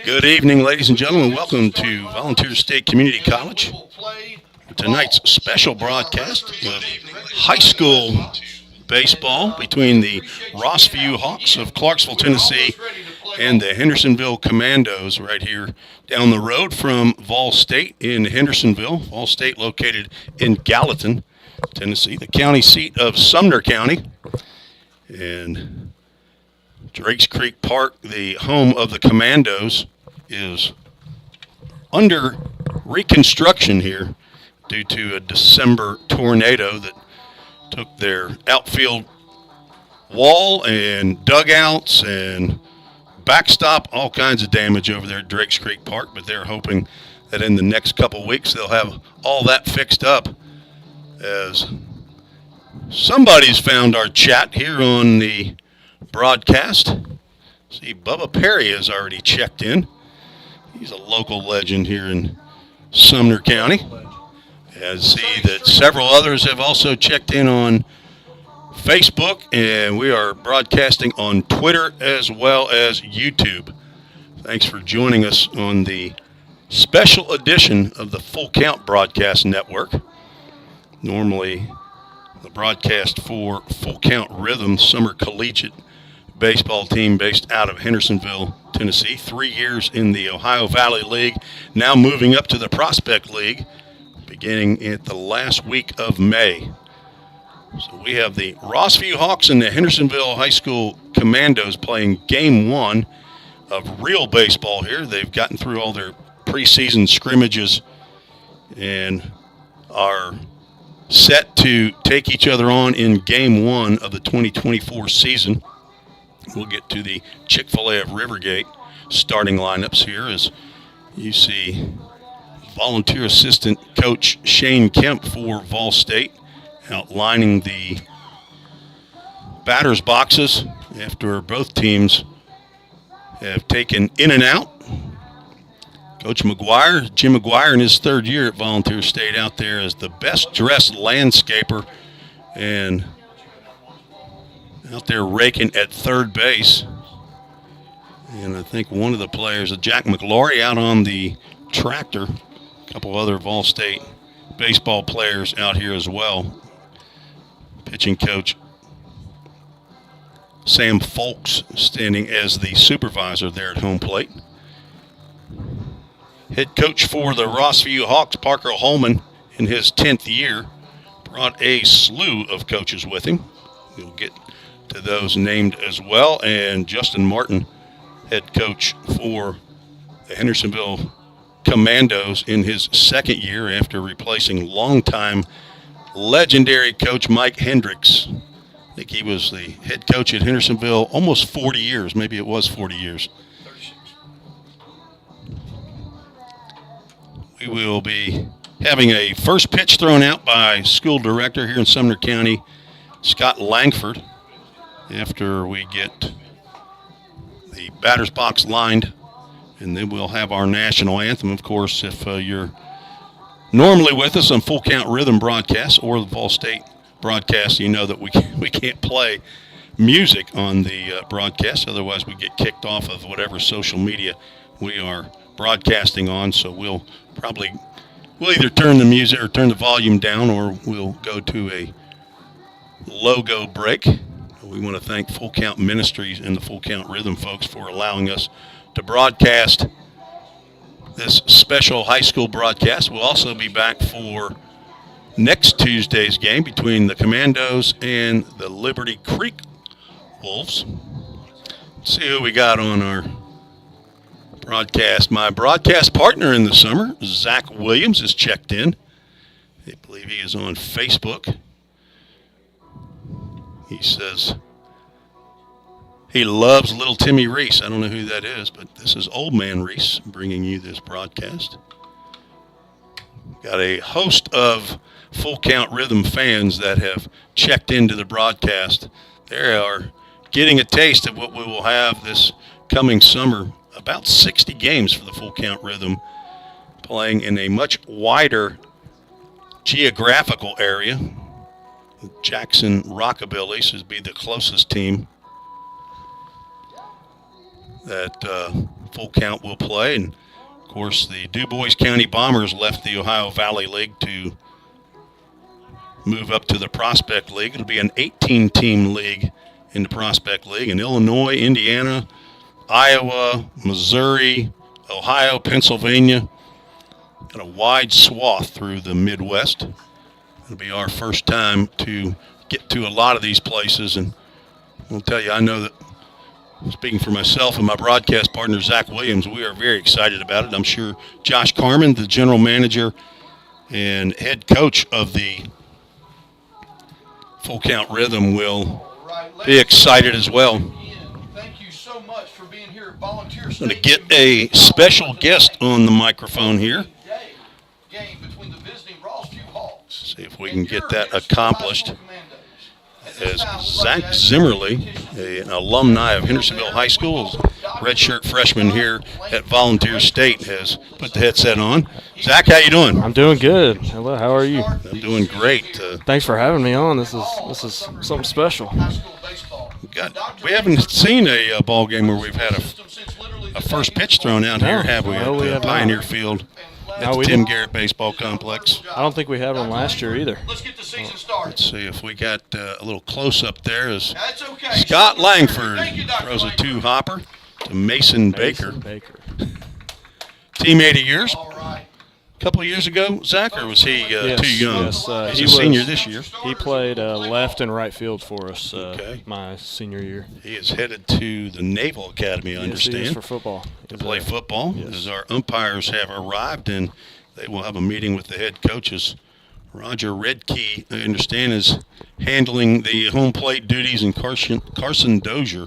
Good evening, ladies and gentlemen. Welcome to Volunteer State Community College. Tonight's special broadcast of high school baseball between the Rossview Hawks of Clarksville, Tennessee, and the Hendersonville Commandos right here down the road from Vol State in Hendersonville. Vol State located in Gallatin, Tennessee, the county seat of Sumner County. And Drakes Creek Park, the home of the Commandos, is under reconstruction here due to a December tornado that took their outfield wall and dugouts and backstop, all kinds of damage over there at Drakes Creek Park. But they're hoping that in the next couple weeks they'll have all that fixed up, as somebody's found our chat here on the broadcast. See, Bubba Perry has already checked in. He's a local legend here in Sumner County. I see that several others have also checked in on Facebook, and we are broadcasting on Twitter as well as YouTube. Thanks for joining us on the special edition of the Full Count Broadcast Network. Normally, the broadcast for Full Count Rhythm Summer Collegiate baseball team based out of Hendersonville, Tennessee. 3 years in the Ohio Valley League, now moving up to the Prospect League, beginning at the last week of May. So we have the Rossview Hawks and the Hendersonville High School Commandos playing game one of real baseball here. They've gotten through all their preseason scrimmages and are set to take each other on in game one of the 2024 season. We'll get to the Chick-fil-A of Rivergate starting lineups here as you see volunteer assistant coach Shane Kemp for Vol State outlining the batter's boxes after both teams have taken in and out. Coach McGuire, Jim McGuire, in his third year at Volunteer State, out there as the best-dressed landscaper and out there raking at third base. And I think one of the players, Jack McLaury, out on the tractor. A couple other Vol State baseball players out here as well. Pitching coach Sam Folks standing as the supervisor there at home plate. Head coach for the Rossview Hawks, Parker Holman, in his 10th year, brought a slew of coaches with him. We'll get to those named as well. And Justin Martin, head coach for the Hendersonville Commandos, in his second year after replacing longtime legendary coach Mike Hendricks. I think he was the head coach at Hendersonville almost 40 years. Maybe it was 40 years. We will be having a first pitch thrown out by school director here in Sumner County, Scott Langford, after we get the batter's box lined. And then we'll have our national anthem. Of course, if you're normally with us on Full Count Rhythm broadcast or the Vol State broadcast, you know that we can't play music on the broadcast. Otherwise, we get kicked off of whatever social media we are broadcasting on. So we'll either turn the music or turn the volume down, or we'll go to a logo break. We want to thank Full Count Ministries and the Full Count Rhythm folks for allowing us to broadcast this special high school broadcast. We'll also be back for next Tuesday's game between the Commandos and the Liberty Creek Wolves. Let's see who we got on our broadcast. My broadcast partner in the summer, Zach Williams, has checked in. I believe he is on Facebook. He says he loves little Timmy Reese. I don't know who that is, but this is Old Man Reese bringing you this broadcast. Got a host of Full Count Rhythm fans that have checked into the broadcast. They are getting a taste of what we will have this coming summer. About 60 games for the Full Count Rhythm, playing in a much wider geographical area. Jackson Rockabilly should be the closest team that full count will play. And, of course, the DuBois County Bombers left the Ohio Valley League to move up to the Prospect League. It'll be an 18-team league in the Prospect League. In Illinois, Indiana, Iowa, Missouri, Ohio, Pennsylvania. Got a wide swath through the Midwest. It'll be our first time to get to a lot of these places. And I'll tell you, I know that, speaking for myself and my broadcast partner, Zach Williams, we are very excited about it. I'm sure Josh Carmen, the general manager and head coach of the Full Count Rhythm, will be excited as well. Thank you so much for being here at Volunteer I'm going to get a special guest on the microphone here. Game between the visiting Rossview Hawks. See if we can get that accomplished. As Zach Zimmerly, an alumni of Hendersonville High School, redshirt freshman here at Volunteer State, has put the headset on. Zach, how you doing? I'm doing good. Hello, how are you? I'm doing great. Thanks for having me on. This is something special. We haven't seen a ball game where we've had a first pitch thrown out here, have we? No, we at have Pioneer not. Field at No, the we Tim didn't. Garrett Baseball Complex. I don't think we had one last year either. Let's get the season started. Let's see if we got a little close-up there as That's okay. Scott Langford Thank you, Dr. throws a Langford. two-hopper to Mason Baker. Baker. Teammate of yours. All right. A couple of years ago, Zach, or was he Yes, too young? yes, He's he a senior was. this year. He played left and right field for us Okay. my senior year. He is headed to the Naval Academy, I Yes, he is understand, for football. to play football. Yes. As our umpires have arrived, and they will have a meeting with the head coaches. Roger Redkey, I understand, is handling the home plate duties, and Carson Dozier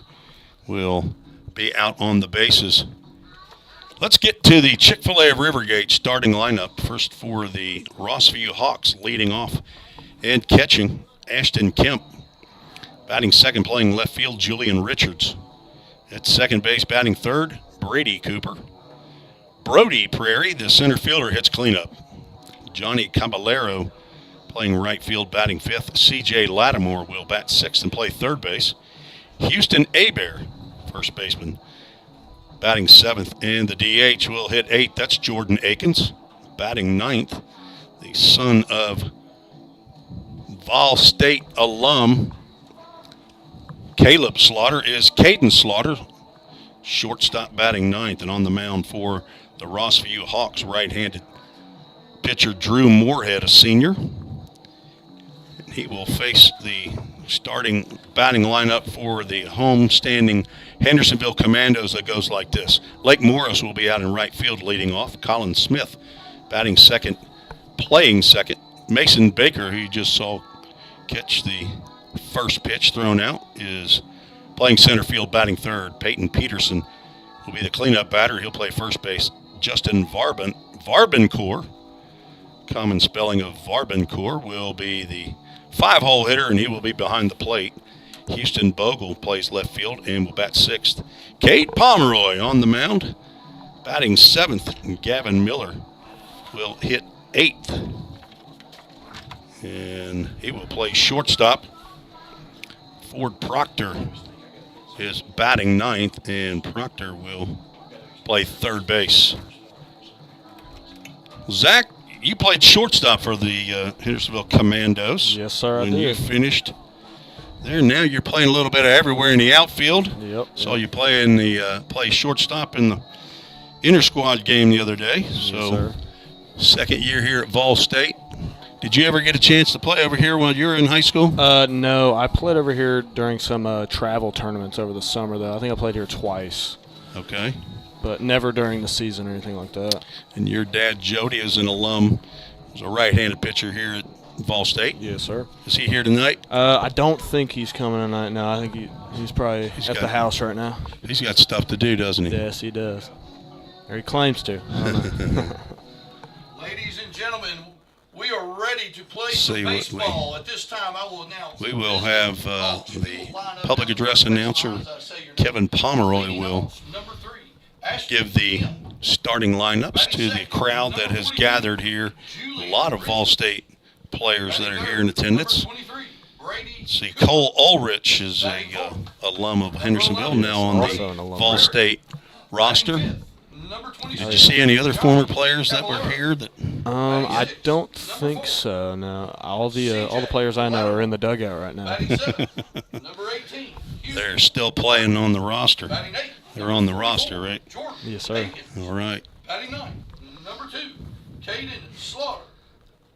will be out on the bases. Let's get to the Chick-fil-A of Rivergate starting lineup. First for the Rossview Hawks, leading off and catching, Ashton Kemp. Batting second, playing left field, Julian Richards. At second base, batting third, Brady Cooper. Brody Prairie, the center fielder, hits cleanup. Johnny Caballero playing right field, batting fifth. C.J. Lattimore will bat sixth and play third base. Houston Abear, first baseman, batting seventh. And the DH will hit eighth. That's Jordan Akins. Batting ninth, the son of Vol State alum Caleb Slaughter is Caden Slaughter, shortstop, batting ninth. And on the mound for the Rossview Hawks, right-handed pitcher Drew Moorhead, a senior. He will face the starting batting lineup for the home-standing Hendersonville Commandos that goes like this. Lake Morris will be out in right field leading off. Colin Smith batting second, playing second. Mason Baker, who you just saw catch the first pitch thrown out, is playing center field, batting third. Peyton Peterson will be the cleanup batter. He'll play first base. Justin Varbancourt, common spelling of Varbancourt, will be the five-hole hitter, and he will be behind the plate. Houston Bogle plays left field and will bat sixth. Kate Pomeroy on the mound, batting seventh. And Gavin Miller will hit eighth, and he will play shortstop. Ford Proctor is batting ninth, and Proctor will play third base. Zach, you played shortstop for the Hendersonville Commandos. Yes, sir, I when did. you finished there. Now you're playing a little bit of everywhere in the outfield. Yep. Saw you play shortstop in the inter-squad game the other day. So, Yes, sir. second year here at Vol State. Did you ever get a chance to play over here while you were in high school? No, I played over here during some travel tournaments over the summer, though. I think I played here twice, Okay. but never during the season or anything like that. And your dad, Jody, is an alum. Was a right-handed pitcher here at Vol State. Yes, sir. Is he here tonight? I don't think he's coming tonight. No, I think he's probably at got- the house right now. He's got stuff to do, doesn't he? Yes, he does. Or he claims to. I don't know. Ladies and gentlemen, we are ready to play See some what baseball. At this time, I will announce. We will have the public address announcer, Kevin Pomeroy, will Number 3, Ashton give the Kemp. starting lineups to the crowd that has gathered here. A lot of Vol State players that are here in attendance. Number 23, Brady See, Cole Ulrich is a alum of Hendersonville, now on Also an the alum. Vol State roster? Number 26. Did you see any other former players that were here? I don't think so. No, all the players I know are in the dugout right now. Batting 7. Number 18. They're still playing on the roster. Batting 8. They're on the roster, right? Jordan Yes, sir. Bacon. All right. Batting 9. Number 2. Caden Slaughter.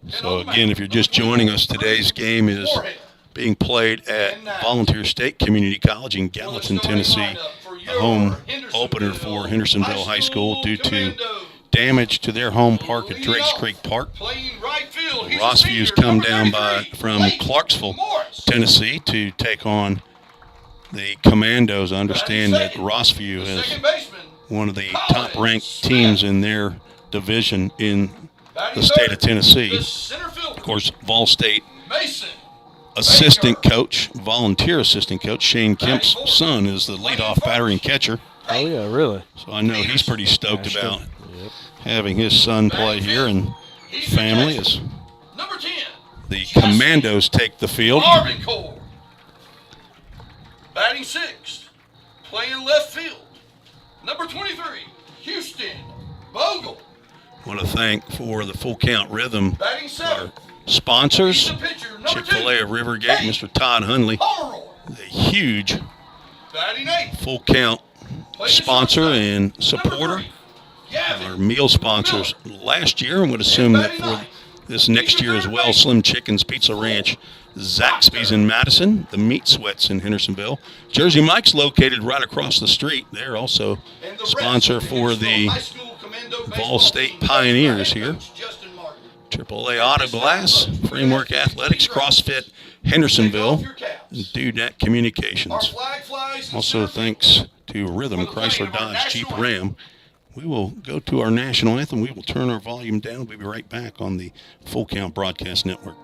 And So on the again, mound, if you're just joining us, today's game is Warhead. being played at Volunteer State Community College in Gallatin, Tennessee. The home opener for Hendersonville High School due to damage to their home park at Drakes Creek Park. Playing right field. He's a Rossview's senior, come number down 33, from Blake Clarksville, Morris. Tennessee to take on the Commandos. I understand that Rossview The is second baseman, one of the top-ranked teams in their division in the state of the Tennessee. center fielder, Of course, Vol State Mason. assistant coach, volunteer assistant coach, Shane Kemp's son is the leadoff batter and catcher. Oh yeah, really? So I know he's pretty stoked about Yep. having his son play here, and He's the family catcher. is Number 10. the Commandos take the field. Marvin Core. Batting 6. Playing left field. Number 23. Houston Bogle. Want to thank for the full count rhythm Batting 7. our sponsors, He's the pitcher. Number 2. Chick-fil-A of Rivergate, Mr. Todd Hunley, Pomeroy. the huge Batting 8. full count Playing sponsor shortstop. and Number supporter. 3. Gavin. Our meal sponsors last year, and would assume that for this next year as well. Slim Chickens Pizza Ranch, Zaxby's in Madison, the Meat Sweats in Hendersonville. Jersey Mike's located right across the street. They're also And the sponsor rest of for the High School Commando Vol baseball State team. Pioneers here. Coach Justin Martin. AAA Auto Glass, Framework Athletics, CrossFit, Hendersonville, and Dudette Communications. Our flag flies. Also thanks to Rhythm Chrysler Dodge Jeep Ram. We will go to our national anthem. We will turn our volume down. We'll be right back on the Full Count Broadcast Network.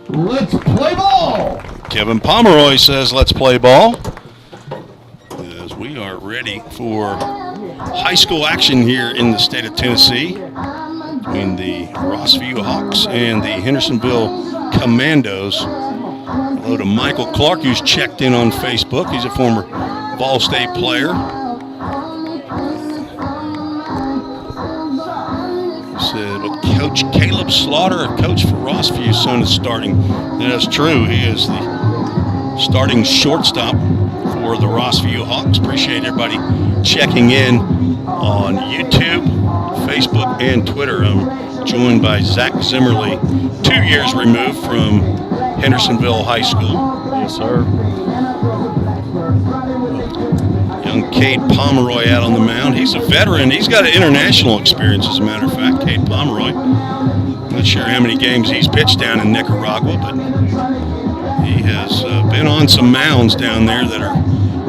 Let's play ball. Kevin Pomeroy says, let's play ball. As we are ready for high school action here in the state of Tennessee between the Rossview Hawks and the Hendersonville Commandos. Hello to Michael Clark, who's checked in on Facebook. He's a former Vol State player. He said, well, Coach Caleb Slaughter, a coach for Rossview's son, is starting. That's true. He is the starting shortstop for the Rossview Hawks. Appreciate everybody checking in on YouTube, Facebook, and Twitter. I'm joined by Zach Zimmerly, 2 years removed from Hendersonville High School. Yes, sir. Young Cade Pomeroy out on the mound. He's a veteran. He's got an international experience, as a matter of fact, Cade Pomeroy. Not sure how many games he's pitched down in Nicaragua, but he has been on some mounds down there that are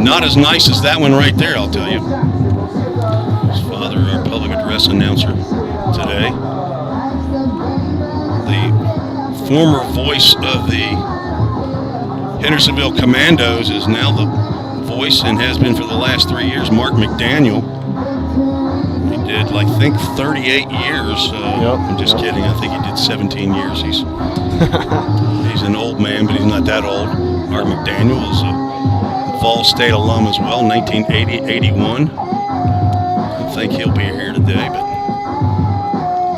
not as nice as that one right there, I'll tell you. His father, our public address announcer today. The former voice of the Hendersonville Commandos is now the voice and has been for the last 3 years, Mark McDaniel. He did, I think, 38 years. I'm just kidding. I think he did 17 years. He's an old man, but he's not that old. Mark McDaniel is a Vol State alum as well, 1980-81. I think he'll be here today, but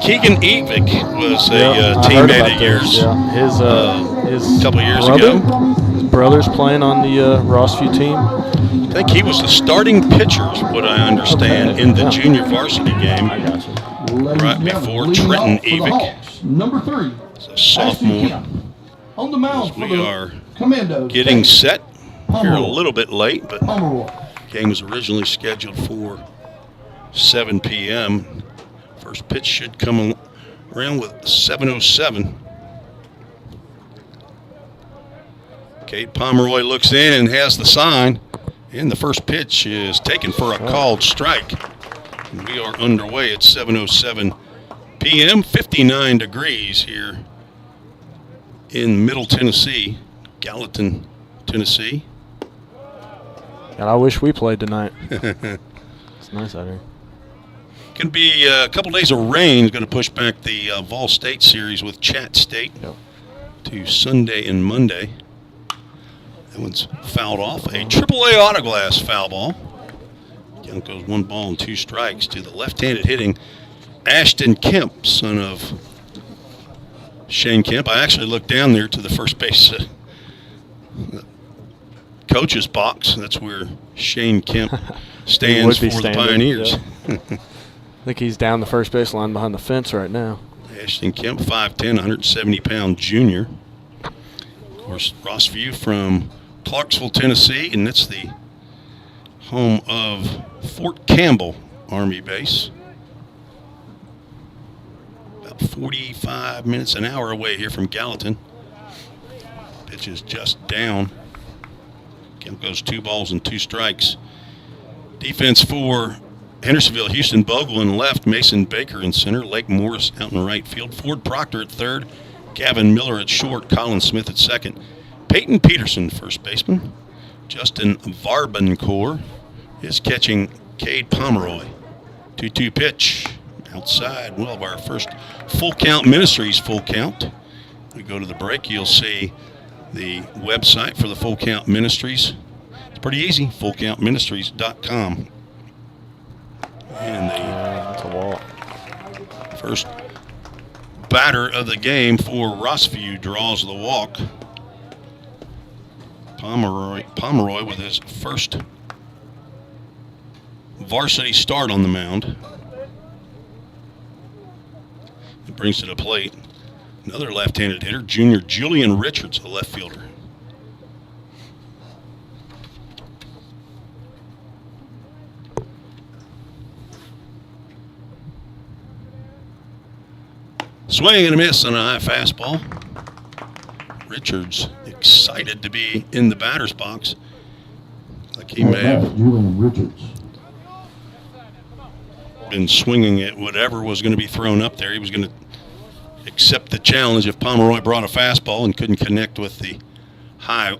Keegan Evick was Yeah, a I heard teammate about of this. yours Yeah, his a couple of years brother, ago. His brother's playing on the Rossview team. I think he was the starting pitcher, is what I understand, Okay, in the yeah. junior varsity game. I got you. Right before Trenton Evick, Number 3, a sophomore. on the mound As for we the are Commandos. getting set. Here a Pomeroy. little bit late, but Pomeroy. game was originally scheduled for 7 p.m. First pitch should come around with 7:07. Cade Pomeroy looks in and has the sign, and the first pitch is taken for a called strike. And we are underway at 7:07 p.m. 59 degrees here in Middle Tennessee, Gallatin, Tennessee. And I wish we played tonight. It's nice out here. Going to be a couple days of rain. Going to push back the Vol State series with Chat State to Sunday and Monday. That one's fouled off. A AAA autoglass foul ball. Down goes 1 ball and 2 strikes to the left-handed hitting Ashton Kemp, son of Shane Kemp. I actually looked down there to the first base coach's box. That's where Shane Kemp stands for the Pioneers. Yeah. I think he's down the first base line behind the fence right now. Ashton Kemp, 5'10", 170-pound junior. Of course, Rossview from Clarksville, Tennessee, and that's the home of Fort Campbell Army Base. About 45 minutes an hour away here from Gallatin. Pitch is just down. Kemp goes 2 balls and 2 strikes. Defense for Hendersonville, Houston Bogle in left, Mason Baker in center, Lake Morris out in right field, Ford Proctor at third, Gavin Miller at short, Colin Smith at second, Peyton Peterson, first baseman, Justin Varbancourt is catching Cade Pomeroy. 2-2 pitch outside. We'll have our first Full Count Ministries full count. We go to the break, you'll see the website for the Full Count Ministries. It's pretty easy, fullcountministries.com. And That's a walk. the first batter of the game for Rossview draws the walk. Pomeroy with his first varsity start on the mound. It brings to the plate another left-handed hitter, junior Julian Richards, a left fielder. Swing and a miss on a high fastball. Richards excited to be in the batter's box. Like he may have Julian Richards. been swinging at whatever was going to be thrown up there. He was going to accept the challenge if Pomeroy brought a fastball and couldn't connect with the high,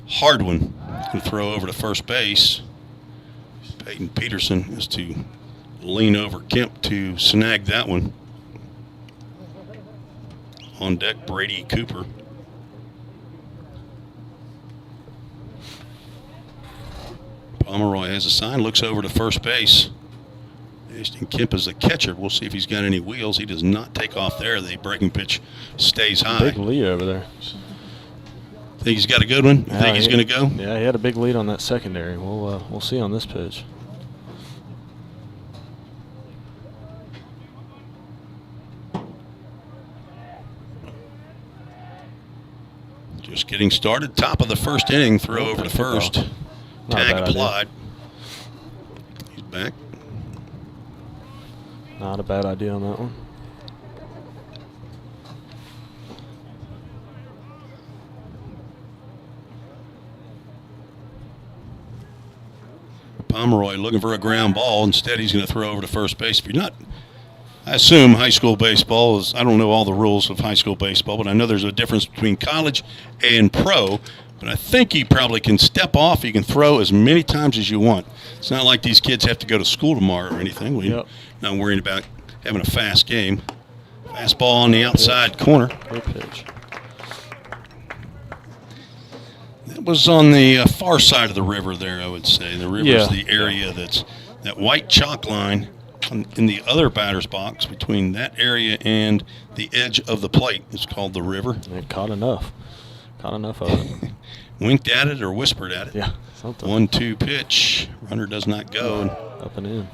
hard one. Going to throw over to first base. Peyton Peterson is to lean over Kemp to snag that one. On deck, Brady Cooper. Pomeroy has a sign, looks over to first base. Ashton Kemp is the catcher. We'll see if he's got any wheels. He does not take off there. The breaking pitch stays high. Big lead over there. Think he's got a good one? You think he's going to go? Yeah, he had a big lead on that secondary. We'll see on this pitch. Just getting started. Top of the first inning. Throw over to first. Not a Tag bad applied. He's back. Not a bad idea on that one. Pomeroy looking for a ground ball. Instead, he's going to throw over to first base. If you're not, I assume high school baseball is, I don't know all the rules of high school baseball, but I know there's a difference between college and pro. But I think you probably can step off. You can throw as many times as you want. It's not like these kids have to go to school tomorrow or anything. We're not worrying about having a fast game. Fastball on the outside corner. Good pitch. It was on the far side of the river there, I would say. The river is the area that's that white chalk line in the other batter's box between that area and the edge of the plate. It's called the river. It caught enough. Caught enough of it. Winked at it or whispered at it. Yeah, something. 1-2 pitch. Runner does not go. Up and in.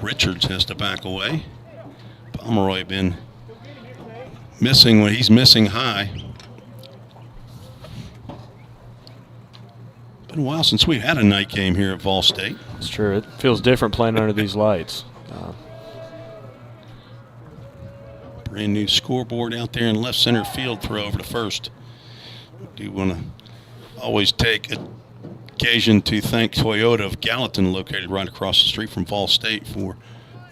Richards has to back away. Pomeroy been missing when he's missing high. Been a while since we've had a night game here at Vol State. It's true. It feels different playing under these lights. Brand new scoreboard out there in left center field. Throw over to first. Do want to always take occasion to thank Toyota of Gallatin, located right across the street from Vol State, for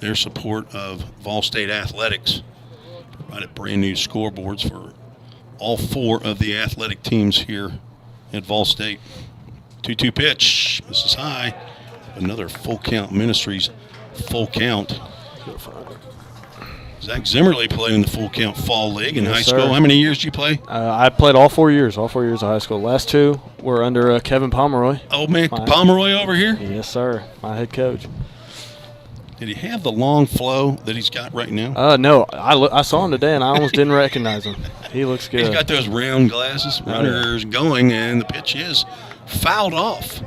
their support of Vol State athletics. Provided brand new scoreboards for all 4 of the athletic teams here at Vol State. 2-2 pitch. Misses high. Another Full Count Ministries full count. Zach Zimmerly played in the Full Count Fall League in high school. How many years did you play? I played all 4 years of high school. Last 2 were under Kevin Pomeroy. Old man Pomeroy over here? Yes, sir. My head coach. Did he have the long flow that he's got right now? No. I saw him today, and I almost didn't recognize him. He looks good. He's got those round glasses. Runner's going, and the pitch is fouled off.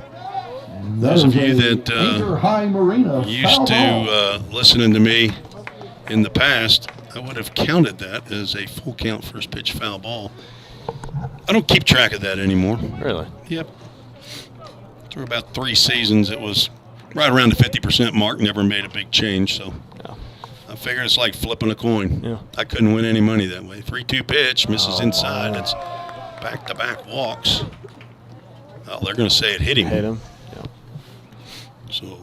Those of you that used to listening to me in the past, I would have counted that as a full count first pitch foul ball. I don't keep track of that anymore. Really? Yep. Through about 3 seasons, it was right around the 50% mark. Never made a big change, so yeah. I figured it's like flipping a coin. Yeah. I couldn't win any money that way. 3-2 pitch, misses inside. It's back-to-back walks. Oh, they're going to say it hit him. Hit him. Yeah. So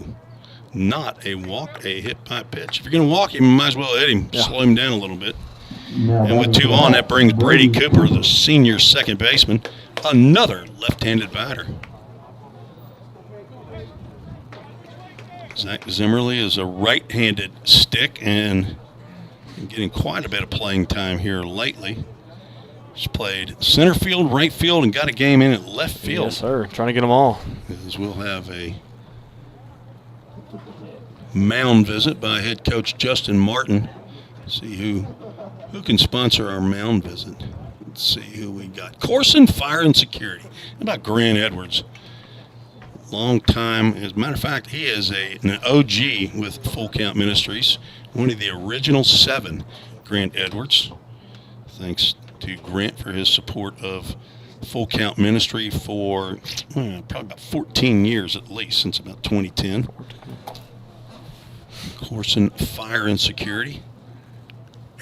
not a walk, a hit by pitch. If you're going to walk him, you might as well hit him. Yeah. Slow him down a little bit. And with 2 on, that brings Brady Cooper, the senior second baseman, another left-handed batter. Zach Zimmerly is a right-handed stick and getting quite a bit of playing time here lately. He's played center field, right field, and got a game in at left field. Yes, sir. Trying to get them all. As we'll have a mound visit by head coach Justin Martin. See who can sponsor our mound visit. Let's see who we got. Corson Fire and Security. How about Grant Edwards? Long time. As a matter of fact, he is an OG with Full Count Ministries. One of the original 7, Grant Edwards. Thanks to Grant for his support of Full Count Ministry for probably about 14 years at least, since about 2010. Corson Fire and Security.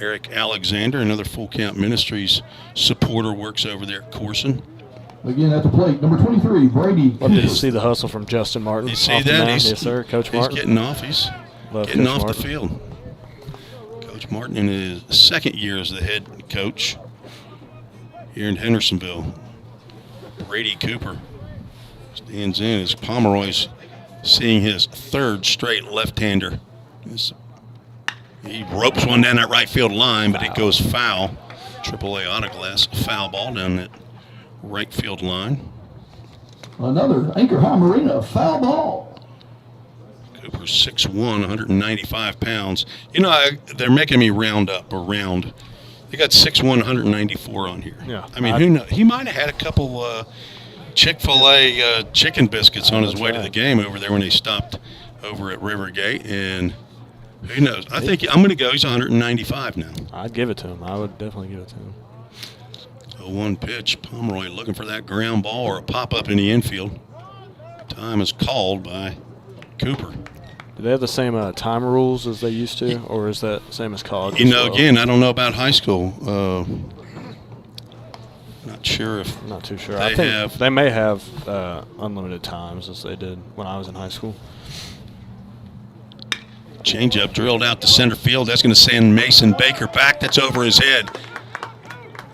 Eric Alexander, another Full Count Ministries supporter, works over there at Corson. Again at the plate, number 23, Brady. Love to see the hustle from Justin Martin. You see that? Yes, sir. Coach Martin. He's getting off. He's getting off the field. Coach Martin in his second year as the head coach here in Hendersonville. Brady Cooper stands in as Pomeroy's seeing his 3rd straight left-hander. He ropes one down that right field line, but it goes foul. AAA autoglass foul ball down that right field line. Another Anchor High Marina foul ball. Cooper's 6'1", 195 pounds. You know, they're making me round up or round. They got 6'1", 194 on here. Yeah. I mean, who knows? He might have had a couple Chick-fil-A chicken biscuits on his way to the game over there when they stopped over at Rivergate, and who knows? I think I'm going to go. He's 195 now. I'd give it to him. I would definitely give it to him. 0-1 pitch. Pomeroy looking for that ground ball or a pop-up in the infield. Time is called by Cooper. Do they have the same time rules as they used to, or is that same as college? You know, again, I don't know about high school. Not sure if not too sure. I think they may have unlimited times as they did when I was in high school. Changeup drilled out to center field. That's going to send Mason Baker back. That's over his head.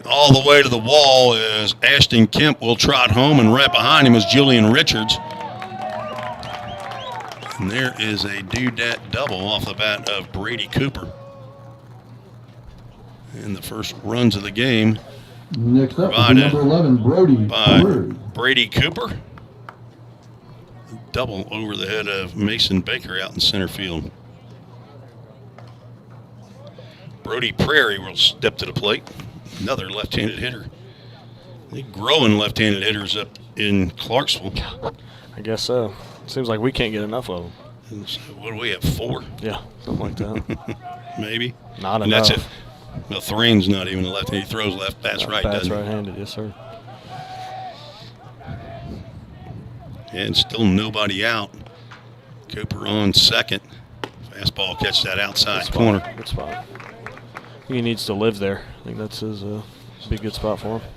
All the way to the wall as Ashton Kemp will trot home, and right behind him is Julian Richards. And there is a doodat double off the bat of Brady Cooper. And the first runs of the game Next up, provided number 11, Brody. by Brady Cooper. Double over the head of Mason Baker out in center field. Brody Prairie will step to the plate. Another left-handed hitter. They're growing left-handed hitters up in Clarksville. I guess so. Seems like we can't get enough of them. And so what do we have, 4? Yeah, something like that. Maybe. Not And enough. that's it. Well, Thrain's not even a left-handed. He throws left. That's right, That's doesn't he? right-handed, yes, sir. And still nobody out. Cooper on second. Fastball catch that outside corner. Good spot. He needs to live there. I think that's his be a good spot for him.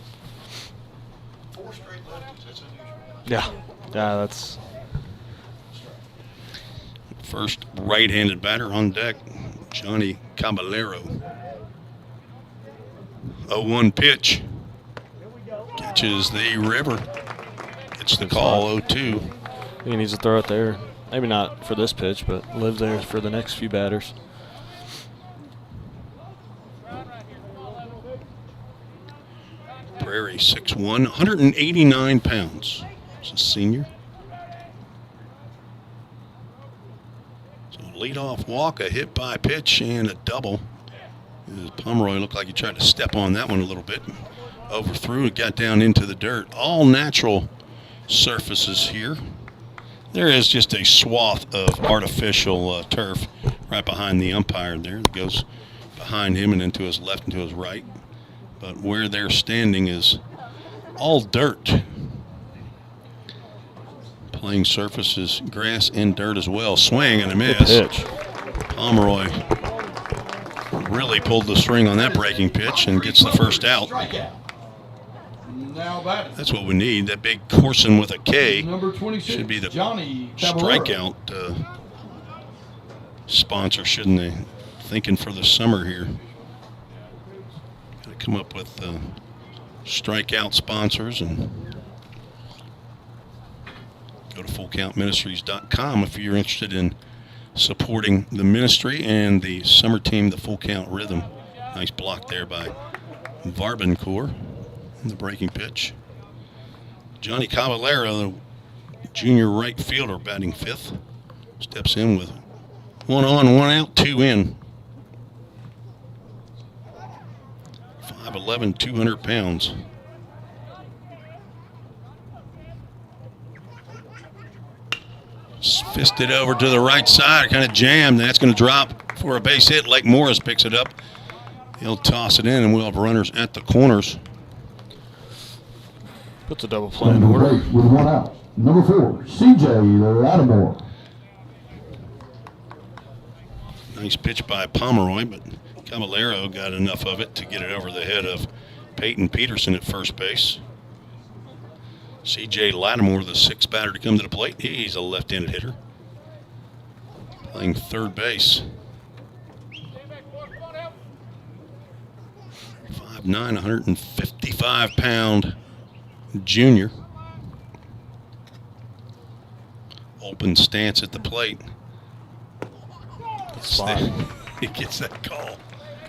4 straight lefties. That's unusual. Yeah. Yeah, that's First right-handed batter on deck, Johnny Caballero. 0-1 pitch. Catches the river. Gets the call 0-2. I think he needs to throw it there. Maybe not for this pitch, but live there for the next few batters. Prairie 6'1", 189 pounds. He's a senior. So leadoff walk, a hit by pitch, and a double. Pomeroy looked like he tried to step on that one a little bit. Overthrew it, got down into the dirt. All natural surfaces here. There is just a swath of artificial turf right behind the umpire there. It goes behind him and then to his left and to his right. But where they're standing is all dirt. Playing surface is grass and dirt as well. Swing and a miss. Good pitch. Pomeroy really pulled the string on that breaking pitch and gets the first out. Strikeout. Now batting. That's what we need. That big Corson with a K Number 26. should be the Johnny Caballero. strikeout sponsor, shouldn't they? Thinking for the summer here. Got to come up with strikeout sponsors and go to fullcountministries.com if you're interested in supporting the ministry and the summer team, the Full Count Rhythm. Nice block there by Varbancourt in the breaking pitch. Johnny Caballero, the junior right fielder, batting 5th, steps in with 1 on, 1 out, 2 in. 5'11", 200 pounds. Fisted over to the right side, kind of jammed. That's going to drop for a base hit. Lake Morris picks it up. He'll toss it in, and we'll have runners at the corners. Puts a double play in Number order. 8 with 1 out. Number 4, CJ Lattimore. Nice pitch by Pomeroy, but Caballero got enough of it to get it over the head of Peyton Peterson at first base. C.J. Lattimore, the 6th batter to come to the plate. He's a left-handed hitter. Playing third base. 5'9", 155-pound junior. Open stance at the plate. Spot. He gets that call.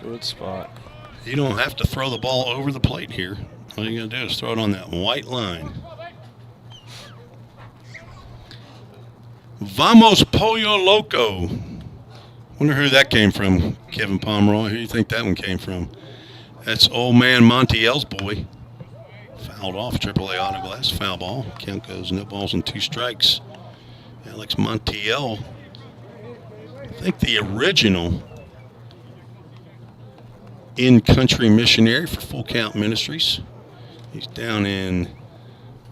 Good spot. You don't have to throw the ball over the plate here. All you got to do is throw it on that white line. Vamos Pollo Loco. Wonder who that came from, Kevin Pomeroy. Who do you think that one came from? That's old man Montiel's boy. Fouled off, AAA auto glass, foul ball. Count goes no balls and 2 strikes. Alex Montiel, I think the original in-country missionary for Full Count Ministries. He's down in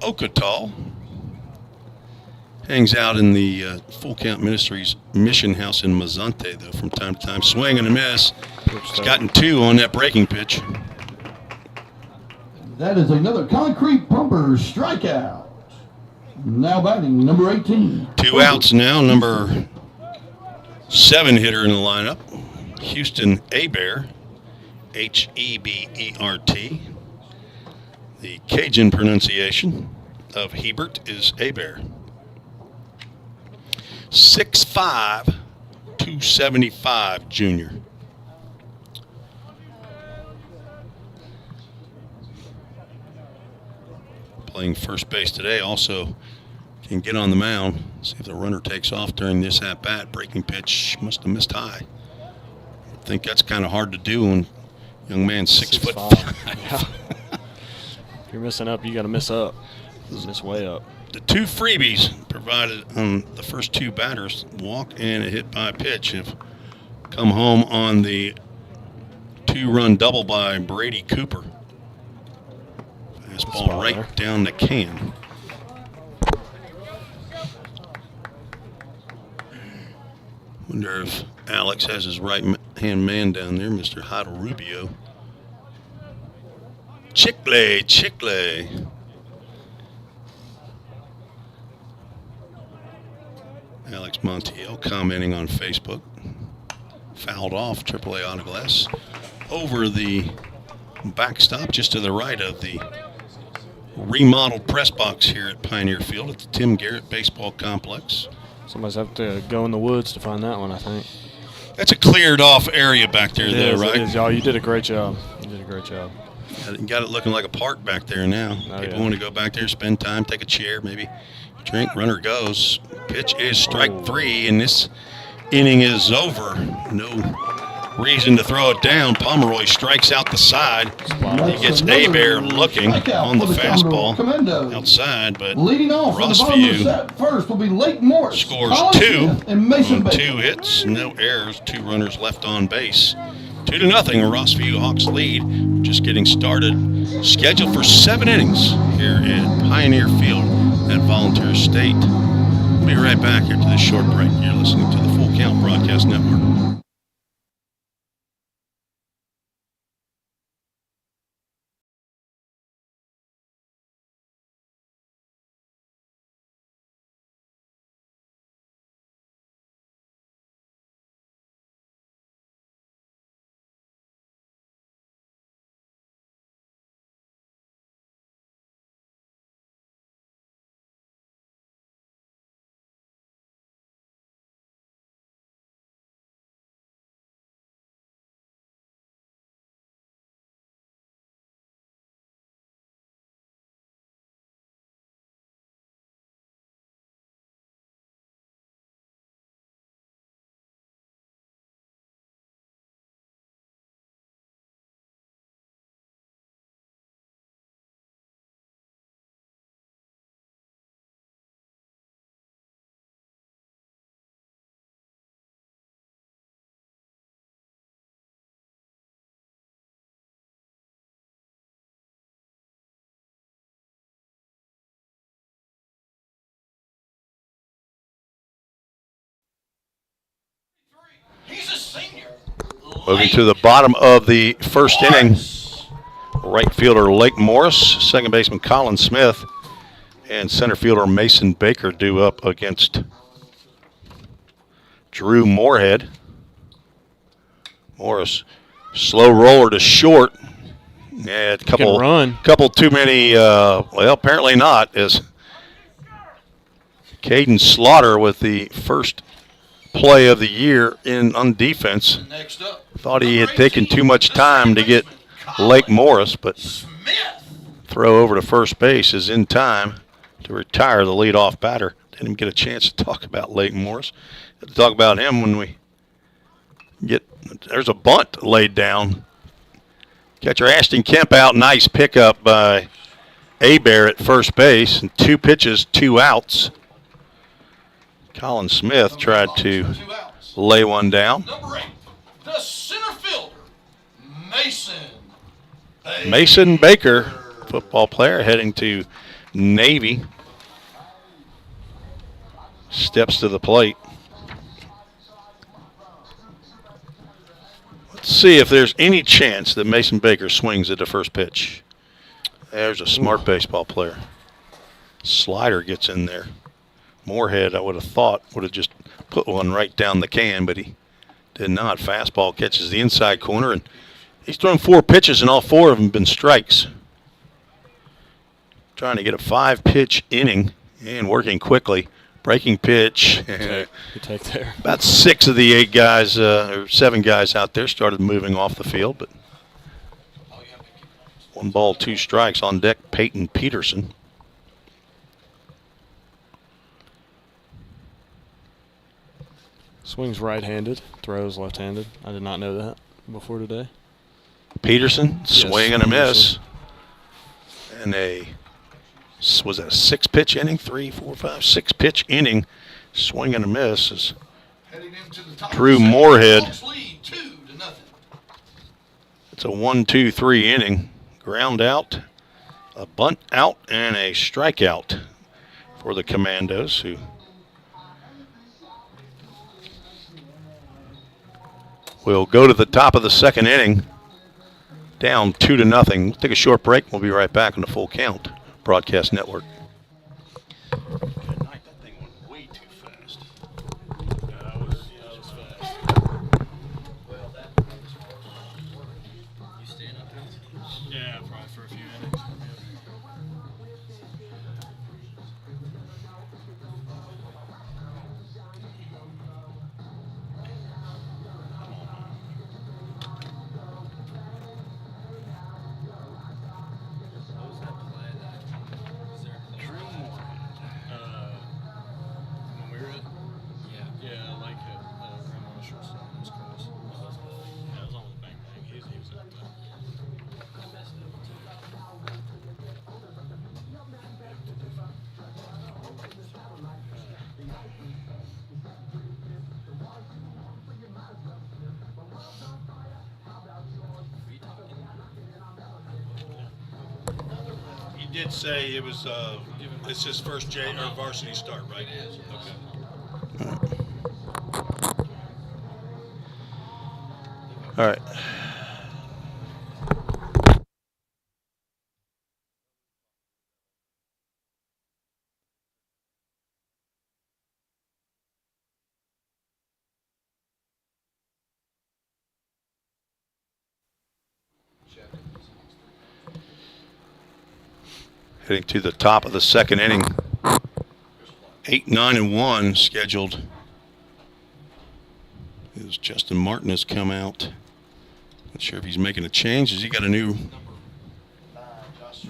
Okatall. Hangs out in the Full Count Ministries mission house in Mazante, though, from time to time. Swing and a miss. He's gotten 2 on that breaking pitch. That is another concrete pumper strikeout. Now batting, number 18. 2 outs now. Number 7 hitter in the lineup, Houston Hebert, Hebert. The Cajun pronunciation of Hebert is Hebert. 6'5", 275 junior. Playing first base today, also can get on the mound. See if the runner takes off during this at-bat. Breaking pitch must have missed high. think that's kind of hard to do when young man's 6'5". Yeah. If you're missing up, you got to miss up. Miss way up. The two freebies provided on the first two batters, walk and a hit by pitch, have come home on the 2-run double by Brady Cooper. Fastball right down the can. Wonder if Alex has his right-hand man down there, Mr. Heidel Rubio. Chicle. Alex Montiel commenting on Facebook. Fouled off, AAA autoglass. Over the backstop, just to the right of the remodeled press box here at Pioneer Field at the Tim Garrett Baseball Complex. Somebody's have to go in the woods to find that one, I think. That's a cleared off area back there, right? It is, y'all. You did a great job. Got it looking like a park back there now. People want to go back there, spend time, take a chair, maybe drink. Runner goes. Pitch is strike 3, and this inning is over. No reason to throw it down. Pomeroy strikes out the side. He gets Abear looking on the fastball outside, but Rossview first will be Lake Morris, scores 2 on 2 hits, no errors, 2 runners left on base. 2-0, Rossview Hawks lead. Just getting started. Scheduled for 7 innings here at Pioneer Field at Volunteer State. We'll be right back after this short break. You're listening to the Full Count Broadcast Network. Moving to the bottom of the first inning, right fielder Lake Morris, second baseman Colin Smith, and center fielder Mason Baker due up against Drew Moorhead. Morris, slow roller to short. Yeah, a couple too many. Well, apparently not. As Caden Slaughter with the first play of the year on defense. Thought he had taken too much time to get Lake Morris, but throw over to first base is in time to retire the leadoff batter. Didn't even get a chance to talk about Lake Morris. Have to talk about him when we get. There's a bunt laid down. Catcher Ashton Kemp out. Nice pickup by Abear at first base. And 2 pitches, 2 outs. Colin Smith tried to lay one down. Number 8, the center fielder, Mason Baker, football player heading to Navy. Steps to the plate. Let's see if there's any chance that Mason Baker swings at the first pitch. There's a smart baseball player. Slider gets in there. Moorhead, I would have thought, would have just put one right down the can, but he did not. Fastball catches the inside corner, and he's thrown 4 pitches, and all 4 of them have been strikes. Trying to get a 5-pitch inning and working quickly. Breaking pitch. Good take there. About 6 of the 8 guys, or 7 guys out there started moving off the field, but 1 ball, 2 strikes on deck. Peyton Peterson. Swings right-handed, throws left-handed. I did not know that before today. Peterson, swing and a miss. And was that a 6-pitch inning? 3, 4, 5, 6-pitch inning. Swing and a miss is Drew Moorhead. It's a 1-2-3 inning. Ground out, a bunt out, and a strikeout for the Commandos, who will go to the top of the second inning, down 2-0. We'll take a short break. We'll be right back on the Full Count Broadcast Network. Good night. That thing went way too fast. That was fast. You staying up there? Yeah, probably for a few innings. He did say it was it's his first varsity start, right? It is. Okay. All right. Heading to the top of the second inning. 8, 9, and 1 scheduled. As Justin Martin has come out. Not sure if he's making a change. Has he got a new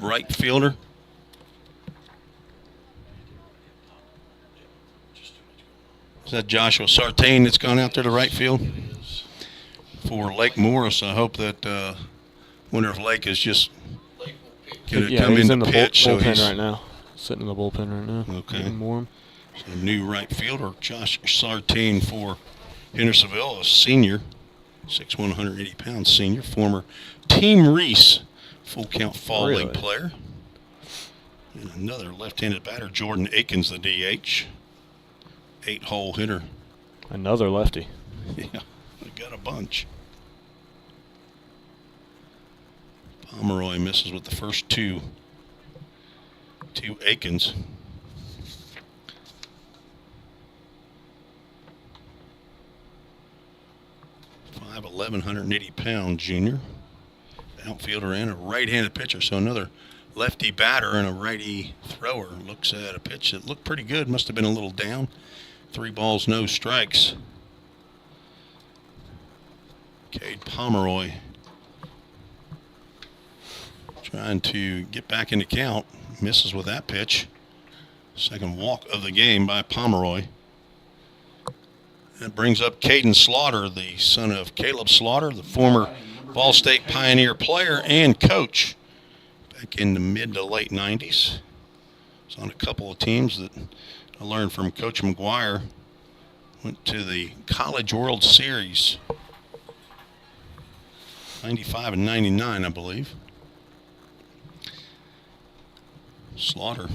right fielder? Is that Joshua Sartain that's gone out there to right field for Lake Morris? I hope that wonder if Lake is just going to come he's in the pitch. bullpen right now. Sitting in the bullpen right now. Okay. Getting warm. So new right fielder, Josh Sartain for Hendersonville, a senior, 6'1", 180 pounds senior, former Team Reese Full Count Fall League player. And another left-handed batter, Jordan Akins, the DH. 8-hole hitter. Another lefty. Yeah, they got a bunch. Pomeroy misses with the first two. Akins. 5'11", 180 pound junior. Outfielder and a right-handed pitcher, so another lefty batter and a righty thrower looks at a pitch that looked pretty good. Must have been a little down. 3 balls, no strikes. Cade Pomeroy trying to get back into count. Misses with that pitch. Second walk of the game by Pomeroy. That brings up Caden Slaughter, the son of Caleb Slaughter, the former Ball State Pioneer player and coach back in the mid to late 90s. Was on a couple of teams that I learned from Coach McGuire. Went to the College World Series, 95 and 99, I believe. Slaughter,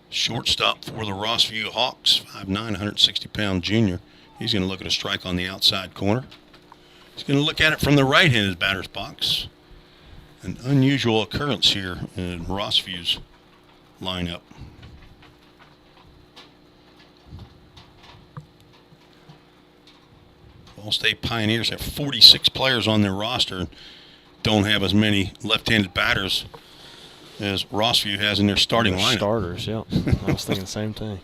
shortstop for the Rossview Hawks, 5'9", 160 pound junior. He's going to look at a strike on the outside corner. He's going to look at it from the right-handed batter's box. An unusual occurrence here in Rossview's lineup. Ball State Pioneers have 46 players on their roster and don't have as many left-handed batters as Rossview has in their starting lineup. Starters, yeah. I was thinking the same thing.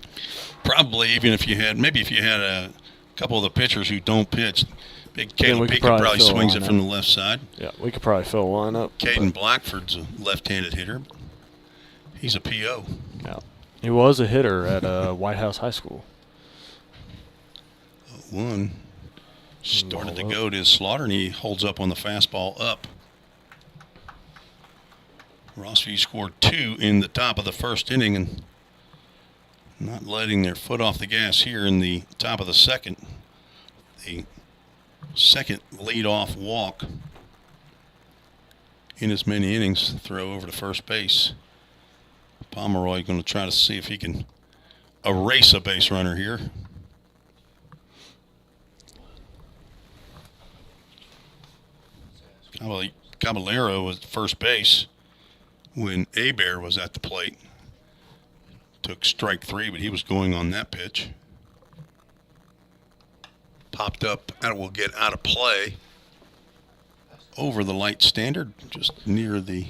Probably even if you had, maybe if you had a couple of the pitchers who don't pitch, Big Caleb Pickett probably swings it from the left side. Yeah, we could probably fill a lineup. Caden Blackford's a left-handed hitter. He's a PO. Yeah. He was a hitter at White House High School. 2-1. Started to go to his Slaughter, and he holds up on the fastball up. Rossview scored 2 in the top of the first inning and not letting their foot off the gas here in the top of the second. The second leadoff walk in as many innings, throw over to first base. Pomeroy going to try to see if he can erase a base runner here. Caballero was at first base when Abear was at the plate. Took strike 3, but he was going on that pitch. Popped up, and it will get out of play over the light standard, just near the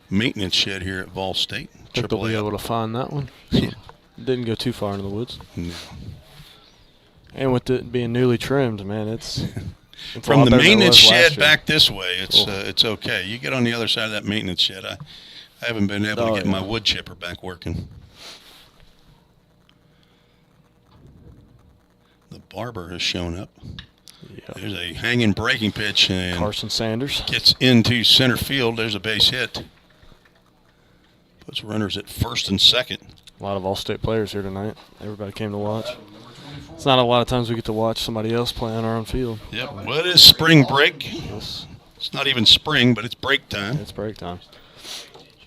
maintenance shed here at Vol State. Think they'll be able to find that one. Yeah. Didn't go too far into the woods. No. And with it being newly trimmed, man, it's From the maintenance shed year. back this way, it's okay. You get on the other side of that maintenance shed. I haven't been able to get my wood chipper back working. The barber has shown up. Yep. There's a hanging breaking pitch, and Carson Sanders gets into center field. There's a base hit. Puts runners at first and second. A lot of All-State players here tonight. Everybody came to watch. It's not a lot of times we get to watch somebody else play on our own field. Yep. Well, it is spring break. Yes. It's not even spring, but it's break time. It's break time.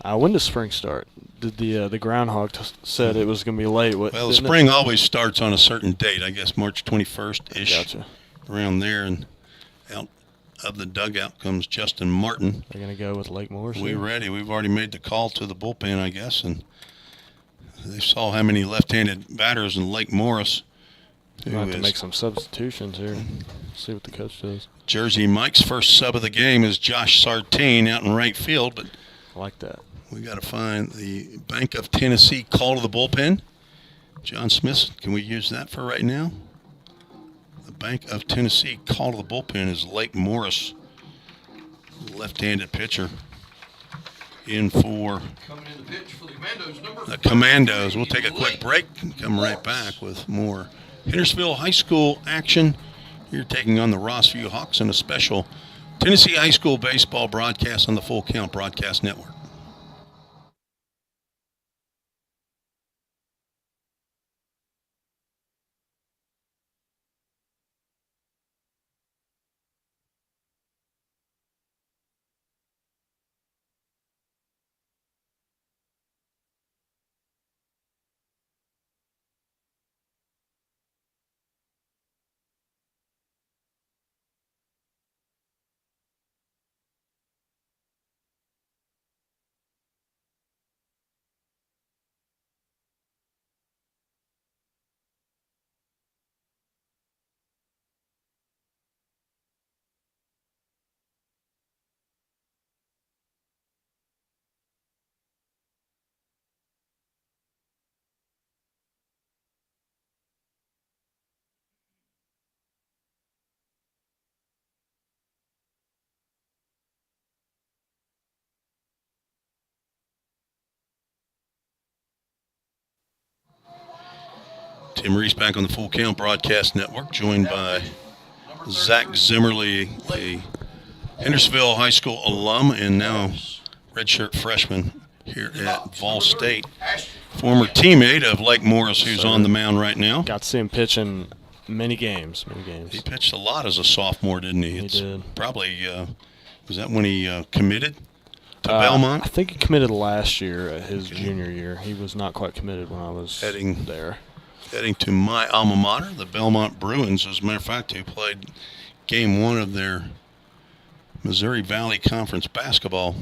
When does spring start? Did the groundhog said it was going to be late? Well, spring always starts on a certain date. I guess March 21st-ish. Gotcha. Around there, and out of the dugout comes Justin Martin. They're going to go with Lake Morris. We're ready. We've already made the call to the bullpen, I guess, and they saw how many left-handed batters in Lake Morris. We'll have to make some substitutions here. See what the coach does. Jersey Mike's first sub of the game is Josh Sartain out in right field, but I like that. we got to find the Bank of Tennessee call to the bullpen. John Smith, can we use that for right now? The Bank of Tennessee call to the bullpen is Lake Morris, left-handed pitcher, in for Coming in the pitch for the Commandos, number the Commandos. We'll take a quick break and come right back with more Hendersonville High School action. You're taking on the Rossview Hawks in a special Tennessee High School baseball broadcast on the Full Count Broadcast Network. Tim Reese back on the Full Count Broadcast Network, joined by Zach Zimmerly, a Hendersonville High School alum and now redshirt freshman here at Vol State. Former teammate of Lake Morris, who's on the mound right now. Got to see him pitch in many games. He pitched a lot as a sophomore, didn't he? He did. Probably, was that when he committed to Belmont? I think he committed last year, his junior year. He was not quite committed when I was there. Heading to my alma mater, the Belmont Bruins, as a matter of fact, who played game 1 of their Missouri Valley Conference basketball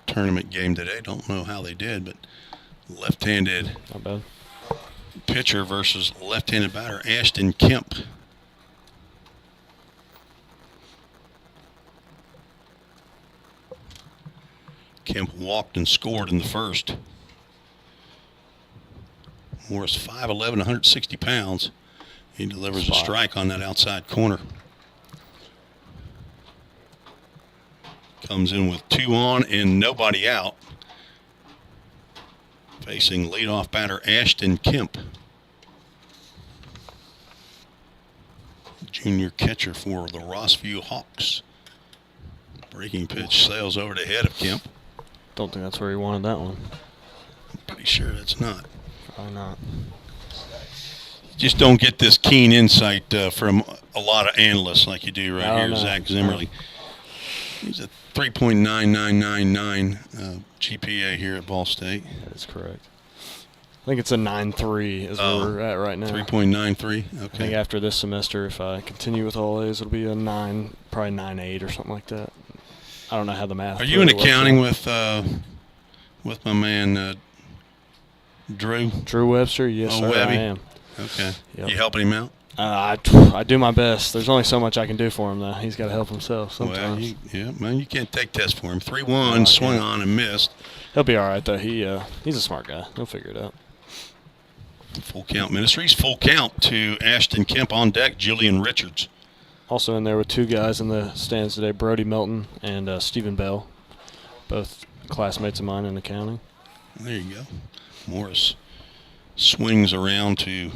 tournament game today. Don't know how they did, but left-handed Not bad. pitcher versus left-handed batter, Ashton Kemp. Kemp walked and scored in the first. Morris 5'11", 160 pounds. He delivers a strike on that outside corner. Comes in with 2 on and nobody out. Facing leadoff batter Ashton Kemp. junior catcher for the Rossview Hawks. Breaking pitch sails over the head of Kemp. Don't think that's where he wanted that one. I'm pretty sure that's not. Probably not. Just don't get this keen insight from a lot of analysts like you do right here, no. Zach Zimmerly. He's a 3.9999 GPA here at Ball State. That is correct. I think it's a 9.3 is where we're at right now. 3.93, I okay. think after this semester, if I continue with all A's, it'll be a 9, probably 9.8 or something like that. I don't know how the math. Are you in really accounting works with my man Drew? Drew Webster? Yes, sir, Webby? I am. Okay. Yep. You helping him out? I do my best. There's only so much I can do for him, though. He's got to help himself sometimes. Well, you can't take tests for him. 3-1, swung on and missed. He'll be all right, though. He's a smart guy. He'll figure it out. Full Count Ministries, full count to Ashton Kemp on deck, Jillian Richards. Also in there with two guys in the stands today, Brody Melton and Stephen Bell, both classmates of mine in accounting. There you go. Morris swings around to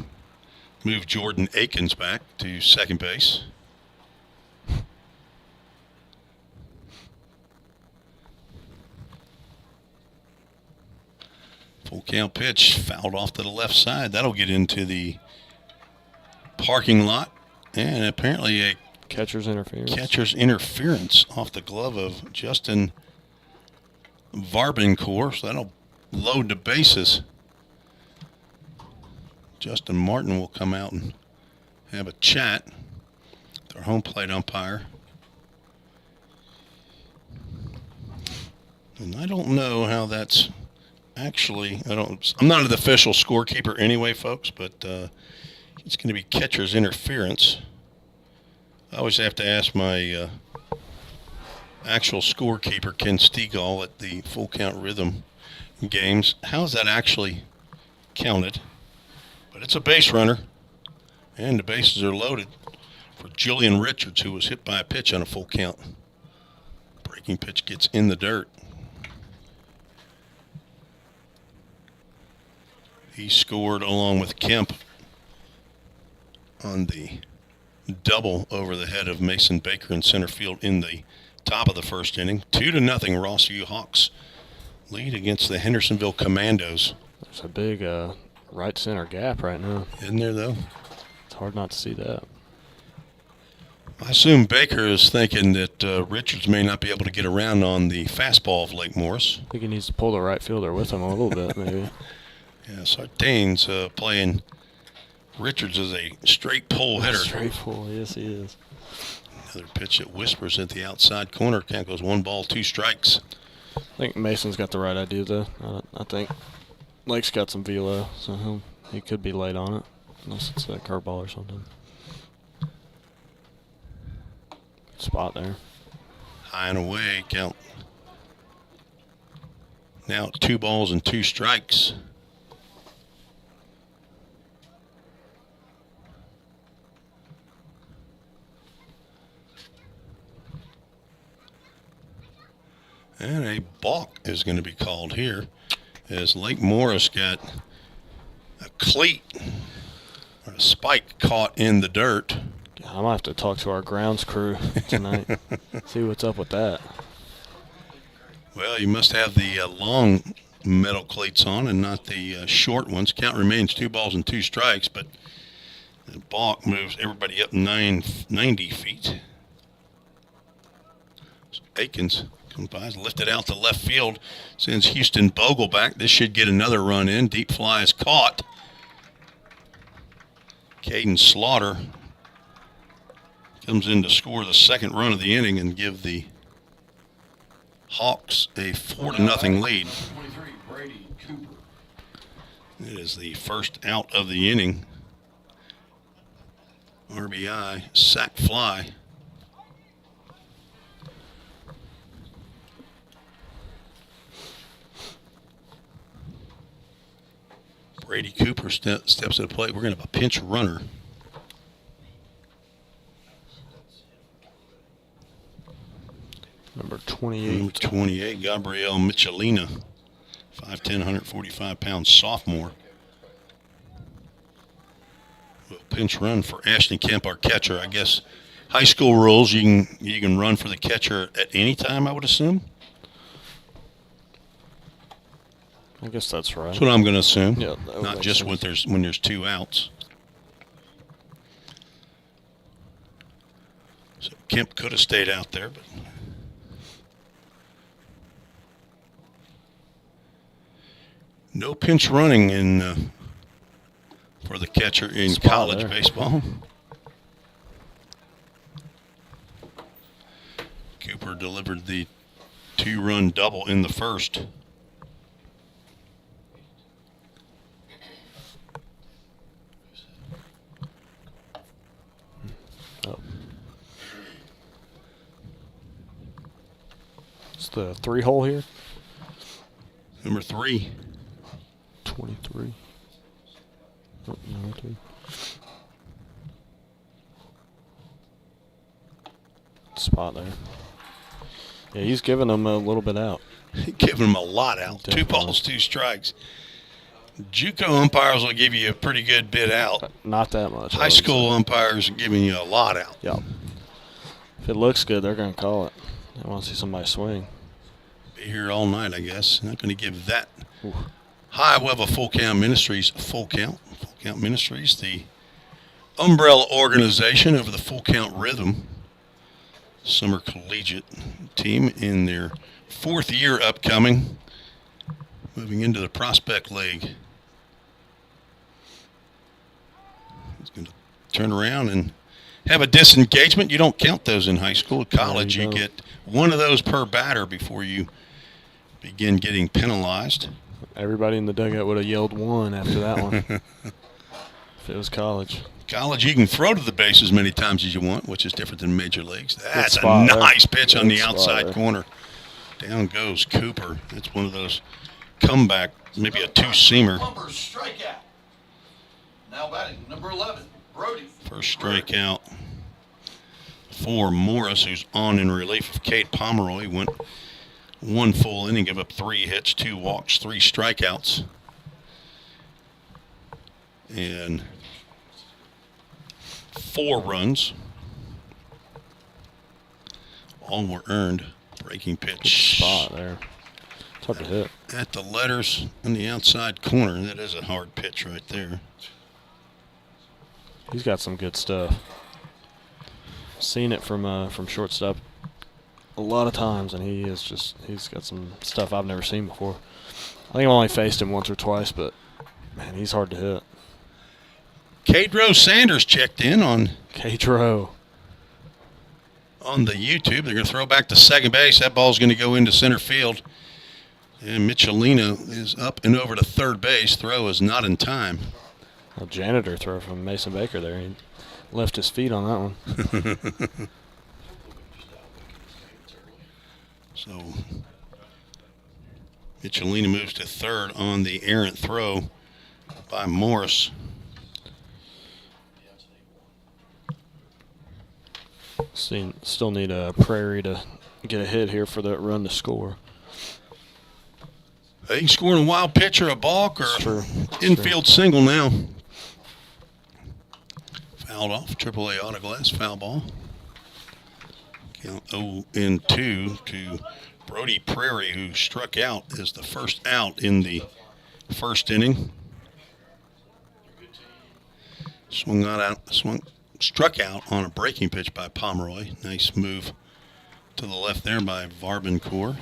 move Jordan Akins back to second base. Full count pitch, fouled off to the left side. That'll get into the parking lot. And apparently a catcher's interference off the glove of Justin Varbencourt. So that'll load the bases. Justin Martin will come out and have a chat with our home plate umpire. And I don't know how that's actually, I'm not an official scorekeeper anyway, folks, but it's going to be catcher's interference. I always have to ask my actual scorekeeper, Ken Stegall, at the full count rhythm games, how is that actually counted? But it's a base runner, and the bases are loaded for Jillian Richards, who was hit by a pitch on a full count. Breaking pitch gets in the dirt. He scored along with Kemp on the double over the head of Mason Baker in center field in the top of the first inning. 2-0 Rossview Hawks lead against the Hendersonville Commandos. There's a big right center gap right now. Isn't there, though? It's hard not to see that. I assume Baker is thinking that Richards may not be able to get around on the fastball of Lake Morris. I think he needs to pull the right fielder with him a little bit, maybe. Yeah, Sartain's playing Richards as a straight pull hitter. Straight pull, yes he is. Another pitch that whispers at the outside corner. Count goes 1 ball, 2 strikes. I think Mason's got the right idea, though. I think Lake's got some velo, so he could be late on it, unless it's a curveball or something. Spot there. High and away, count. Now 2 balls and 2 strikes. And a balk is going to be called here as Lake Morris got a cleat or a spike caught in the dirt. I might have to talk to our grounds crew tonight, see what's up with that. Well, you must have the long metal cleats on and not the short ones. Count remains 2 balls and 2 strikes, but the balk moves everybody up 90 feet. So Akins comes by, lifted out to left field, sends Houston Bogle back. This should get another run in. Deep fly is caught. Caden Slaughter comes in to score the second run of the inning and give the Hawks a 4-0 lead. 23, Brady Cooper. It is the first out of the inning. RBI, sac fly. Brady Cooper steps to the plate. We're going to have a pinch runner. Number 28. Number 28, Gabrielle Michelina, 5'10", 145-pound sophomore. Will pinch run for Ashton Kemp, our catcher. I guess high school rules, you can run for the catcher at any time, I would assume. I guess that's right. That's what I'm going to assume. Yeah, not just when there's 2 outs. So Kemp could have stayed out there, but no pinch running in for the catcher in college baseball. Cooper delivered the 2-run double in the first. Oh. It's the 3-hole here. Number 3. 23. Oh, no, 2. Spot there. Yeah, he's giving them a little bit out. Giving them a lot out. Definitely. 2 balls, 2 strikes. JUCO umpires will give you a pretty good bit out. Not that much. High school umpires are giving you a lot out. Yeah. If it looks good, they're going to call it. They want to see somebody swing. Be here all night, I guess. Not going to give that. Ooh. Hi, we have a Full Count Ministries. Full Count Ministries, the umbrella organization of the Full Count Rhythm summer collegiate team in their 4th year upcoming, moving into the Prospect League. He's going to turn around and have a disengagement. You don't count those in high school. At college, you get 1 of those per batter before you begin getting penalized. Everybody in the dugout would have yelled 1 after that one. If it was college. College, you can throw to the base as many times as you want, which is different than major leagues. That's a spot, nice pitch on the Good outside spot, corner. Down goes Cooper. That's one of those comeback, maybe a 2-seamer. Bumpers strikeout. Now batting number 11, Brody. First strikeout for Morris, who's on in relief of Kate Pomeroy. Went 1 full inning, gave up 3 hits, 2 walks, 3 strikeouts. And 4 runs. All were earned. Breaking pitch. Good spot there. It's hard to hit. At the letters on the outside corner. That is a hard pitch right there. He's got some good stuff. Seen it from shortstop a lot of times, and he's got some stuff I've never seen before. I think I've only faced him once or twice, but man, he's hard to hit. Cadro Sanders checked in on Cadro. On the YouTube. They're going to throw back to second base. That ball's going to go into center field. And Michelino is up and over to third base. Throw is not in time. A janitor throw from Mason Baker there. He left his feet on that one. So Michelino moves to third on the errant throw by Morris. Still need a Prairie to get a hit here for that run to score. They can score in a wild pitch or a balk or True. infield single now. Fouled off. AAA Autoglass foul ball. Count 0-2 to Brody Prairie, who struck out as the first out in the first inning. Struck out on a breaking pitch by Pomeroy. Nice move to the left there by Varbancourt.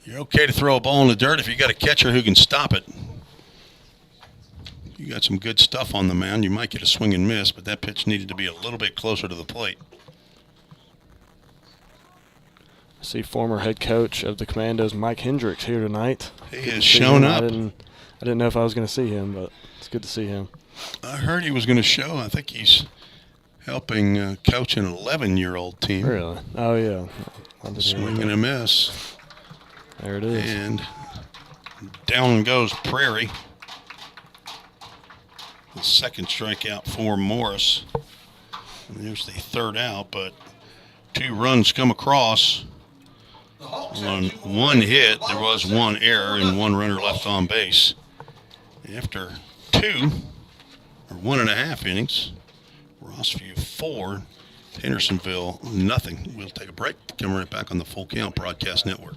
You're okay to throw a ball in the dirt if you got a catcher who can stop it. You got some good stuff on the mound. You might get a swing and miss, but that pitch needed to be a little bit closer to the plate. I see former head coach of the Commandos, Mike Hendricks, here tonight. He has shown up. I didn't know if I was going to see him, but it's good to see him. I heard he was going to show. I think he's helping coach an 11-year-old team. Really? Oh, yeah. Swing and a miss. There it is. And down goes Prairie. The second strikeout for Morris. And there's the third out, but 2 runs come across. On 1 hit, there was 1 error and 1 runner left on base. After 2, or 1.5 innings. Rossview 4, Hendersonville nothing. We'll take a break. Come right back on the Full Count Broadcast Network.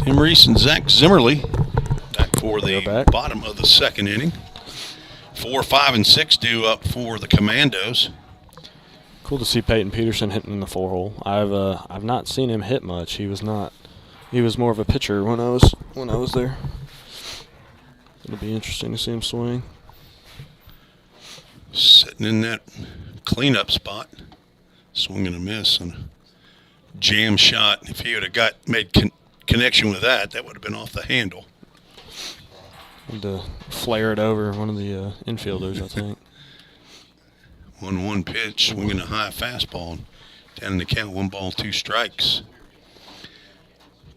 Tim Reese and Zach Zimmerly back for the bottom of the second inning. 4, 5, and 6 due up for the Commandos. Cool to see Peyton Peterson hitting in the 4-hole. I've not seen him hit much. He was more of a pitcher when I was there. It'll be interesting to see him swing. Sitting in that cleanup spot, swing and a miss, and a jam shot. If he would have made connection with that would have been off the handle. Had to flare it over one of the infielders, I think. 1-1 pitch, swinging a high fastball. Down in the count, 1 ball, 2 strikes.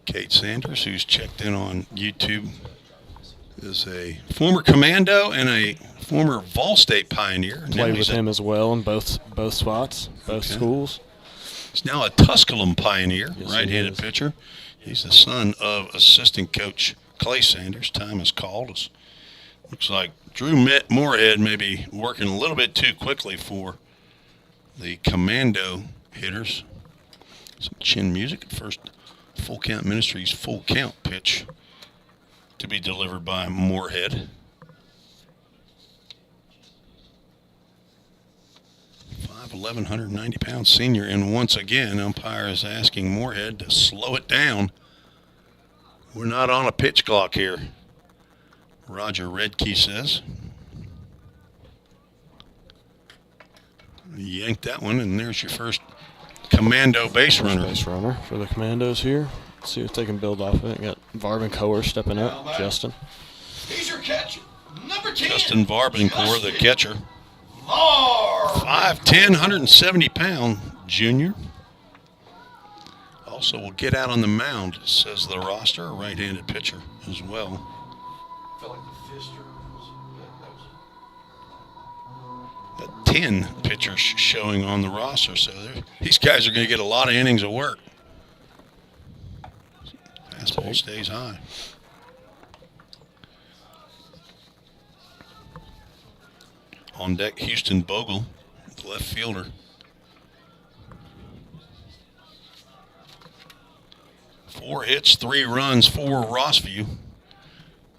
Kate Sanders, who's checked in on YouTube, is a former Commando and a former Vol State Pioneer. Played with him as well in both spots, both schools. He's now a Tusculum Pioneer, yes, right-handed pitcher. He's the son of assistant coach Clay Sanders. Time is called. Looks like Drew Moorhead may be working a little bit too quickly for the Commando hitters. Some chin music. First Full Count Ministries Full Count pitch to be delivered by Moorhead. 5'11", 190-pound senior, and once again, umpire is asking Moorhead to slow it down. We're not on a pitch clock here, Roger Redkey says. Yanked that one, and there's your first Commando base runner. Base runner for the Commandos here. Let's see if they can build off of it. Got Varbencourt stepping up. Justin. He's your catcher, number 10. Justin Varbencourt, the catcher. 5'10", 170-pound junior. Also will get out on the mound, says the roster, a right-handed pitcher as well. Got 10 pitchers showing on the roster, so these guys are going to get a lot of innings of work. Fastball stays high. On deck, Houston Bogle, the left fielder. Four hits, 3 runs for Rossview.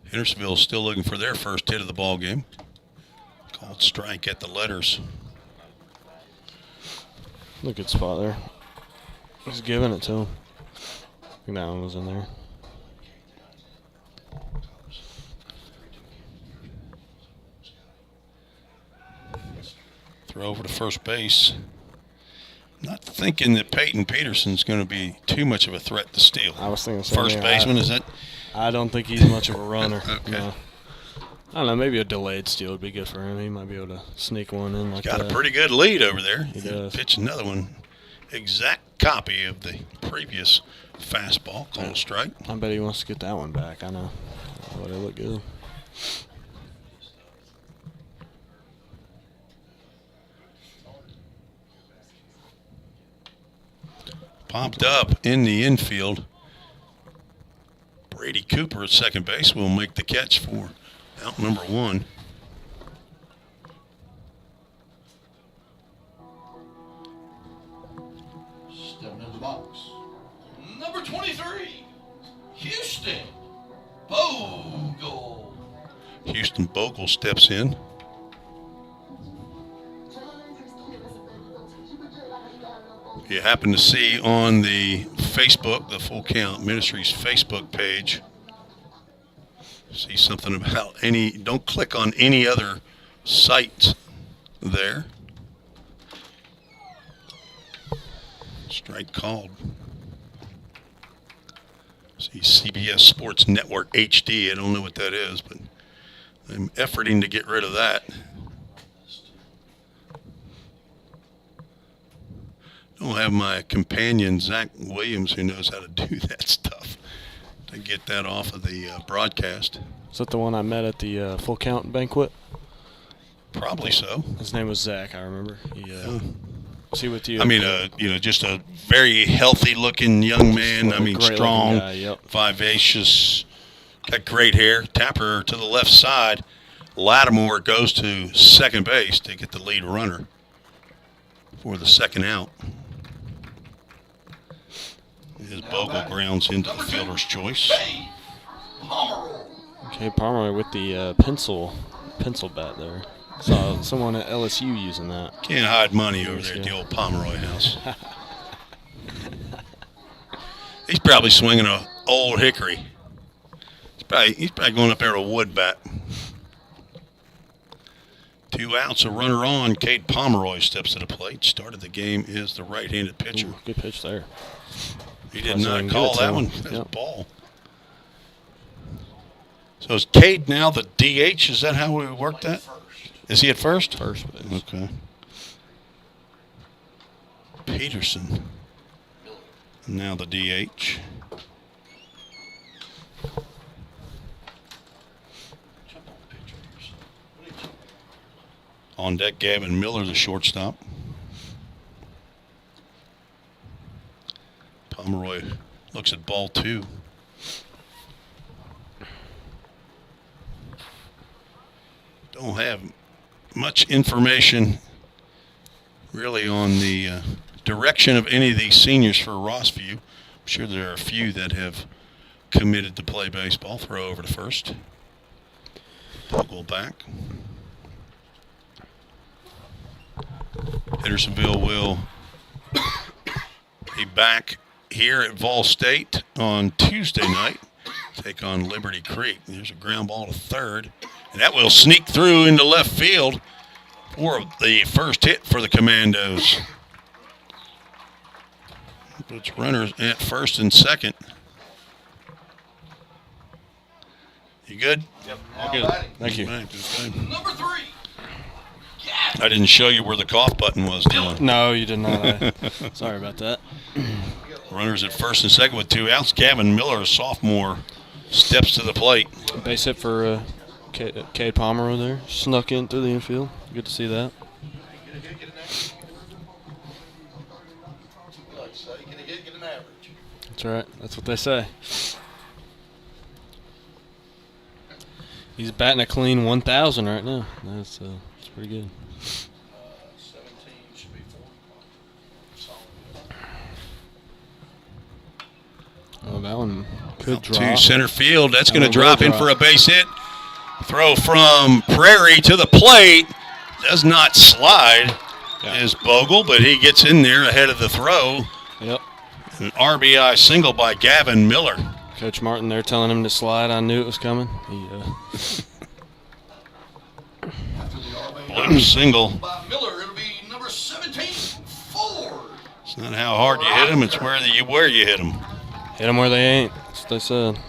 Hendersonville still looking for their first hit of the ball game. Called strike at the letters. A good spot there. He's giving it to him. I think that one was in there. Throw over to first base. Not thinking that Peyton Peterson's going to be too much of a threat to steal. I was thinking the same first thing. baseman, is that? I don't think he's much of a runner. Okay. No. I don't know. Maybe a delayed steal would be good for him. He might be able to sneak one in like that. Got a pretty good lead over there. He does. Pitch another one. Exact copy of the previous fastball. Called a strike. I bet he wants to get that one back. I know. But it looked good. Popped up in the infield. Brady Cooper at second base will make the catch for out number 1. Number 23, Houston Bogle. Houston Bogle steps in. If you happen to see on the Facebook, the Full Count Ministries Facebook page, see something about don't click on any other sites there. Strike called. See CBS Sports Network HD. I don't know what that is, but I'm efforting to get rid of that. Don't have my companion, Zach Williams, who knows how to do that stuff, to get that off of the broadcast. Is that the one I met at the Full Count banquet? Probably so. His name was Zach, I remember. Was he with you? I mean, just a very healthy-looking young man. I mean, strong, guy, yep. vivacious, got great hair. Tapper to the left side. Lattimore goes to second base to get the lead runner for the second out. His Bogle grounds into the fielder's choice. Okay, Pomeroy with the pencil bat there. Saw someone at LSU using that. Can't hide money over there at the old Pomeroy house. He's probably swinging a old hickory. He's probably going up there with a wood bat. 2 outs, a runner on. Cade Pomeroy steps to the plate. Started the game is the right-handed pitcher. Ooh, good pitch there. He did not call that one. That's a ball. So is Cade now the DH? Is that how we work that? Is he at first? First base. Okay. Peterson. Now the DH. On deck, Gavin Miller, the shortstop. Pomeroy looks at ball 2. Don't have much information really on the direction of any of these seniors for Rossview. I'm sure there are a few that have committed to play baseball. Throw over to first. Bogle back. Hendersonville will be back here at Vol State on Tuesday night. Take on Liberty Creek. There's a ground ball to third. And that will sneak through into left field for the first hit for the Commandos. Puts runners at first and second. You good? Yep. Good. Thank you. Number 3. I didn't show you where the cough button was, did I? No, you did not. Sorry about that. Runners at first and second with 2 outs. Gavin Miller, a sophomore, steps to the plate. Base hit for Cade Pomeroy there. Snuck in through the infield. Good to see that. That's right. That's what they say. He's batting a clean 1,000 right now. That's pretty good. 17 should be 40. Oh, that one could drop. To center field. That's going to will drop in drop. for a base hit. Throw from Prairie to the plate. Does not slide. Is Bogle, but he gets in there ahead of the throw. Yep. An RBI single by Gavin Miller. Coach Martin there telling him to slide. I knew it was coming. He, Blue single. By Miller, it'll be number 17, Ford. It's not how hard you hit him, it's where you hit him. hit them where they ain't. That's what they said.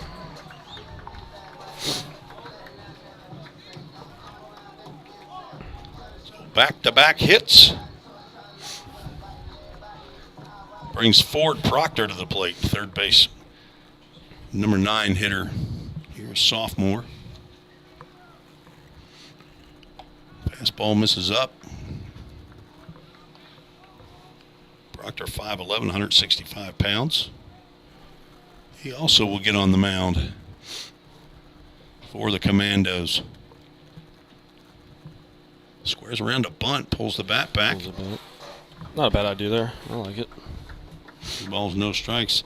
Back-to-back hits. Brings Ford Proctor to the plate, third base. Number 9 hitter here, sophomore. Fastball misses up. Proctor 5'11", 165 pounds. He also will get on the mound for the Commandos. Squares around a bunt, pulls the bat back. Not a bad idea there. I like it. 2 balls, no strikes.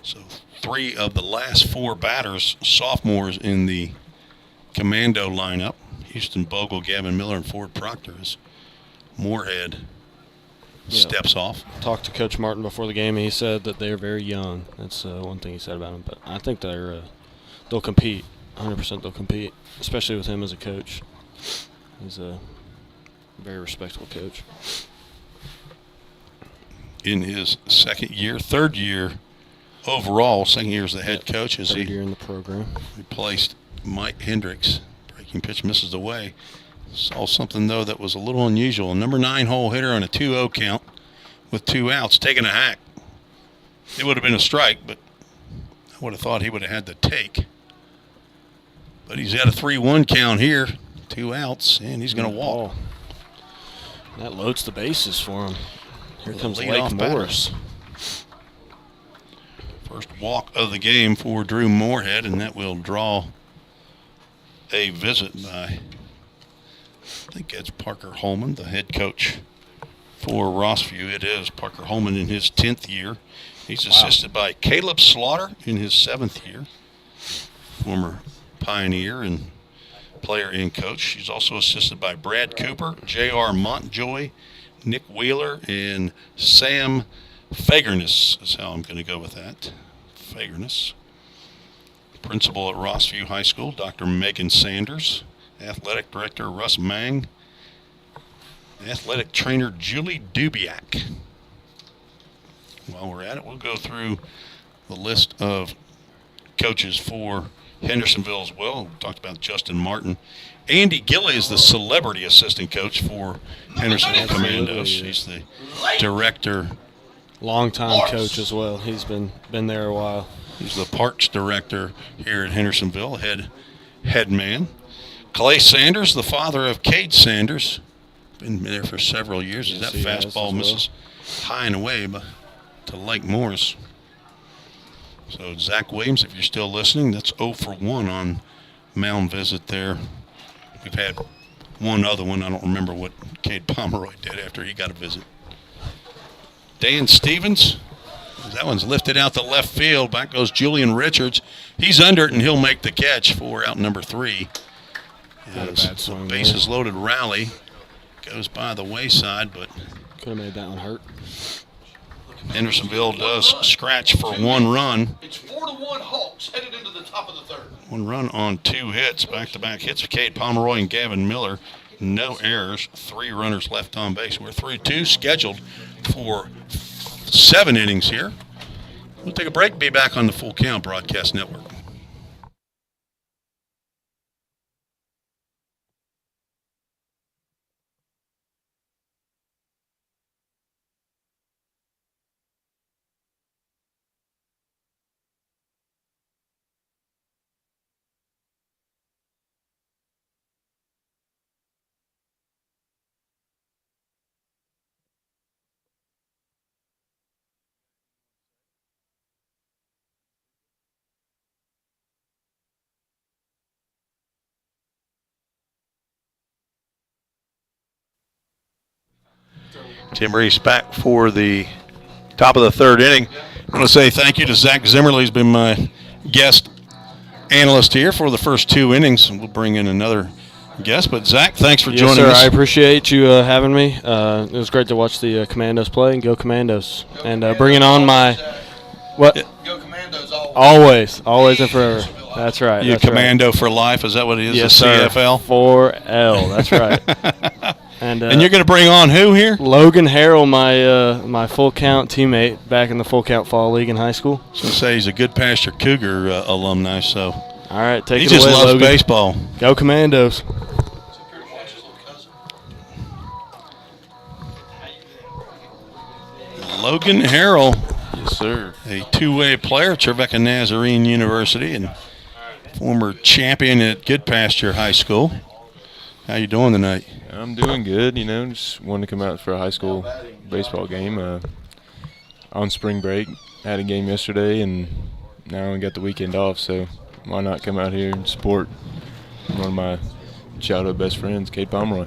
So 3 of the last 4 batters, sophomores in the Commando lineup. Houston Bogle, Gavin Miller, and Ford Proctor as Moorhead steps off. Talked to Coach Martin before the game, and he said that they're very young. That's one thing he said about them. But I think they'll compete. 100% they'll compete, especially with him as a coach. He's a very respectable coach. In his third year overall, second year as the head coach, as Third he year in the program. replaced Mike Hendricks. Breaking pitch misses away. Saw something, though, that was a little unusual. A number 9 hole hitter on a 2-0 count with 2 outs, taking a hack. It would have been a strike, but I would have thought he would have had the take. But he's at a 3-1 count here, 2 outs, and he's going to walk. That loads the bases for him. Here comes leadoff Lake Morris. First walk of the game for Drew Moorhead, and that will draw a visit by, I think that's Parker Holman, the head coach for Rossview. It is Parker Holman in his 10th year. He's assisted by Caleb Slaughter in his 7th year, former Pioneer and player and coach. He's also assisted by Brad Cooper, J.R. Montjoy, Nick Wheeler, and Sam Fagerness is how I'm going to go with that. Fagerness. Principal at Rossview High School, Dr. Megan Sanders. Athletic Director Russ Mang. Athletic Trainer Julie Dubiak. While we're at it, we'll go through the list of coaches for Hendersonville as well. We talked about Justin Martin. Andy Gilley is the celebrity assistant coach for Hendersonville Commandos. He's the director. Longtime coach as well. He's been there a while. He's the parks director here at Hendersonville, head man. Clay Sanders, the father of Cade Sanders, been there for several years. Yes, That fastball misses high and away to Lake Morris. So Zach Williams, if you're still listening, that's 0 for 1 on mound visit there. We've had one other one. I don't remember what Cade Pomeroy did after he got a visit. Dan Stevens, that one's lifted out to left field. Back goes Julian Richards. He's under it, and he'll make the catch for out number 3. Not a bad swing. Bases loaded rally goes by the wayside, but could have made that one hurt. Hendersonville does scratch for 1 run. It's 4-1 Hawks headed into the top of the 3rd. 1 run on 2 hits, back-to-back hits for Cade Pomeroy and Gavin Miller. No errors, 3 runners left on base. We're through 2 scheduled for 7 innings here. We'll take a break, be back on the Full Count Broadcast Network. Tim Reese back for the top of the 3rd inning. I want to say thank you to Zach Zimmerly. He's been my guest analyst here for the first 2 innings. We'll bring in another guest. But, Zach, thanks for joining us. I appreciate you having me. It was great to watch the Commandos play, and go Commandos. And bringing on my – what? Go Commandos always. Always and forever. That's right. You Commando for life. Is that what it is? Yes, the CFL? Sir. 4L. That's right. And you're going to bring on who here? Logan Harrell, my Full Count teammate back in the Full Count Fall League in high school. So say he's a Good Pasture Cougar alumni. So all right, take he it away, just loves Logan. baseball. Go Commandos. Logan Harrell. Yes, sir. A 2-way player at Trevecca Nazarene University and former champion at Good Pasture High School. How you doing tonight? I'm doing good, just wanted to come out for a high school baseball game on spring break. Had a game yesterday, and now we got the weekend off, so why not come out here and support one of my childhood best friends, Cade Pomeroy.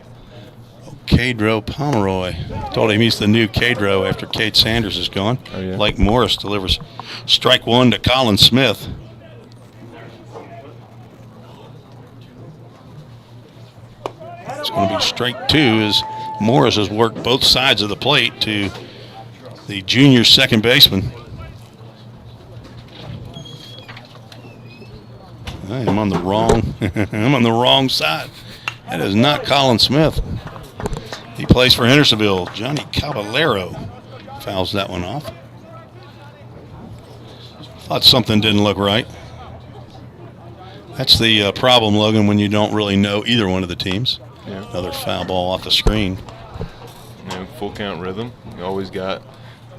Cadro Pomeroy. Told him he's the new Cadro after Cade Sanders is gone. Oh, yeah. Blake Morris delivers strike one to Colin Smith. It's going to be strike two as Morris has worked both sides of the plate to the junior second baseman. I am on the wrong. I'm on the wrong side. That is not Colin Smith. He plays for Hendersonville. Johnny Caballero fouls that one off. Thought something didn't look right. That's the problem, Logan, when you don't really know either one of the teams. Yeah. Another foul ball off the screen. Full count rhythm. You always got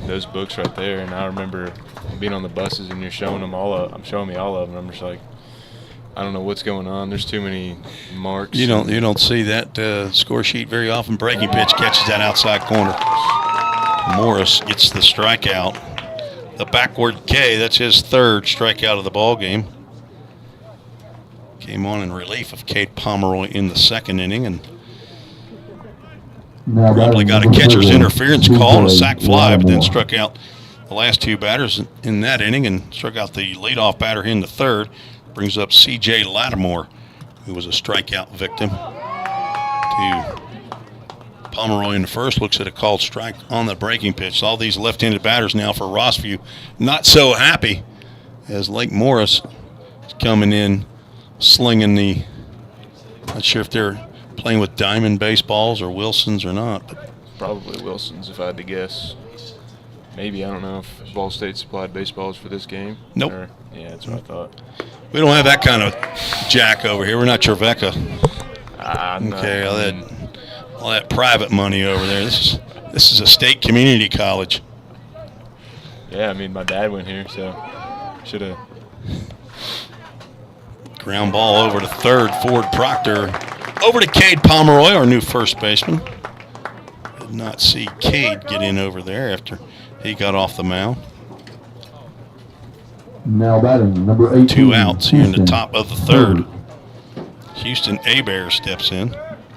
those books right there, and I remember being on the buses and you're showing them all up. I'm showing me all of them. I'm just like, I don't know what's going on. There's too many marks. You don't see that score sheet very often. Breaking pitch catches that outside corner. Morris gets the strikeout. The backward K, that's his third strikeout of the ball game. Came on in relief of Cade Pomeroy in the second inning, and probably got a catcher's interference call and a sac fly, but then struck out the last two batters in that inning and struck out the leadoff batter in the third. Brings up C.J. Lattimore, who was a strikeout victim, to Pomeroy in the first. Looks at a called strike on the breaking pitch. All these left-handed batters now for Rossview not so happy as Lake Morris is coming in slinging the, not sure if they're playing with diamond baseballs or Wilsons or not. But Probably Wilson's if I had to guess. Maybe, I don't know if Ball State supplied baseballs for this game. Nope. Yeah, that's what I thought. we don't have that kind of jack over here. We're not Trevecca. Okay, All that private money over there. This is a state community college. Yeah, I mean, my dad went here, so should have. Ground ball over to third. Ford Proctor over to Cade Pomeroy, our new first baseman. Did not see Cade get in over there after he got off the mound. Now batting, number 18. 2 outs here in the Houston. top of the third. Houston Abear steps in.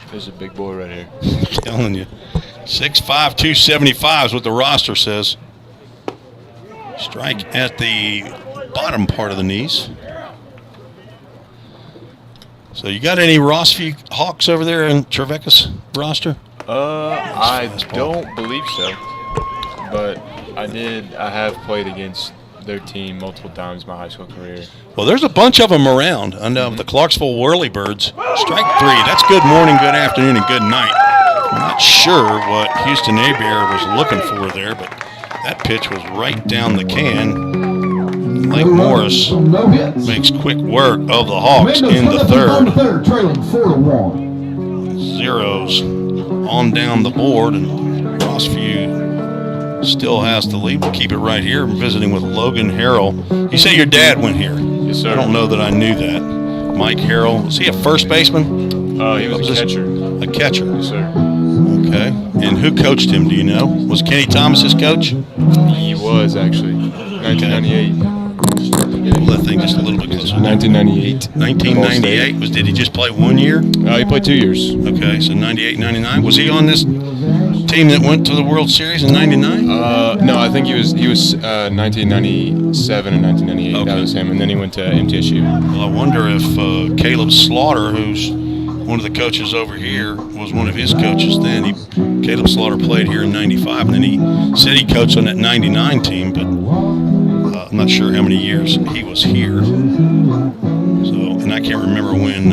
There's a big boy right here. Telling you. 6'5", 275 is what the roster says. Strike at the bottom part of the knees. So you got any Rossview Hawks over there in Trevecca's roster? I don't believe so. But I have played against their team multiple times in my high school career. Well, there's a bunch of them around. I know the Clarksville Whirlybirds. Strike 3. That's good morning, good afternoon, and good night. I'm not sure what Houston Abear was looking for there, but that pitch was right down the can. Lake Morris No hits. makes quick work of the Hawks Commandos in the left on the third. third, trailing 4-1. Zeros on down the board, and Rossview still has the lead. We'll keep it right here. I'm visiting with Logan Harrell. You say your dad went here? Yes, sir. I don't know that I knew that. Mike Harrell. Was he a first baseman? Oh, he was a catcher. A catcher. Yes, sir. Okay. And who coached him, do you know? Was Kenny Thomas his coach? He was, actually. 1998. Hold that thing just a little bit closer. 1998. 1998. Did he just play 1 year? He played 2 years. Okay, so 98, 99. Was he on this team that went to the World Series in 99? No, I think he was 1997 and 1998. Okay. That was him, and then he went to MTSU. Well, I wonder if Caleb Slaughter, who's one of the coaches over here, was one of his coaches then. Caleb Slaughter played here in 95, and then he said he coached on that 99 team, but I'm not sure how many years he was here. So, and I can't remember when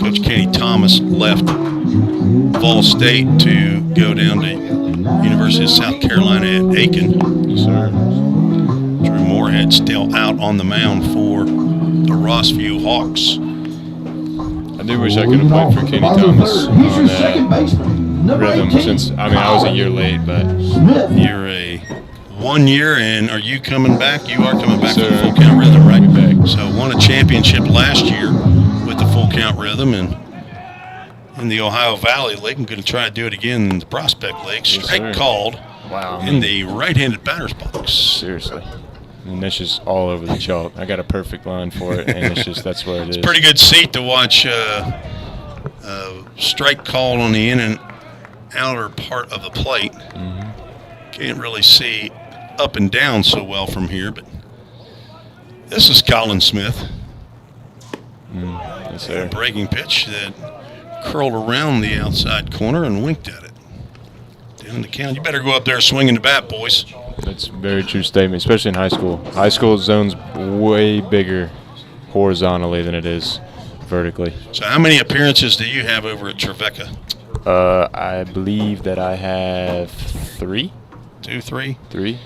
Coach Kenny Thomas left Ball State to go down to University of South Carolina at Aiken. Yes, sir. Drew Moorhead still out on the mound for the Rossview Hawks. I do wish I could have played for Kenny Thomas He's your on second that baseman. Number rhythm 18. since, I was a year late, but Smith. You're a 1 year, and are you coming back? You are coming back Sir. for the full count rhythm, right? Back. So won a championship last year with the full count rhythm, and in the Ohio Valley League, I'm going to try to do it again in the Prospect League. Yes, Strike sir. called wow. in the right-handed batter's box. Seriously. And that's just all over the chalk. I got a perfect line for it, and it's just that's where it is. Pretty good seat to watch strike called on the outer part of the plate. Can't really see up and down so well from here, but this is Colin Smith. Yes, sir. Breaking pitch that curled around the outside corner and winked at it. Down the count. You better go up there swinging the bat, boys. That's a very true statement, especially in high school. High school zone's way bigger horizontally than it is vertically. So how many appearances do you have over at Trevecca? I believe that I have 3. 2, 3? 3.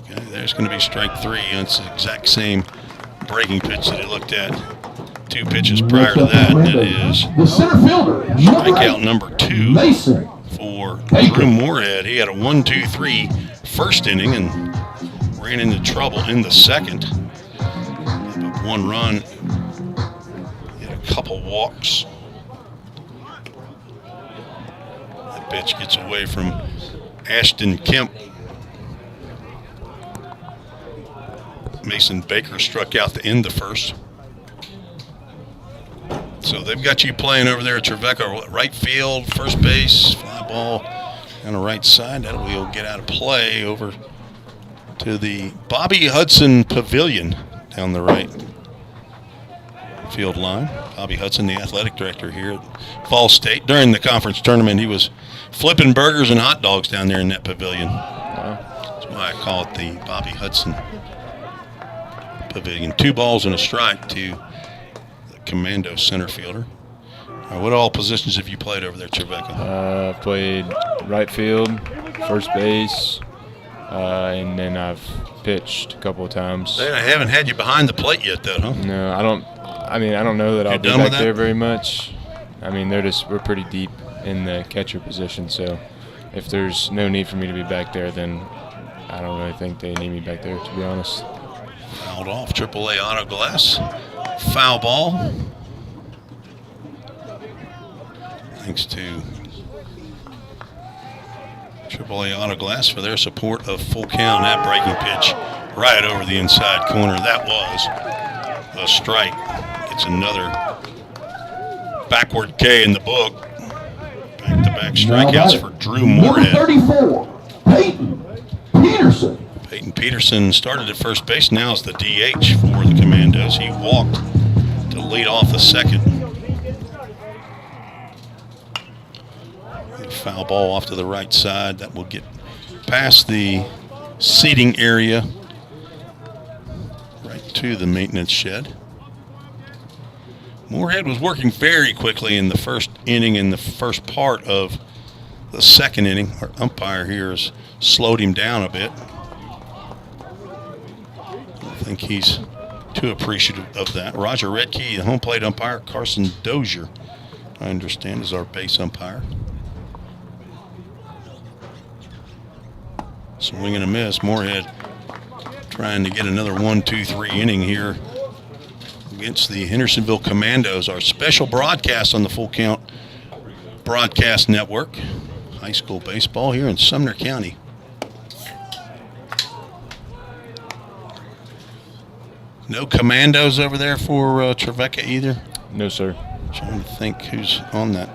Okay, there's going to be strike 3. It's the exact same breaking pitch that he looked at 2 pitches prior to that. That is the center fielder, strikeout number 2 Mason for Baker. Drew Moorhead. He had a 1-2-3 first inning and ran into trouble in the second. But 1 run, he had a couple walks. That pitch gets away from Ashton Kemp. Mason Baker struck out to end the first. So they've got you playing over there at Trevecca, right field, first base, fly ball on the right side. That will get out of play over to the Bobby Hudson Pavilion down the right field line. Bobby Hudson, the athletic director here at Fall State. During the conference tournament, he was flipping burgers and hot dogs down there in that pavilion. That's why I call it the Bobby Hudson Pavilion. 2 balls and a strike to the Commandos center fielder. What all positions have you played over there at Trevecca? I've played right field, first base, and then I've pitched a couple of times. They haven't had you behind the plate yet, though, huh? No, I don't know that I'll be back there very much. I mean, we're pretty deep in the catcher position, so if there's no need for me to be back there, then I don't really think they need me back there, to be honest. Fouled off, AAA auto glass. Foul ball. Thanks to AAA auto glass for their support of full count. That breaking pitch right over the inside corner. That was a strike. It's another backward K in the book. Back-to-back strikeouts for Drew Moorhead. Number 34, Peyton Peterson. Peyton Peterson started at first base. Now is the DH for the Commandos. He walked to lead off the second. Foul ball off to the right side. That will get past the seating area right to the maintenance shed. Moorhead was working very quickly in the first inning and the first part of the second inning. Our umpire here has slowed him down a bit. I think he's too appreciative of that. Roger Redkey, the home plate umpire. Carson Dozier, I understand, is our base umpire. Swing and a miss. Moorhead trying to get another 1-2-3 inning here against the Hendersonville Commandos. Our special broadcast on the Full Count Broadcast Network. High school baseball here in Sumner County. No Commandos over there for Trevecca either? No, sir. Trying to think who's on that.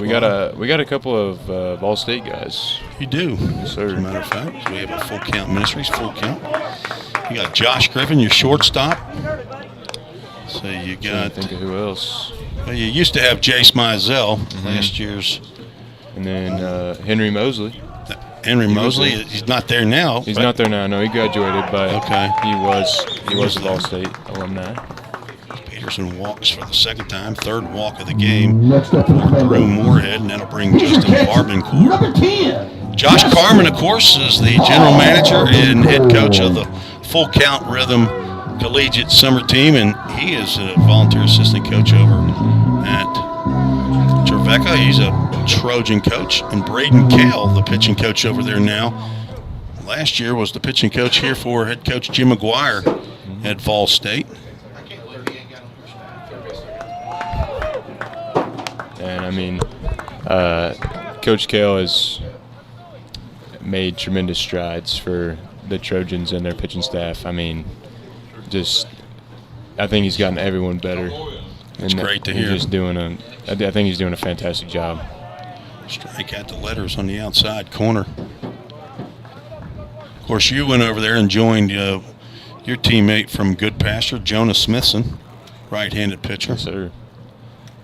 We got a couple of Ball State guys. You do, Yes, sir. as a matter of fact. We have a Full Count Ministries, Full Count. You got Josh Griffin, your shortstop. So you Trying got, to think of who else. well, you used to have Jace Mizell, last year's. And then Henry Mosley. Henry Mosley, he's not there now. He's but- not there now. No, he graduated, but Okay. he was a Ball State alumni. Peterson walks for the second time, third walk of the game Next up, for Drew Moorhead, and that'll bring Here's your Justin catcher, Barbancourt. number 10. Josh Carmen, of course, is the general manager and head coach of the Full Count Rhythm Collegiate Summer Team, and he is a volunteer assistant coach over at Trevecca. He's a Trojan coach, and Braden Kale, the pitching coach over there now. Last year was the pitching coach here for head coach Jim McGuire at Fall State. And I mean, Coach Kale has made tremendous strides for the Trojans and their pitching staff. I mean, I think he's gotten everyone better. It's great to hear. I think he's doing a fantastic job. Strike at the letters on the outside corner. Of course, you went over there and joined your teammate from Good Pasture, Jonah Smithson, right-handed pitcher. Yes, sir.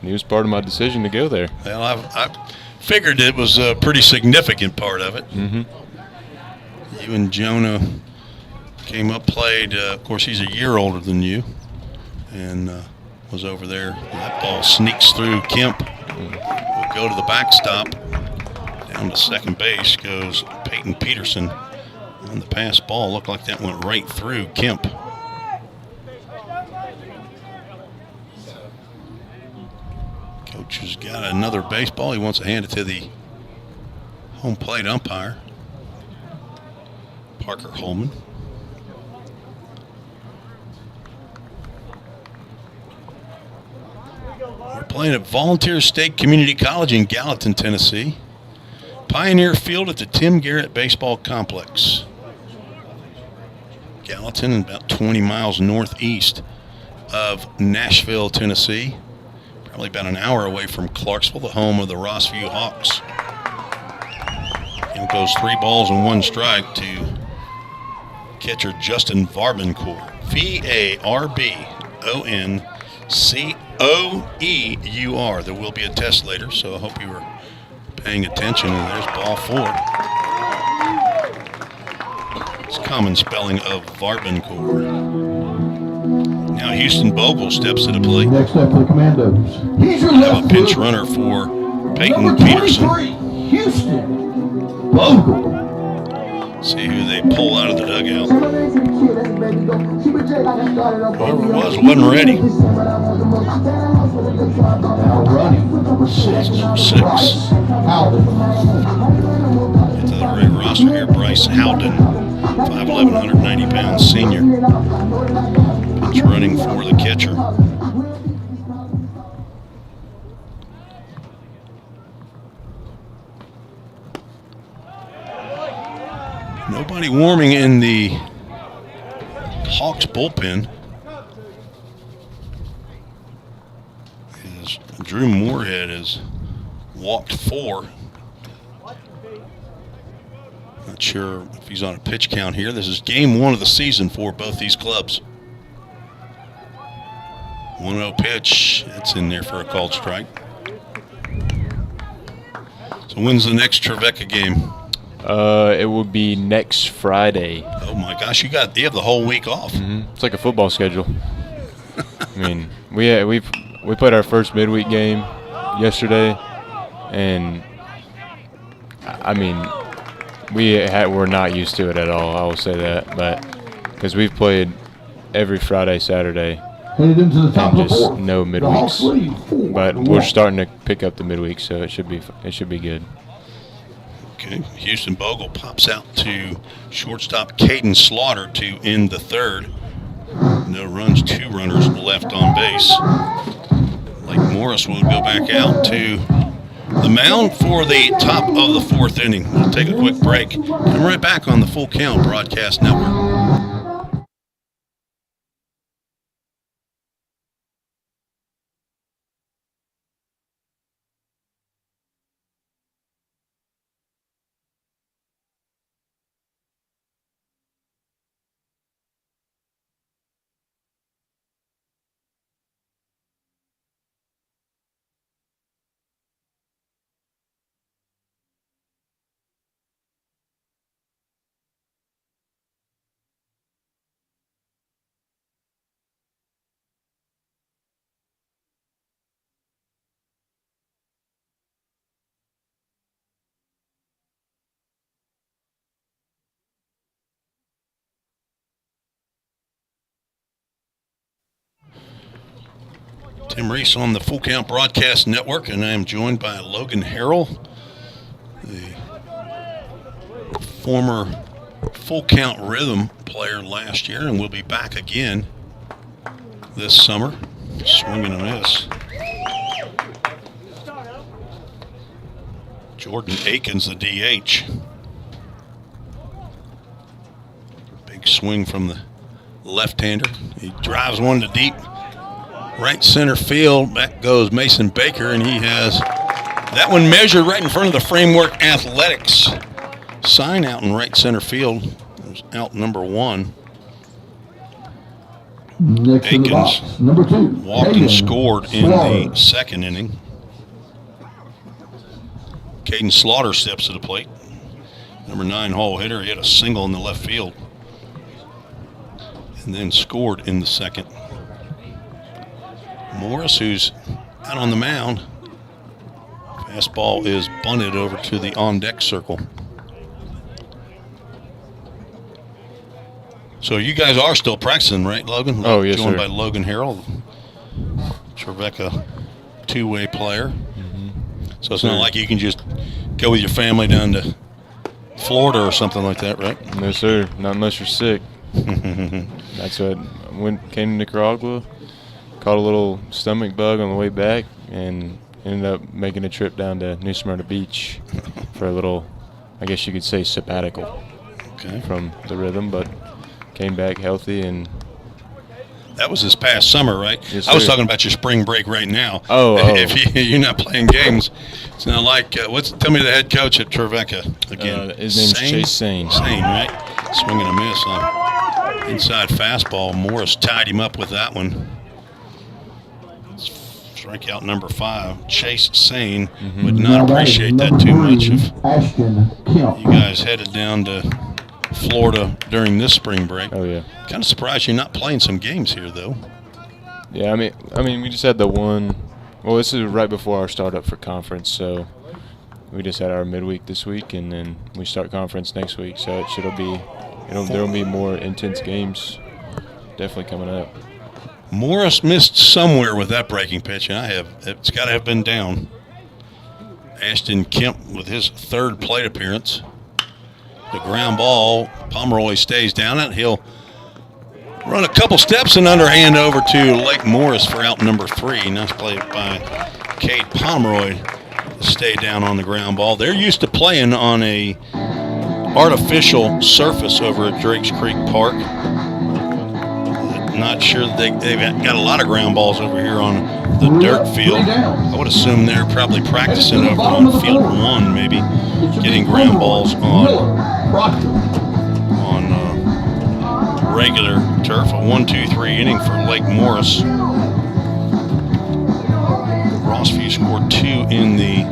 He was part of my decision to go there. Well, I figured it was a pretty significant part of it. Mm-hmm. You and Jonah came up, played. Of course, he's a year older than you, and was over there. That ball sneaks through Kemp. Will go to the backstop. Down to second base goes Peyton Peterson. On the pass ball, looked like that went right through Kemp. Coach has got another baseball. He wants to hand it to the home plate umpire, Parker Holman. We're playing at Volunteer State Community College in Gallatin, Tennessee. Pioneer Field at the Tim Garrett Baseball Complex. Gallatin, about 20 miles northeast of Nashville, Tennessee. Probably about an hour away from Clarksville, the home of the Rossview Hawks. And it goes 3 balls and 1 strike to catcher Justin Varbencourt. Varbencoeur. There will be a test later, so I hope you were paying attention. And there's ball 4. It's common spelling of Varbencourt. Now Houston Bogle steps to the plate. Next up for the Commandos. He's your Have left a pinch fielder, runner for Peyton number Peterson. 23, Houston Bogle. See who they pull out of the dugout. Whoever it was wasn't ready. Now running, number 6, Number 6. Howden. Get to the right roster here. Bryce Howden, 5'11", 190 pounds senior. Pinch running for the catcher. Nobody warming in the Hawks bullpen. As Drew Moorhead has walked 4. Not sure if he's on a pitch count here. This is game 1 of the season for both these clubs. 1-0 pitch. That's in there for a called strike. So when's the next Trevecca game? It will be next Friday. Oh my gosh, you have the whole week off. Mm-hmm. It's like a football schedule. I mean, we played our first midweek game yesterday, and I mean, we're not used to it at all. I will say that, but because we've played every Friday, Saturday, Headed into the top and of the just 4th. no The Hawks midweeks. lead 4-1. But we're starting to pick up the midweek, so it should be good. Okay, Houston Bogle pops out to shortstop Caden Slaughter to end the 3rd. No runs, 2 runners left on base. Blake Morris will go back out to the mound for the top of the 4th inning. We'll take a quick break. Come right back on the Full Count Broadcast Network. Tim Reese on the Full Count Broadcast Network, and I am joined by Logan Harrell, the former Full Count Rhythm player last year, and we'll be back again this summer. Swinging on this. Jordan Akins, the DH. Big swing from the left-hander. He drives one to deep right center field. Back goes Mason Baker, and he has That one measured right in front of the Framework Athletics sign out in right center field. It was out number 1. Next in the box, Akins number 2. walked and scored in the second inning. Caden Slaughter steps to the plate. Number 9 hole hitter. He had a single in the left field and then scored in the second. Morris, who's out on the mound. Fastball is bunted over to the on-deck circle. So you guys are still practicing, right, Logan? Oh, yes, Joined sir. by Logan Harrell, Trevecca two-way player. Mm-hmm. So it's not like you can just go with your family down to Florida or something like that, right? No, sir. Not unless you're sick. That's what came to Nicaragua, caught a little stomach bug on the way back, and ended up making a trip down to New Smyrna Beach for a little, I guess you could say, sabbatical from the rhythm, but came back healthy. And that was this past summer, right? Yes, I was sir. talking about your spring break right now. Oh. If you're not playing games, it's not like tell me the head coach at Trevecca again. His name's Chase Sane. Sane, right? Swing and a miss on inside fastball. Morris tied him up with that one. Strikeout number 5. Chase Sane would not appreciate that too much if Ashton Kemp. you guys headed down to Florida during this spring break. Oh, yeah. Kind of surprised you're not playing some games here, though. Yeah, I mean, we just had the one. Well, this is right before our startup for conference, so we just had our midweek this week, and then we start conference next week. So there will be more intense games definitely coming up. Morris missed somewhere with that breaking pitch, and it's got to have been down. Ashton Kemp with his 3rd plate appearance. The ground ball, Pomeroy stays down it. He'll run a couple steps and underhand over to Lake Morris for out number 3. Nice play by Kate Pomeroy to stay down on the ground ball. They're used to playing on a artificial surface over at Drakes Creek Park. Not sure that they've got a lot of ground balls over here on the dirt field. I would assume they're probably practicing over on field 1, maybe getting ground balls on regular turf. A 1-2-3 inning for Lake Morris. Rossview scored 2 in the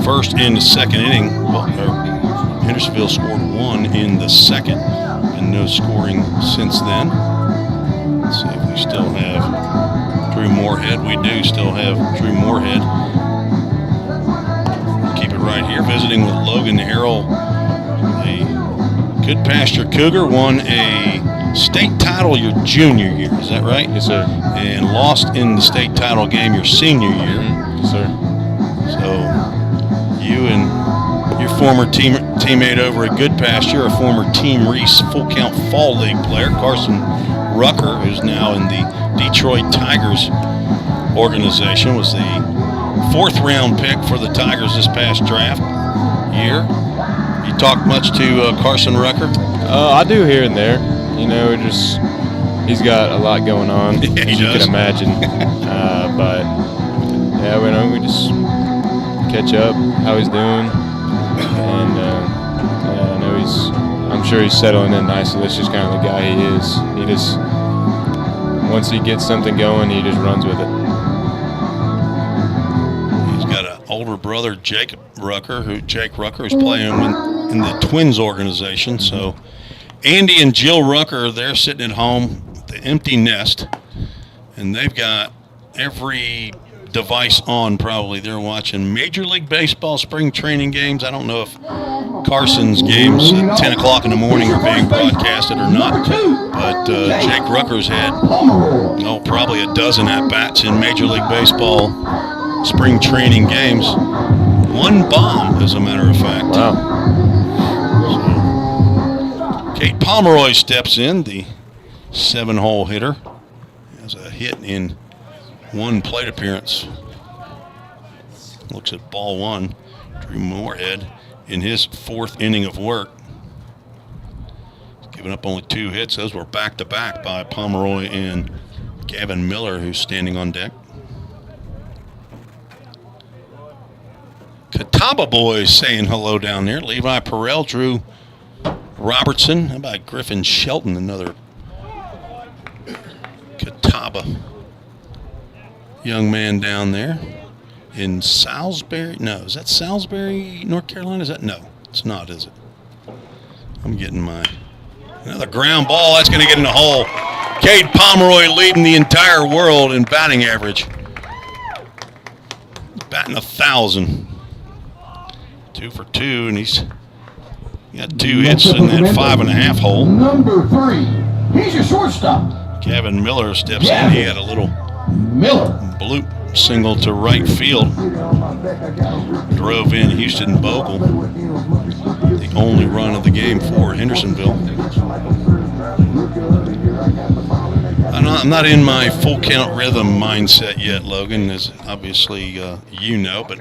first and the second inning. Hendersonville scored 1 in the second, and no scoring since then. Let's see if we still have Drew Moorhead. We do still have Drew Moorhead. Keep it right here. Visiting with Logan Harrell. A Good Pasture Cougar won a state title your junior year. Is that right? Yes, sir. And lost in the state title game your senior year. Yes, sir. So you and your former teammate over at Good Pasture, a former Team Reese Full Count Fall League player, Carson Rucker, who's now in the Detroit Tigers organization, was the 4th round pick for the Tigers this past draft year. You talk much to Carson Rucker? I do here and there. You know, he's got a lot going on, Yeah, he as you does. can imagine. But yeah, we just catch up, how he's doing, and yeah, I know I'm sure he's settling in nicely. That's just kind of the guy he is. He just, once he gets something going, he just runs with it. He's got an older brother, Jake Rucker, who's playing in the Twins organization. So Andy and Jill Rucker, they're sitting at home with the empty nest, and they've got every device on probably. They're watching Major League Baseball spring training games. I don't know if Carson's games at 10 o'clock in the morning are being broadcasted or not, but Jake Rucker's had probably a dozen at-bats in Major League Baseball spring training games. 1 bomb, as a matter of fact. Wow. So, Kate Pomeroy steps in, the 7-hole hitter. Has a hit in 1 plate appearance. Looks at ball 1. Drew Moorhead in his 4th inning of work. He's given up only 2 hits. Those were back-to-back by Pomeroy and Gavin Miller, who's standing on deck. Catawba boys saying hello down there. Levi Perel, Drew Robertson. How about Griffin Shelton, another Catawba young man down there in Salisbury. No, is that Salisbury, North Carolina? Is that? No, it's not, is it? I'm getting my another ground ball. That's going to get in the hole. Cade Pomeroy leading the entire world in batting average. Batting 1,000. 2 for 2, and he's got 2 hits in that 5.5 hole. Number 3, he's your shortstop. Kevin Miller steps in. He had a little Miller. bloop single to right field. Drove in Houston Bogle. The only run of the game for Hendersonville. I'm not in my full count rhythm mindset yet, Logan, as obviously you know, but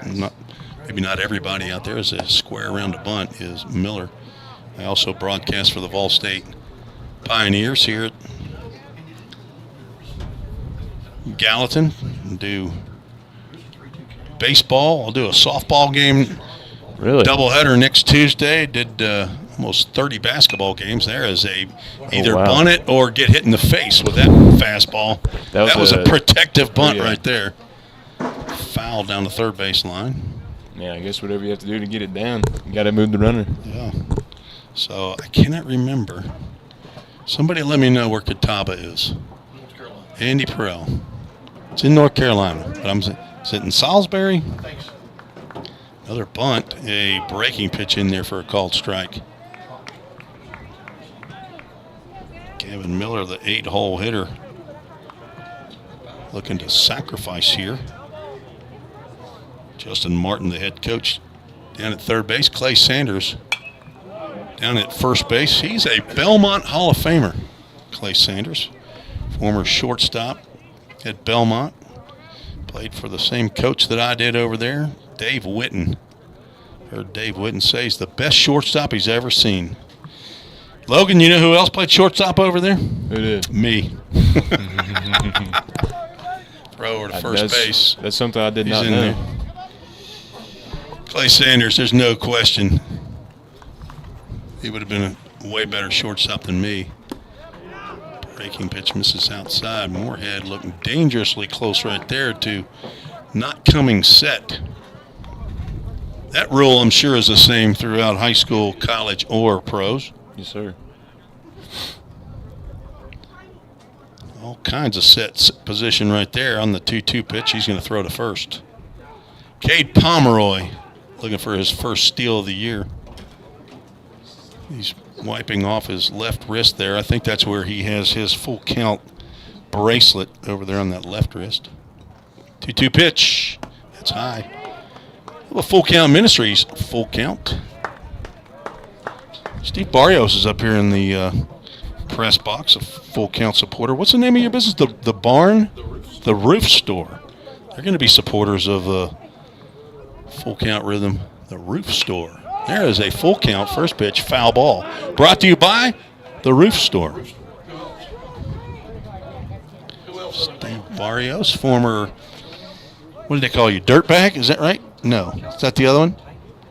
maybe not everybody out there. Is a square around a bunt is Miller. I also broadcast for the Vol State Pioneers here at Gallatin. Do baseball. I'll do a softball game. Really? Doubleheader next Tuesday. Did almost 30 basketball games there as either bunt it or get hit in the face with that fastball. That was a protective bunt right there. Foul down the third base line. Yeah, I guess whatever you have to do to get it down, you got to move the runner. Yeah. So I cannot remember. Somebody let me know where Catawba is. Andy Perel. It's in North Carolina, but is it in Salisbury? Another bunt, a breaking pitch in there for a called strike. Kevin Miller, the 8-hole hitter, looking to sacrifice here. Justin Martin, the head coach, down at third base. Clay Sanders down at first base. He's a Belmont Hall of Famer, Clay Sanders, former shortstop at Belmont. Played for the same coach that I did over there, Dave Witten. Heard Dave Witten say he's the best shortstop he's ever seen. Logan, you know who else played shortstop over there? Who did? Me. Throw over to first base. That's something I did not know. There. Clay Sanders, there's no question. He would have been a way better shortstop than me. Breaking pitch misses outside. Moorhead looking dangerously close right there to not coming set. That rule, I'm sure, is the same throughout high school, college, or pros. Yes, sir. All kinds of set position right there on the 2-2 pitch. He's going to throw to first. Cade Pomeroy looking for his first steal of the year. He's wiping off his left wrist there. I think that's where he has his full count bracelet over there on that left wrist. 2-2 pitch. That's high. Well, Full Count Ministries, full count. Steve Barrios is up here in the press box, a Full Count supporter. What's the name of your business? The Barn? The Roof Store. They're going to be supporters of Full Count Rhythm, the Roof Store. There is a full count, first pitch, foul ball. Brought to you by the Roof Store. Steve Barrios, former, what did they call you, dirtbag? Is that right? No. Is that the other one?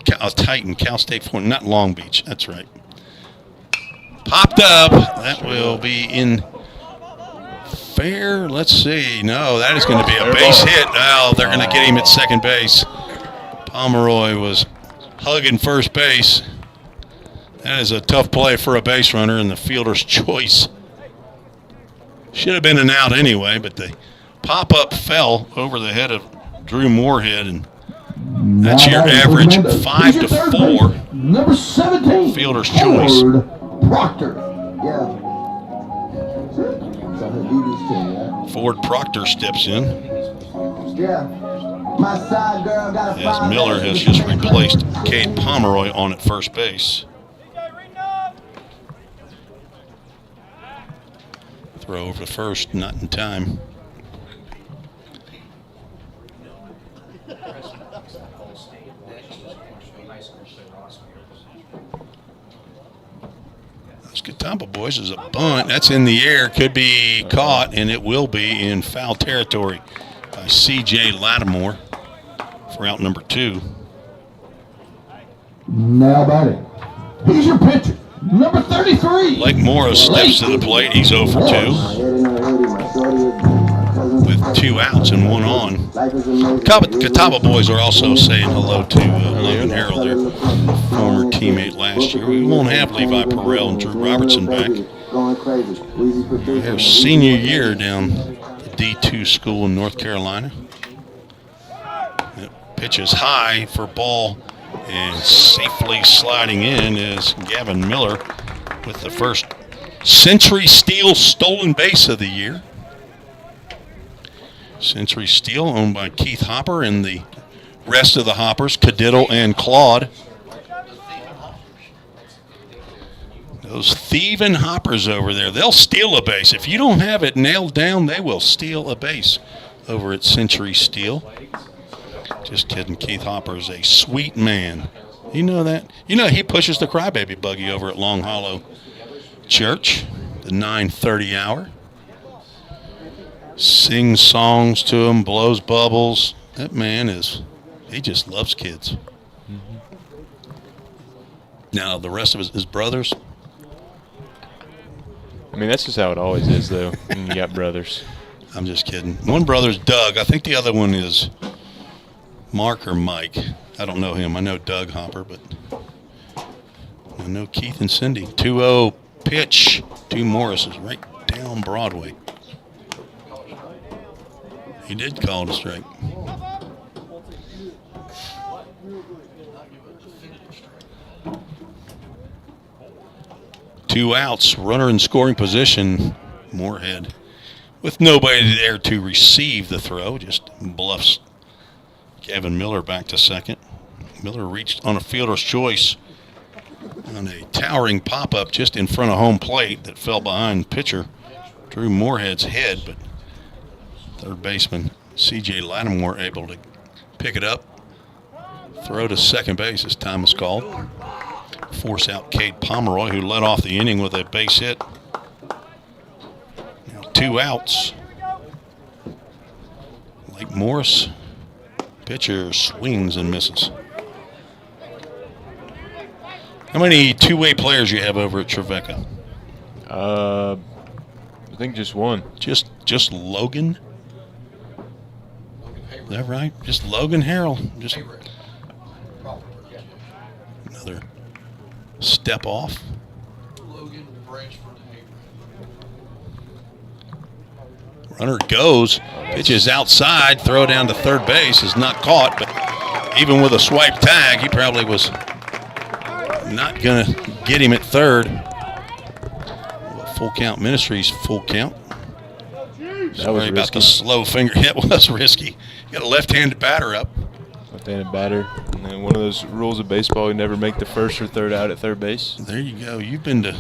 Titan, Cal State, former, not Long Beach. That's right. Popped up. That will be in fair. Let's see. No, that is going to be a base hit. Oh, they're going to get him at second base. Pomeroy was hugging first base. That is a tough play for a base runner and the fielder's choice. Should have been an out anyway, but the pop-up fell over the head of Drew Moorhead, and that's your average 5 to 4. Number 17. Fielder's choice. Proctor. Ford Proctor steps in. My side girl got a As Miller has just replaced Cade Pomeroy on at first base. Throw over to first, not in time. Those Catawba boys is a bunt. That's in the air. Could be caught, and it will be in foul territory by C.J. Lattimore for out number 2. Now batting. He's your pitcher, number 33. Lake Morris steps to the plate. He's 0 for 2 with 2 outs and 1 on. Catawba boys are also saying hello to Logan Harrell, their former teammate last year. We won't have Levi Perrell and Drew Robertson back. Their senior year down the D2 school in North Carolina. The pitch is high for ball, and safely sliding in is Gavin Miller with the first Century Steel stolen base of the year. Century Steel owned by Keith Hopper and the rest of the Hoppers, Cadiddle and Claude. Those thieving Hoppers over there, they'll steal a base. If you don't have it nailed down, they will steal a base over at Century Steel. Just kidding. Keith Hopper is a sweet man. You know that? You know he pushes the crybaby buggy over at Long Hollow Church, the 9:30 hour. Sings songs to him, blows bubbles. That man he just loves kids. Now, the rest of his brothers. I mean, that's just how it always is, though, when you got brothers. I'm just kidding. One brother's Doug. I think the other one is Mark or Mike. I don't know him. I know Doug Hopper, but I know Keith and Cindy. 2-0 pitch to Morris is right down Broadway. He did call it a strike. Two outs, runner in scoring position, Moorhead. With nobody there to receive the throw, just bluffs Gavin Miller back to second. Miller reached on a fielder's choice on a towering pop-up just in front of home plate that fell behind pitcher Drew Moorhead's head, but third baseman C.J. Lattimore able to pick it up, throw to second base as time is called. Force out Cade Pomeroy, who led off the inning with a base hit. Now 2 outs. Lake Morris, pitcher swings and misses. How many two-way players you have over at Trevecca? I think just one. Just Logan? Is that right? Just Logan Harrell. Just another step off. Runner goes, pitches outside, throw down to third base is not caught, but even with a swipe tag, he probably was not going to get him at third. Full count Ministries, full count. Sorry about the slow finger hit. Was risky. Got a left-handed batter up. Left-handed batter. And then one of those rules of baseball, you never make the first or third out at third base. There you go. You've been to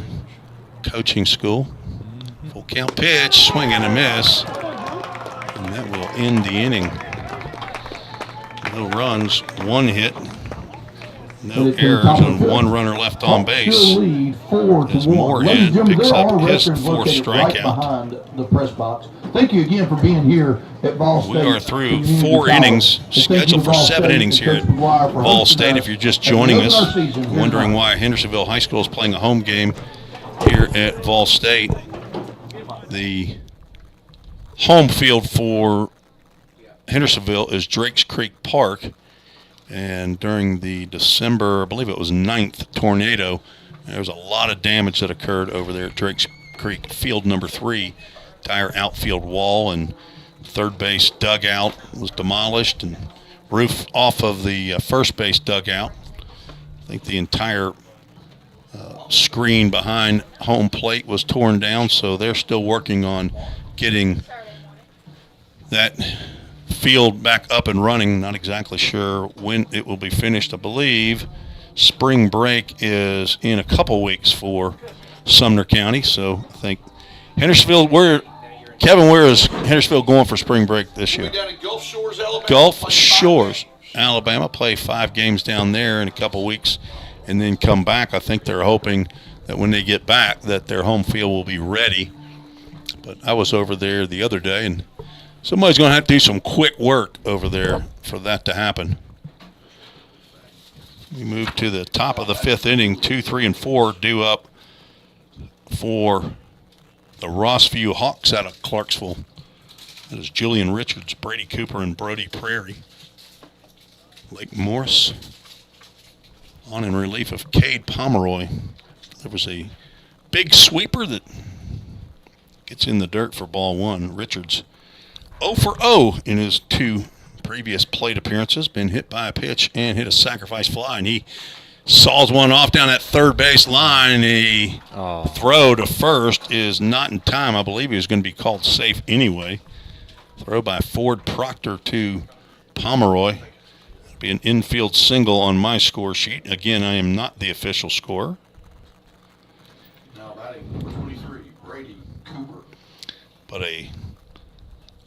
coaching school. Full count pitch, swing and a miss. And that will end the inning. No runs, 1 hit. No errors, and 1 runner left on base. As Moorhead picks up his 4th strikeout. The press box. Thank you again for being here at Vol State. We are through 4 innings, scheduled for 7 innings here at Vol State. If you're just joining us, wondering why Hendersonville High School is playing a home game here at Vol State, the home field for Hendersonville is Drakes Creek Park. And during the December, I believe it was 9th tornado, there was a lot of damage that occurred over there at Drakes Creek Field number 3. Entire outfield wall and third base dugout was demolished, and roof off of the first base dugout. I think the entire screen behind home plate was torn down, so they're still working on getting that field back up and running. Not exactly sure when it will be finished. I believe spring break is in a couple weeks for Sumner County, so I think Hendersonville, Kevin, where is Hendersonville going for spring break this year? Down in Gulf Shores, Alabama. Gulf Shores, Alabama. Play 5 games down there in a couple weeks and then come back. I think they're hoping that when they get back that their home field will be ready. But I was over there the other day, and somebody's going to have to do some quick work over there for that to happen. We move to the top of the fifth inning. 2, 3, and 4 due up for the Rossview Hawks out of Clarksville. That is Julian Richards, Brady Cooper, and Brody Prairie. Lake Morris on in relief of Cade Pomeroy. There was a big sweeper that gets in the dirt for ball one. Richards 0 for 0 in his 2 previous plate appearances. Been hit by a pitch and hit a sacrifice fly, and he saws one off down that third base line. A throw to first is not in time. I believe he was going to be called safe anyway. Throw by Ford Proctor to Pomeroy. It'll be an infield single on my score sheet. Again, I am not the official scorer. Now batting number 23, Brady Cooper. But a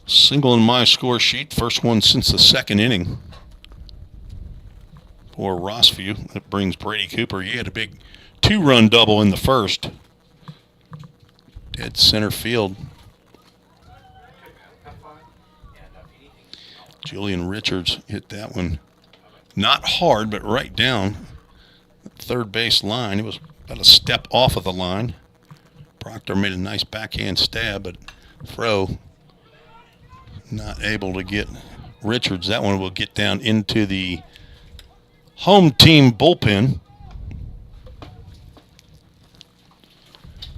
single in my score sheet. First one since the second inning for Rossview. That brings Brady Cooper. He had a big 2-run double in the first. Dead center field. Julian Richards hit that one not hard, but right down the third base line. It was about a step off of the line. Proctor made a nice backhand stab, but throw not able to get Richards. That one will get down into the home team bullpen.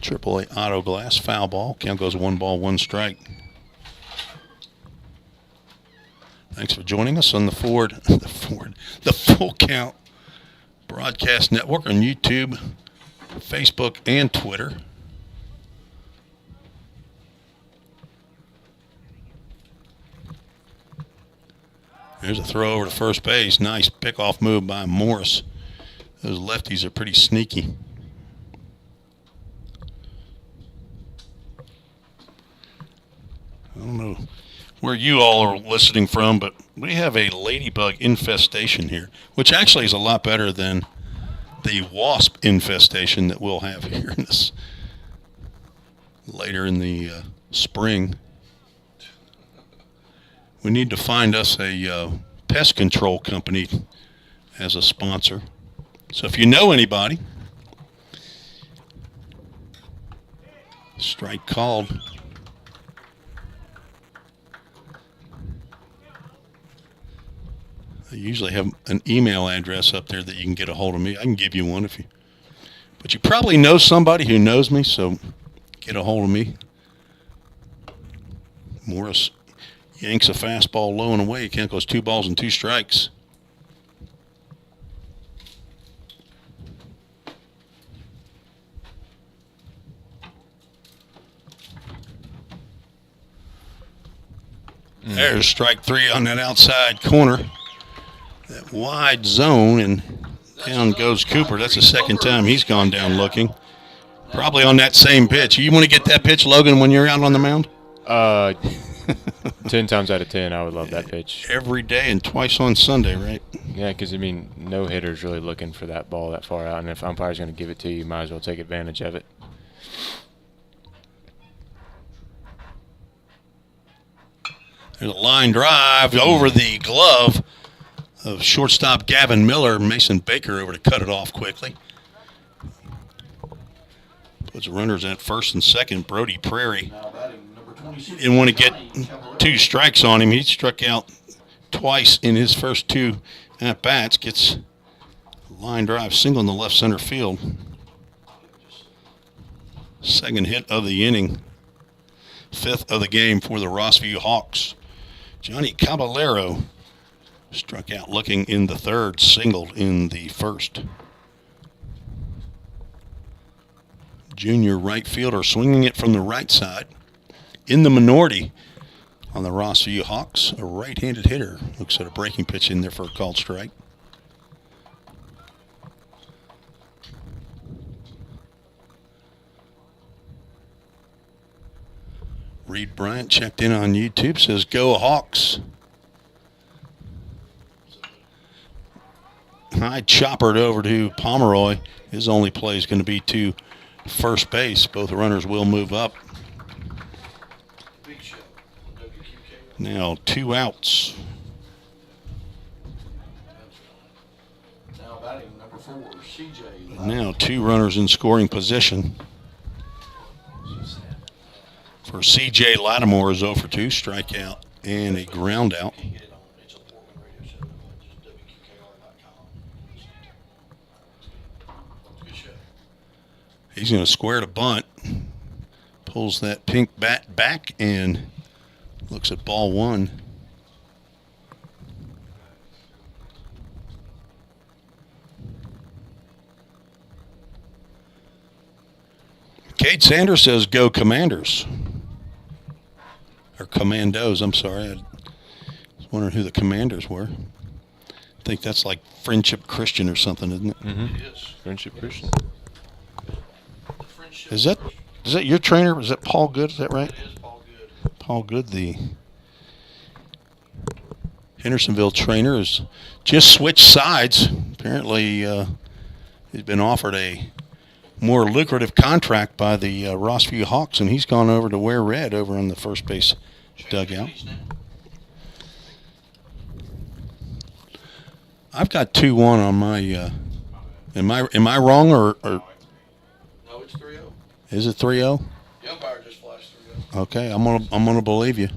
AAA auto glass, foul ball. Count goes 1 ball, 1 strike. Thanks for joining us on the Full Count Broadcast Network on YouTube, Facebook, and Twitter. There's a throw over to first base. Nice pickoff move by Morris. Those lefties are pretty sneaky. I don't know where you all are listening from, but we have a ladybug infestation here, which actually is a lot better than the wasp infestation that we'll have here in this later in the spring. We need to find us a pest control company as a sponsor. So if you know anybody, strike called. I usually have an email address up there that you can get a hold of me. I can give you one if you, but you probably know somebody who knows me, so get a hold of me. Morris yanks a fastball low and away. Count goes 2 balls and 2 strikes. There's strike 3 on that outside corner. That wide zone, and down goes Cooper. That's the second time he's gone down looking. Probably on that same pitch. You want to get that pitch, Logan, when you're out on the mound? 10 times out of 10, I would love that pitch. Every day and twice on Sunday, right? Yeah, because, I mean, no hitter's really looking for that ball that far out, and if umpire's going to give it to you, you might as well take advantage of it. There's a line drive over the glove of shortstop Gavin Miller. Mason Baker over to cut it off quickly. Puts runners at first and second. Brody Prairie didn't want to get 2 strikes on him. He struck out twice in his first 2 at-bats. Gets a line drive single in the left center field. Second hit of the inning. 5th of the game for the Rossview Hawks. Johnny Caballero struck out looking in the 3rd, singled in the 1st. Junior right fielder swinging it from the right side. In the minority on the Rossview Hawks, a right-handed hitter. Looks at a breaking pitch in there for a called strike. Reed Bryant checked in on YouTube, says, "Go Hawks." I choppered over to Pomeroy. His only play is going to be to first base. Both runners will move up. Now 2 outs. Now batting Now 2 runners in scoring position. For C.J. Lattimore is 0 for 2, strikeout and a ground out. He's going to square to bunt. Pulls that pink bat back and looks at ball 1. Cade Sanders says go Commanders. Or Commandos, I'm sorry. I was wondering who the Commanders were. I think that's like Friendship Christian or something, isn't it? Mm-hmm. It is. Friendship Christian. Is that your trainer? Is that Paul Good? Is that right? It is Paul Good. Paul Good, the Hendersonville trainer, has just switched sides. Apparently, he's been offered a more lucrative contract by the Rossview Hawks, and he's gone over to wear red over on the first base dugout. I've got 2-1 on my. Am I wrong or No, it's 3-0. is it 3-0? The umpire just flashed 3-0. Okay, I'm gonna believe you.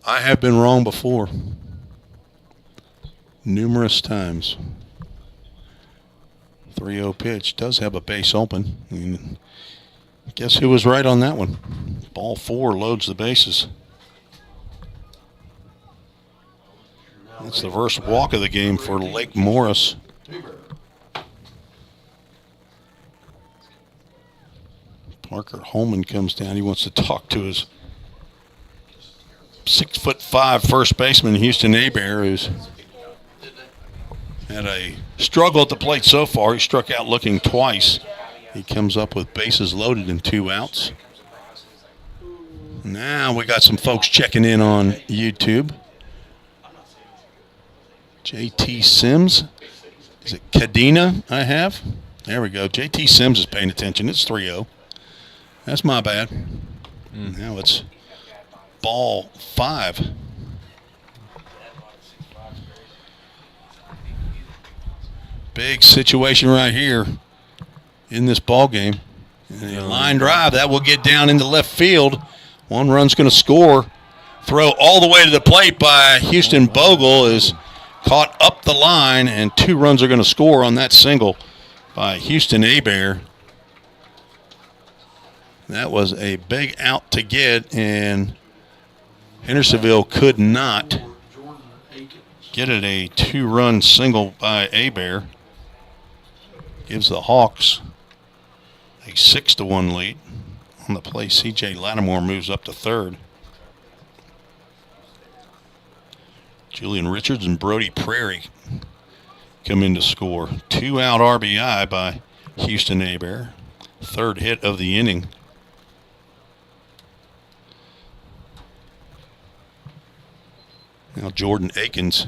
I have been wrong before, numerous times. 3-0 pitch does have a base open. And guess who was right on that one? Ball 4 loads the bases. That's the first walk of the game for Lake Morris. Parker Holman comes down. He wants to talk to his 6'5" first baseman, Houston Abear, who's had a struggle at the plate so far. He struck out looking twice. He comes up with bases loaded and 2 outs. Now we got some folks checking in on YouTube. JT Sims. Is it Cadena I have? There we go. JT Sims is paying attention. It's 3-0. That's my bad. Now it's ball 5. Big situation right here in this ball game. And a line drive that will get down into left field. 1 run's going to score. Throw all the way to the plate by Houston Bogle is caught up the line, and 2 runs are going to score on that single by Houston Abear. That was a big out to get, and Hendersonville could not get it. A 2-run single by Abear gives the Hawks a 6-1 lead. On the play, C.J. Lattimore moves up to third. Julian Richards and Brody Prairie come in to score. 2-out RBI by Houston Abear. 3rd hit of the inning. Now Jordan Akins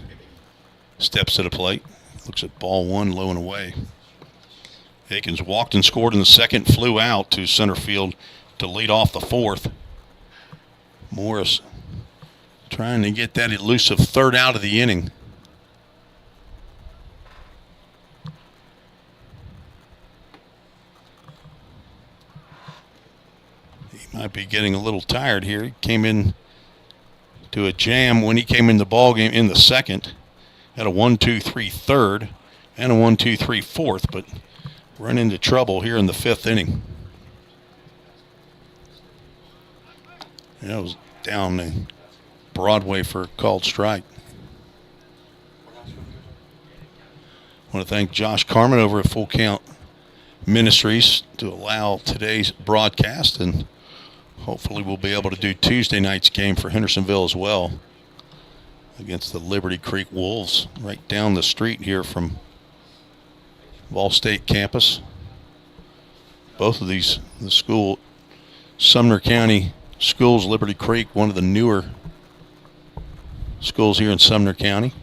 steps to the plate. Looks at ball 1, low and away. Akins walked and scored in the 2nd, flew out to center field to lead off the 4th. Morris trying to get that elusive 3rd out of the inning. He might be getting a little tired here. He came in to a jam when he came in the ball game in the 2nd. Had a 1-2-3 3rd and a 1-2-3 4th, but run into trouble here in the 5th inning. And that was down in Broadway for a called strike. I want to thank Josh Carmen over at Full Count Ministries to allow today's broadcast, and hopefully we'll be able to do Tuesday night's game for Hendersonville as well against the Liberty Creek Wolves right down the street here from Ball State campus. Both of these, the school, Sumner County Schools, Liberty Creek, one of the newer schools here in Sumner County.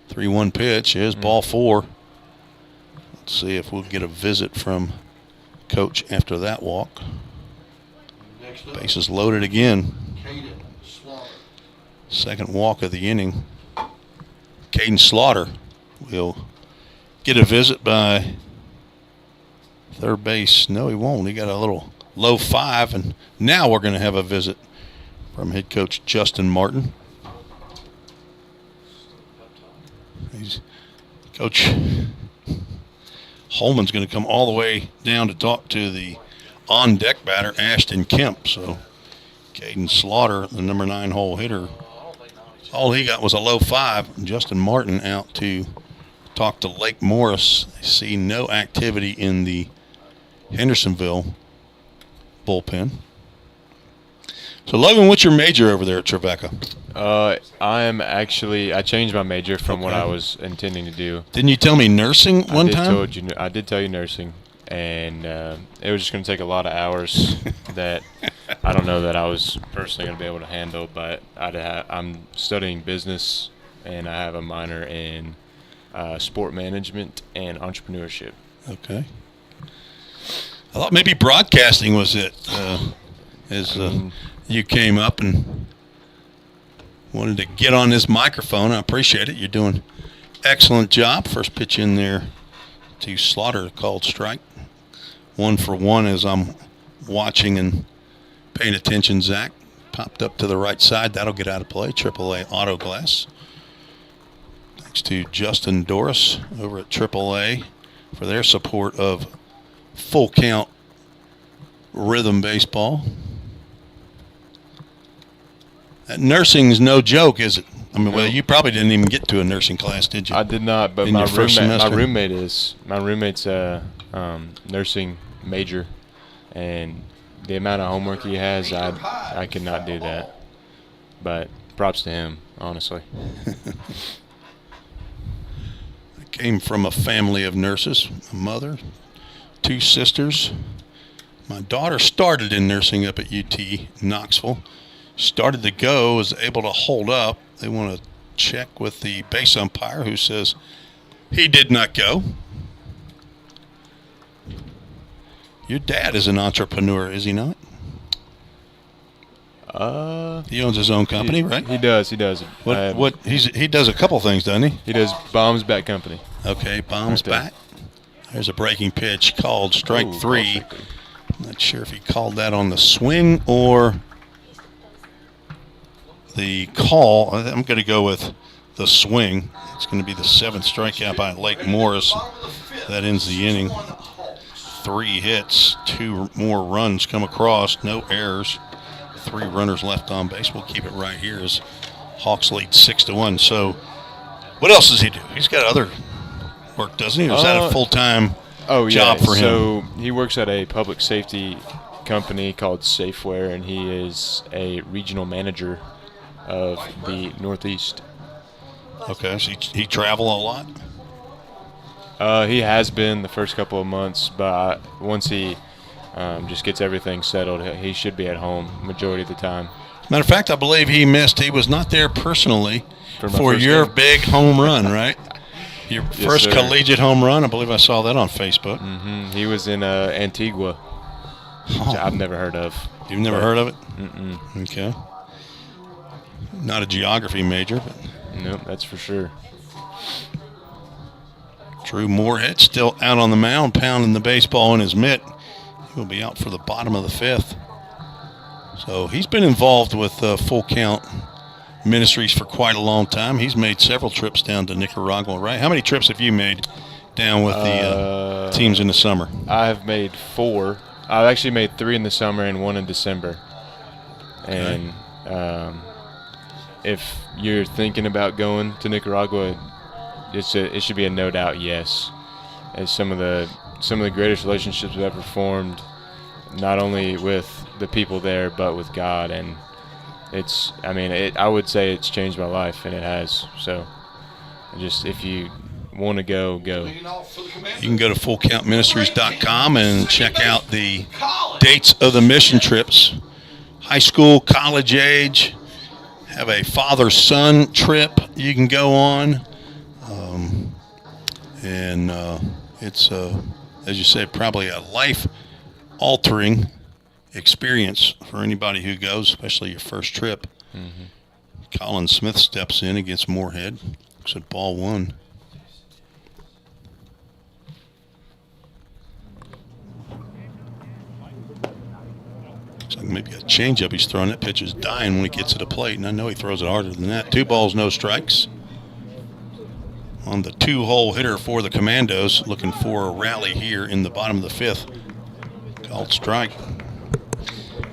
3-1 pitch is ball 4. Let's see if we'll get a visit from Coach after that walk. Bases loaded again. 2nd walk of the inning. Caden Slaughter He'll get a visit by third base. No, he won't. He got a little low 5, and now we're going to have a visit from head coach Justin Martin. Coach Holman's going to come all the way down to talk to the on-deck batter, Ashton Kemp. So Caden Slaughter, the number 9 hole hitter, all he got was a low 5. Justin Martin out to talk to Lake Morris. I see no activity in the Hendersonville bullpen. So, Logan, what's your major over there at Trevecca? I changed my major from what I was intending to do. Didn't you tell me nursing one time? I did tell you nursing, and it was just going to take a lot of hours that I don't know that I was personally going to be able to handle, but I'm studying business, and I have a minor in sport management and entrepreneurship. Okay. I thought maybe broadcasting was it, you came up and wanted to get on this microphone. I appreciate it. You're doing an excellent job. First pitch in there to Slaughter, called strike. 1-for-1 as I'm watching and paying attention. Zach popped up to the right side. That'll get out of play. AAA Auto Glass. Thanks to Justin Doris over at AAA for their support of Full Count Rhythm Baseball. That nursing's no joke, is it? I mean, well, you probably didn't even get to a nursing class, did you? I did not, but my roommate's a nursing major, and the amount of homework he has, I could not do that. But props to him, honestly. I came from a family of nurses, a mother, 2 sisters. My daughter started in nursing up at UT Knoxville. Started to go, was able to hold up. They want to check with the base umpire, who says he did not go. Your dad is an entrepreneur, is he not? He owns his own company, right? He does. He does a couple things, doesn't he? He does Bombs Bat Company. Okay, Bombs Bat. There's a breaking pitch called strike 3. Not sure if he called that on the swing or the call. I'm going to go with the swing. It's going to be the 7th strikeout by Lake Morris. That ends the inning. 3 hits, 2 more runs come across, no errors. 3 runners left on base. We'll keep it right here as Hawks lead 6-1. So, what else does he do? He's got other work, doesn't he? Or is that a full-time job for him? So he works at a public safety company called Safeware, and he is a regional manager of the Northeast. Okay, so he travel a lot? He has been the first couple of months, but once he just gets everything settled, he should be at home majority of the time. Matter of fact, I believe he was not there personally for your big home run, right? Your first collegiate home run. I believe I saw that on Facebook. Mm-hmm. He was in Antigua, which I've never heard of. You've never heard of it? Mm-mm. Okay. Not a geography major, but nope, that's for sure. Drew Moorhead still out on the mound, pounding the baseball in his mitt. He will be out for the bottom of the 5th. So he's been involved with Full Count Ministries for quite a long time. He's made several trips down to Nicaragua, right? How many trips have you made down with the teams in the summer? I've made 4. I've actually made 3 in the summer and 1 in December. And if you're thinking about going to Nicaragua, it should be a no doubt yes. It's some of the greatest relationships we've ever formed, not only with the people there but with God, and I would say it's changed my life, and it has. So, if you want to go. You can go to fullcountministries.com and check out the dates of the mission trips. High school, college age, have a father-son trip you can go on. It's, as you say, probably a life-altering experience for anybody who goes, especially your first trip. Mm-hmm. Colin Smith steps in against Moorhead. Looks at ball 1. maybe a changeup he's throwing. That pitch is dying when he gets to the plate, and I know he throws it harder than that. 2 balls, no strikes. On the 2-hole hitter for the Commandos, looking for a rally here in the bottom of the 5th. Called strike.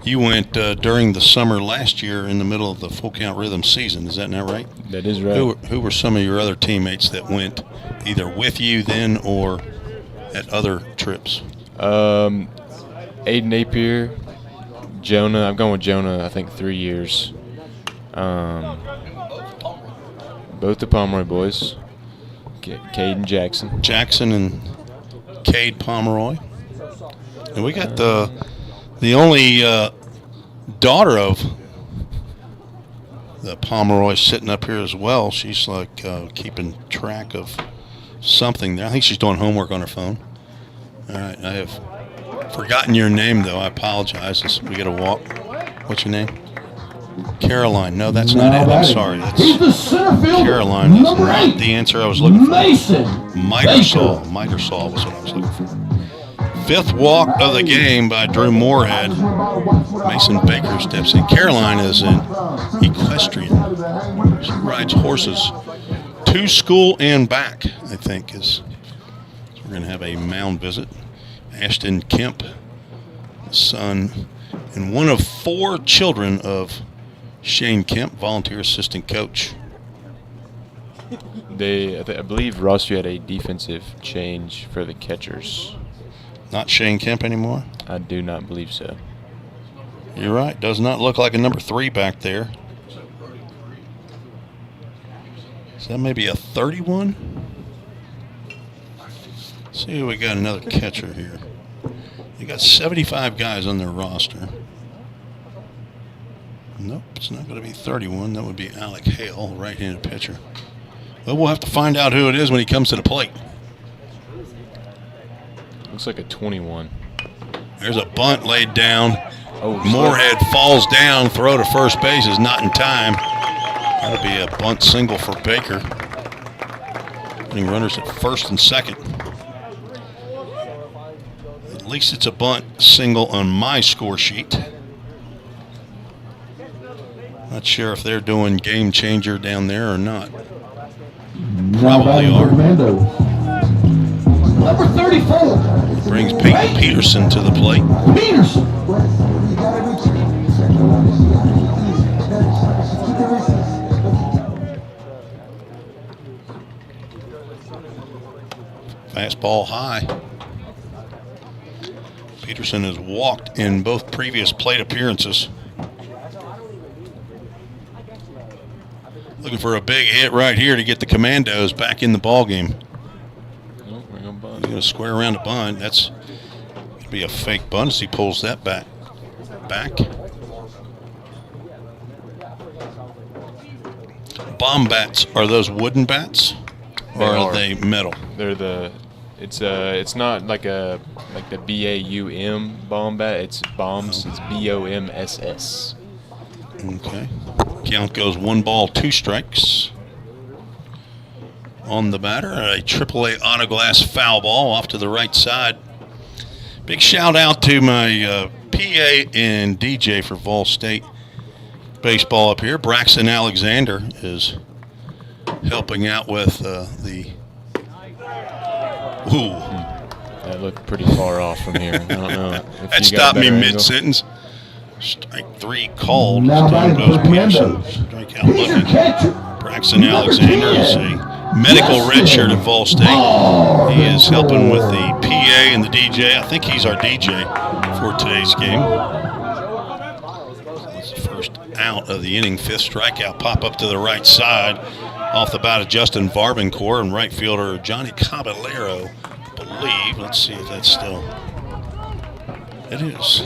You went during the summer last year in the middle of the full count rhythm season. Is that not right? That is right. Who were some of your other teammates that went either with you then or at other trips? Aiden Napier, Jonah. I'm going with Jonah, I think 3 years. Both the Pomeroy boys. Cade and Jackson. Jackson and Cade Pomeroy. And we got the only daughter of the Pomeroy sitting up here as well. She's like keeping track of something there. I think she's doing homework on her phone. All right, I have forgotten your name, though. I apologize. We got to walk. What's your name? Caroline. No, that's not it. I'm sorry. He's the center fielder. Caroline is number not 8. the answer I was looking for. Mason Mitersall. Mitersall was what I was looking for. 5th walk of the game by Drew Moorhead. Mason Baker steps in. Caroline is an equestrian. She rides horses to school and back, I think. So we're going to have a mound visit. Ashton Kemp, son and one of 4 children of Shane Kemp, volunteer assistant coach. I believe Rossview had a defensive change for the catchers. Not Shane Kemp anymore? I do not believe so. You're right. Does not look like a number 3 back there. Is that maybe a 31? Let's see, we got another catcher here. They got 75 guys on their roster. Nope, it's not going to be 31. That would be Alec Hale, right-handed pitcher. But we'll have to find out who it is when he comes to the plate. Looks like a 21. There's a bunt laid down. Oh, Moorhead falls down. Throw to first base is not in time. That'll be a bunt single for Baker. Putting runners at first and second. At least it's a bunt single on my score sheet. Not sure if they're doing game changer down there or not. Probably are. Commandos. Number 34. Brings Peyton Peterson to the plate. Peterson. Fastball high. Peterson has walked in both previous plate appearances. Looking for a big hit right here to get the Commandos back in the ballgame. Oh, we're going to bunt. He's going to square around a bunt. That's going to be a fake bunt as he pulls that back. Bomb bats, are those wooden bats or are they metal? They're it's not like the BAUM bomb bat. It's bombs. It's BOMSS. Okay. Count goes 1 ball, 2 strikes. On the batter, a AAA autoglass foul ball off to the right side. Big shout out to my PA and DJ for Vol State baseball up here. Braxton Alexander is helping out with the. Ooh. That looked pretty far off from here. I don't know. If That you got stopped me a better angle. mid-sentence. Strike 3 called. Now Down batting goes for the Peterson. Commandos. Strikeout He's your looking. catcher. Braxton Alexander is a medical redshirt at Vol State. He is helping with the PA and the DJ. I think he's our DJ for today's game. That's the first out of the inning. 5th strikeout. Pop up to the right side. Off the bat of Justin Varbancourt and right fielder Johnny Caballero, I believe. Let's see if that's still. It is.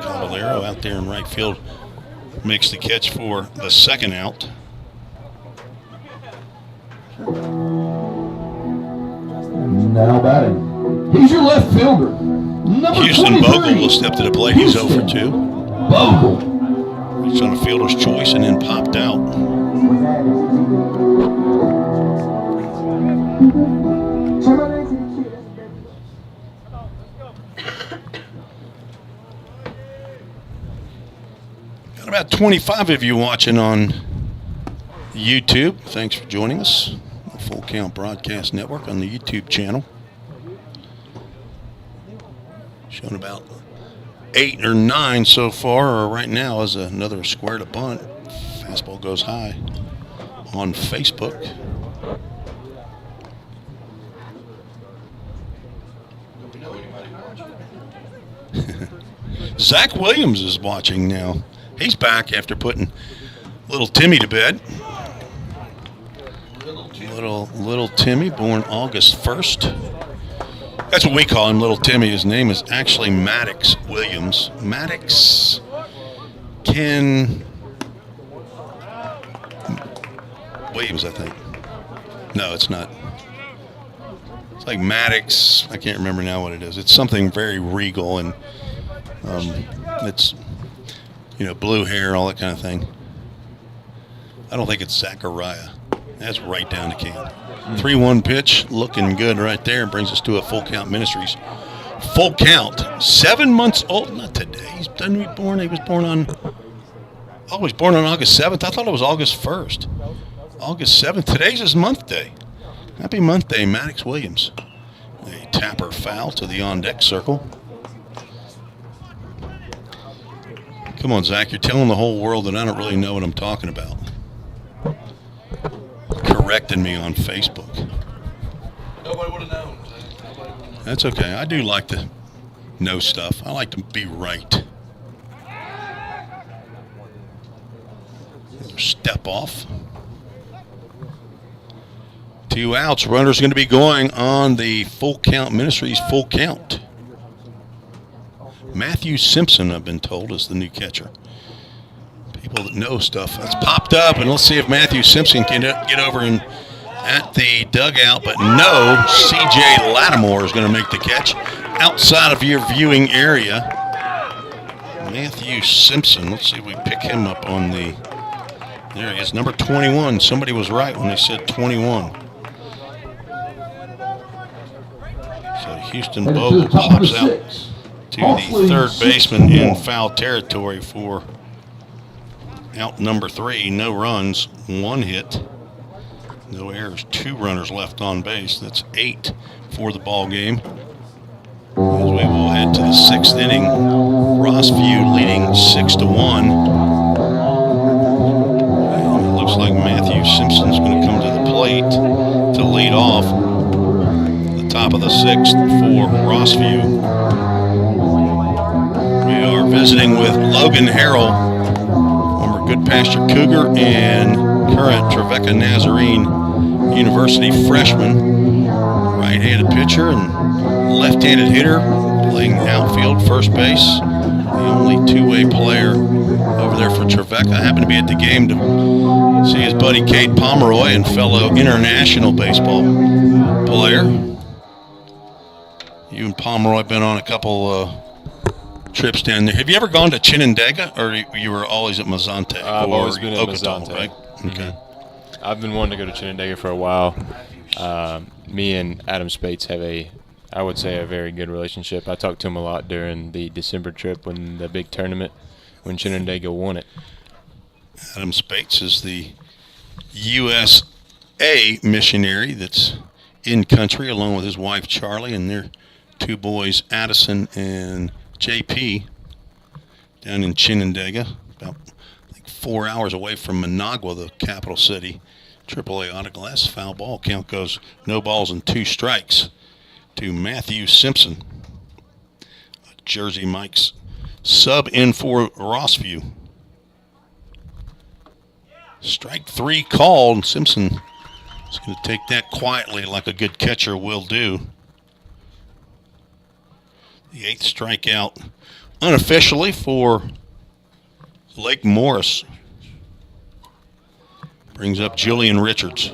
Caballero out there in right field makes the catch for the 2nd out. Now batting. He's your left fielder. Number Houston 23. Bogle will step to the plate. He's 0 for 2. Bogle. He's on a fielder's choice and then popped out. Got about 25 of you watching on YouTube. Thanks for joining us. The Full Count Broadcast Network on the YouTube channel. Showing about 8 or 9 so far. Right now is another square to bunt. Fastball goes high on Facebook. Zach Williams is watching now. He's back after putting little Timmy to bed. Little Timmy, born August 1st. That's what we call him, Little Timmy. His name is actually Maddox Williams. Maddox Ken Williams, I think. No, it's not. It's like Maddox. I can't remember now what it is. It's something very regal, and it's, blue hair, all that kind of thing. I don't think it's Zachariah. That's right down the can. 3-1 pitch, looking good right there. Brings us to a Full Count Ministries. Full count, 7 months old. Not today. He was born on August 7th. I thought it was August 1st. August 7th. Today's his month day. Happy month day, Maddox Williams. A tapper foul to the on-deck circle. Come on, Zach. You're telling the whole world that I don't really know what I'm talking about. Correcting me on Facebook. Nobody would have known. That's okay. I do like to know stuff. I like to be right. Another step off. 2 outs. Runner's going to be going on the Full Count Ministries full count. Matthew Simpson, I've been told, is the new catcher. People that know stuff. That's popped up, and let's see if Matthew Simpson can get over and at the dugout. But no, C.J. Lattimore is going to make the catch outside of your viewing area. Matthew Simpson. Let's see if we pick him up on the. There he is, number 21. Somebody was right when they said 21. So Houston Bogle pops out to the third baseman in foul territory for out number 3. No runs, 1 hit, no errors, 2 runners left on base. That's 8 for the ball game. As we will head to the 6th inning, Rossview leading 6-1. And it looks like Matthew Simpson's going to come to the plate to lead off the top of the 6th for Rossview. We are visiting with Logan Harrell, former Goodpasture Cougar and current Trevecca Nazarene University freshman. Right-handed pitcher and left-handed hitter, playing outfield, first base. The only two-way player over there for Trevecca. I happened to be at the game to see his buddy Cade Pomeroy and fellow international baseball player. You and Pomeroy been on a couple trips down there. Have you ever gone to Chinandega, or you were always at Mazante? I've always been at Ocotal, Mazante. right? Okay. I've been wanting to go to Chinandega for a while. Me and Adam Spates have I would say, a very good relationship. I talked to him a lot during the December trip when the big tournament, when Chinandega won it. Adam Spates is the USA missionary that's in country, along with his wife Charlie and their 2 boys, Addison and JP, down in Chinandega, about 4 hours away from Managua, the capital city. AAA autoglass, foul ball. Count goes no balls and 2 strikes to Matthew Simpson. Jersey Mike's sub in for Rossview. Strike 3 called. Simpson is going to take that quietly like a good catcher will do. The 8th strikeout unofficially for Lake Morris. Brings up Julian Richards.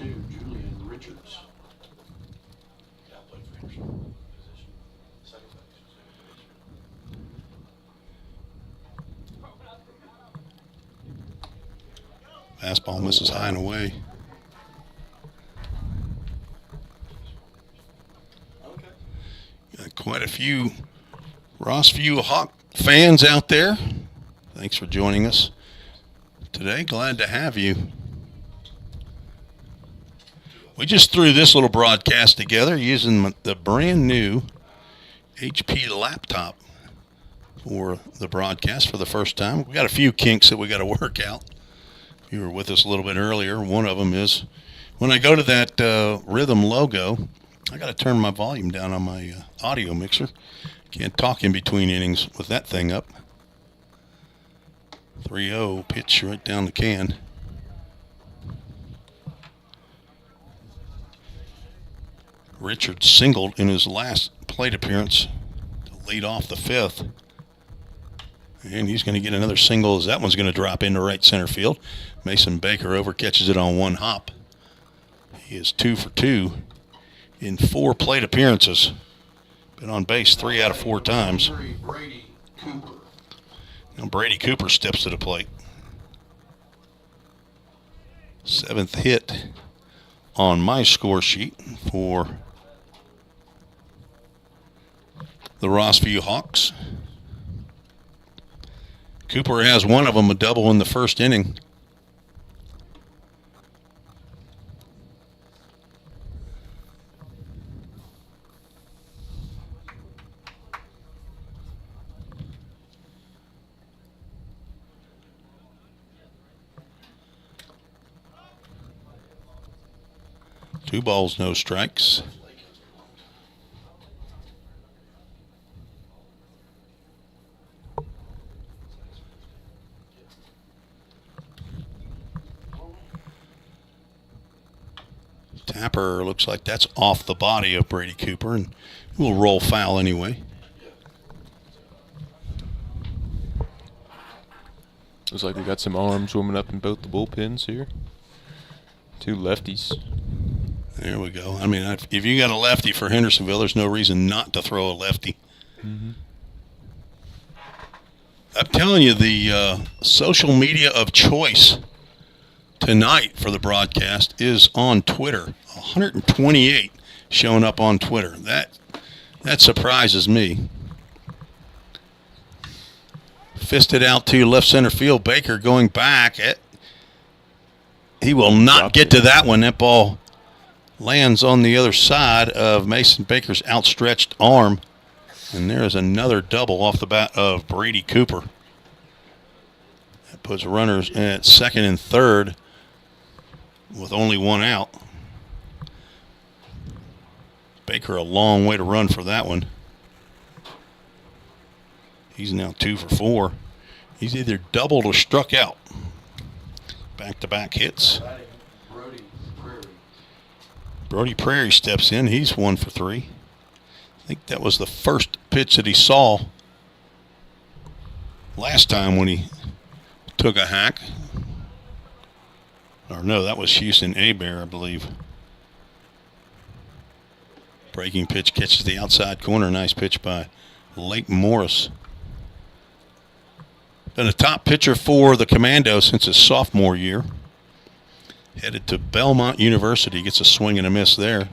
Fastball misses high and away. Got quite a few Rossview Hawk fans out there. Thanks for joining us. today. Glad to have you. We just threw this little broadcast together using the brand new HP laptop for the broadcast for the first time. We got a few kinks that we got to work out. You were with us a little bit earlier. One of them is when I go to that rhythm logo, I got to turn my volume down on my audio mixer. Can't talk in between innings with that thing up. 3-0 pitch right down the can. Richard singled in his last plate appearance to lead off the fifth. And he's going to get another single as that one's going to drop into right center field. Mason Baker over catches it on one hop. He is 2 for 2 in 4 plate appearances. Been on base 3 out of 4 times. Brady Cooper. Now Brady Cooper steps to the plate. 7th hit on my score sheet for the Rossview Hawks. Cooper has one of them, a double in the first inning. Two balls, no strikes. Tapper looks like that's off the body of Brady Cooper, and will roll foul anyway. Looks like we got some arms warming up in both the bullpens here. 2 lefties. There we go. I mean, if you got a lefty for Hendersonville, there's no reason not to throw a lefty. Mm-hmm. I'm telling you, the social media of choice tonight for the broadcast is on Twitter. 128 showing up on Twitter. That surprises me. Fisted out to left center field. Baker going back. He will not get to that one. That ball lands on the other side of Mason Baker's outstretched arm. And there's another double off the bat of Brady Cooper. That puts runners at second and third with only one out. Baker a long way to run for that one. He's now 2 for 4. He's either doubled or struck out. Back-to-back hits. Brody Prairie steps in. He's 1 for 3. I think that was the first pitch that he saw last time when he took a hack. Or no, that was Houston Abear, I believe. Breaking pitch catches the outside corner. Nice pitch by Lake Morris. Been a top pitcher for the Commandos since his sophomore year. Headed to Belmont University. Gets a swing and a miss there.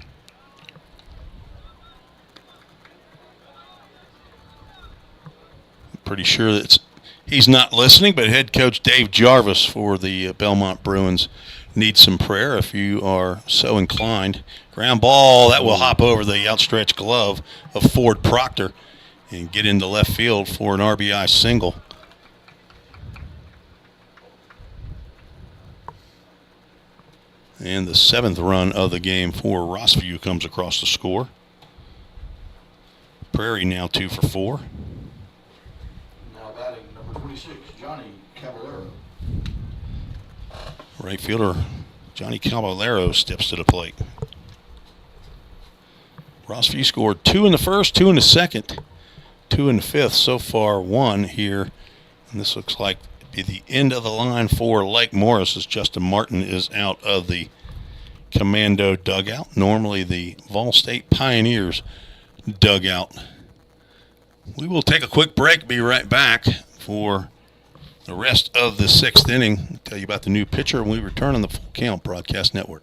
Pretty sure that he's not listening, but head coach Dave Jarvis for the Belmont Bruins needs some prayer if you are so inclined. Ground ball, that will hop over the outstretched glove of Ford Proctor and get into left field for an RBI single. And the 7th run of the game for Rossview comes across the score. Prairie now 2 for 4. Now batting number 26, Johnny Caballero. Right fielder Johnny Caballero steps to the plate. Rossview scored 2 in the first, 2 in the second, 2 in the fifth. So far, 1 here. And this looks like be the end of the line for Lake Morris as Justin Martin is out of the Commando dugout. Normally the Vol State Pioneers dugout. We will take a quick break, be right back for the rest of the 6th inning. I'll tell you about the new pitcher when we return on the Full Count Broadcast Network.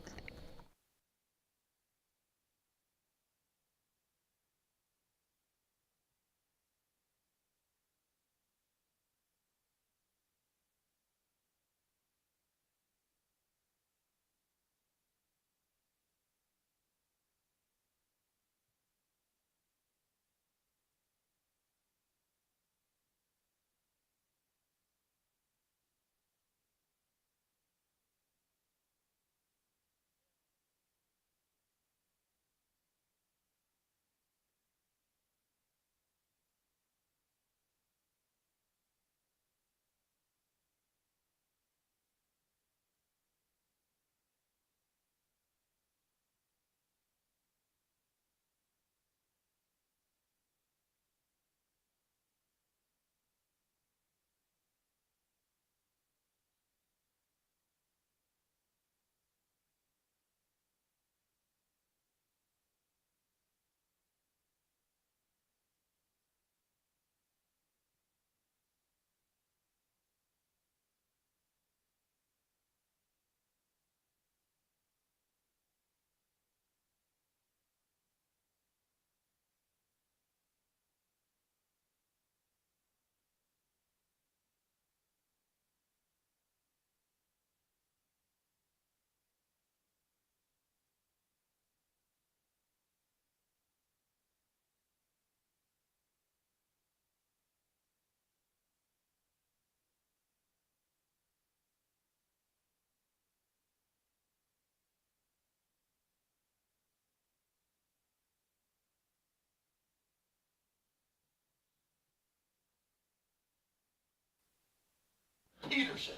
Peterson.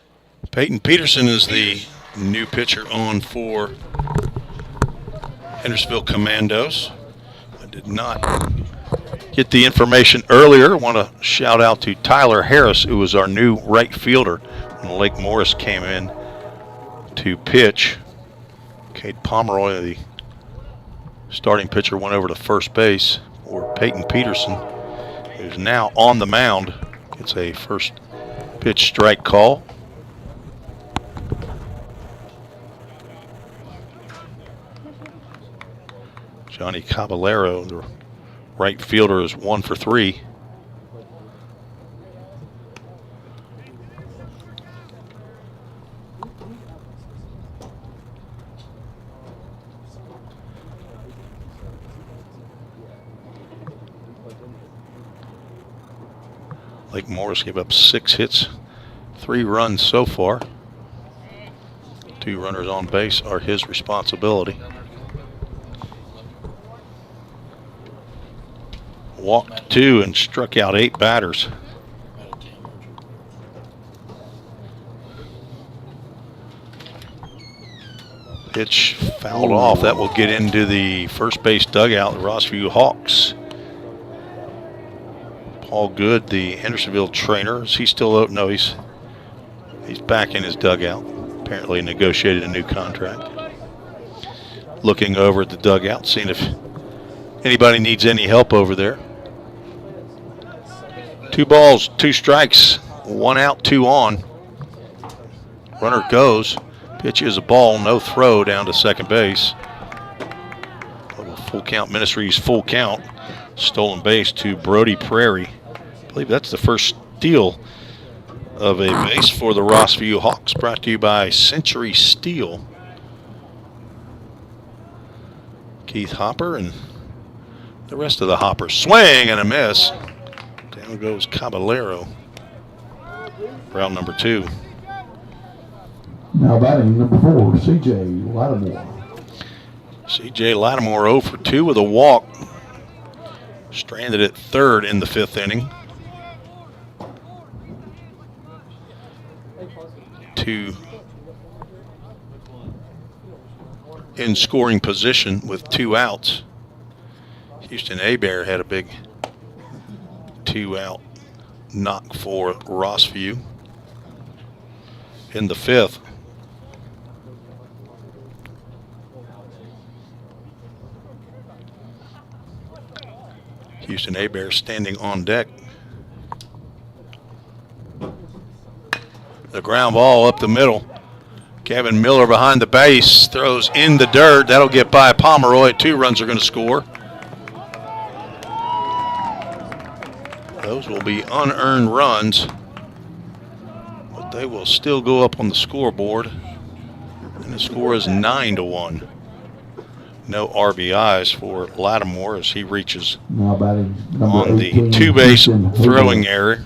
Peyton Peterson is the new pitcher on for Hendersonville Commandos. I did not get the information earlier. I want to shout out to Tyler Harris, who was our new right fielder when Lake Morris came in to pitch. Cade Pomeroy, the starting pitcher, went over to first base for Peyton Peterson, who's now on the mound. It's a first pitch strike call. Johnny Caballero, the right fielder, is 1 for 3. Lake Morris gave up 6 hits, 3 runs so far. 2 runners on base are his responsibility. Walked 2 and struck out 8 batters. Pitch fouled off. That will get into the first base dugout, the Rossview Hawks. Paul Good, the Hendersonville trainer, is he still out? No, he's back in his dugout. Apparently negotiated a new contract. Looking over at the dugout, seeing if anybody needs any help over there. 2 balls, 2 strikes, 1 out, 2 on. Runner goes. Pitch is a ball, no throw down to second base. Little full count Ministries full count. Stolen base to Brody Prairie. I believe that's the first steal of a base for the Rossview Hawks, brought to you by Century Steel. Keith Hopper and the rest of the Hoppers. Swing and a miss. Down goes Caballero. Round number 2. Now batting number 4, C.J. Lattimore. C.J. Lattimore 0 for 2 with a walk. Stranded at third in the 5th inning. 2 in scoring position with 2 outs. Houston Abear had a big 2-out knock for Rossview in the 5th. Houston Abear standing on deck. The ground ball up the middle. Kevin Miller behind the base, throws in the dirt. That'll get by Pomeroy. 2 runs are going to score. Those will be unearned runs, but they will still go up on the scoreboard. And the score is 9-1. No RBIs for Lattimore as he reaches Now batting number on the 18, 2-base Houston throwing Hoover. error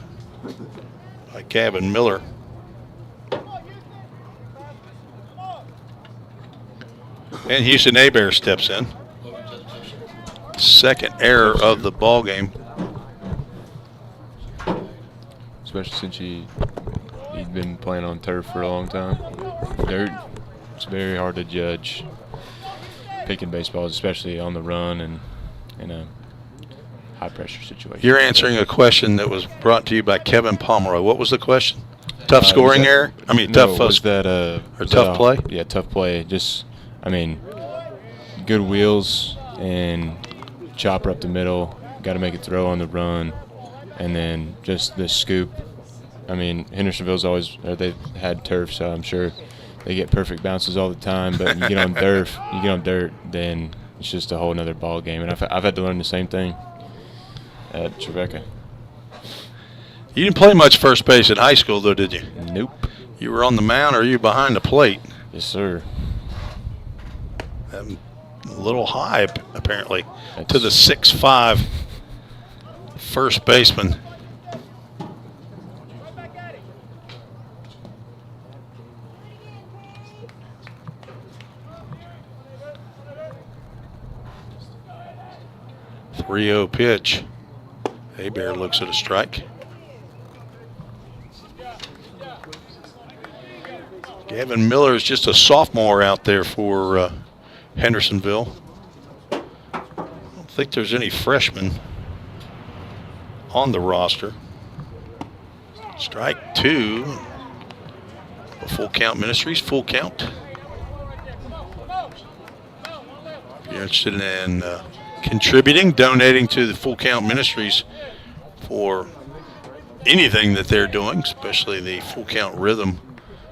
by Kevin Miller. And Houston Abear steps in. Second error of the ball game. Especially since he'd been playing on turf for a long time. Dirt, it's very hard to judge picking baseballs, especially on the run and in a high-pressure situation. You're answering a question that was brought to you by Kevin Pomeroy. What was the question? Tough scoring error? I mean, no, tough was that or tough play? Yeah, tough play. Just, I mean, good wheels and chopper up the middle. Got to make a throw on the run, and then just the scoop. I mean, Hendersonville's always, or they've had turf, so I'm sure they get perfect bounces all the time. But you get on dirt, then it's just a whole nother ball game. And I've had to learn the same thing at Trevecca. You didn't play much first base in high school, though, did you? Nope. You were on the mound, or you babehind the plate? Yes, sir. A little high, apparently, to the 6'5" first baseman. .30 pitch. Abear looks at a strike. Gavin Miller is just a sophomore out there for Hendersonville. I don't think there's any freshmen on the roster. Strike two. Full count Ministries, full count. If you're interested in contributing, donating to the Full Count Ministries for anything that they're doing, especially the Full Count Rhythm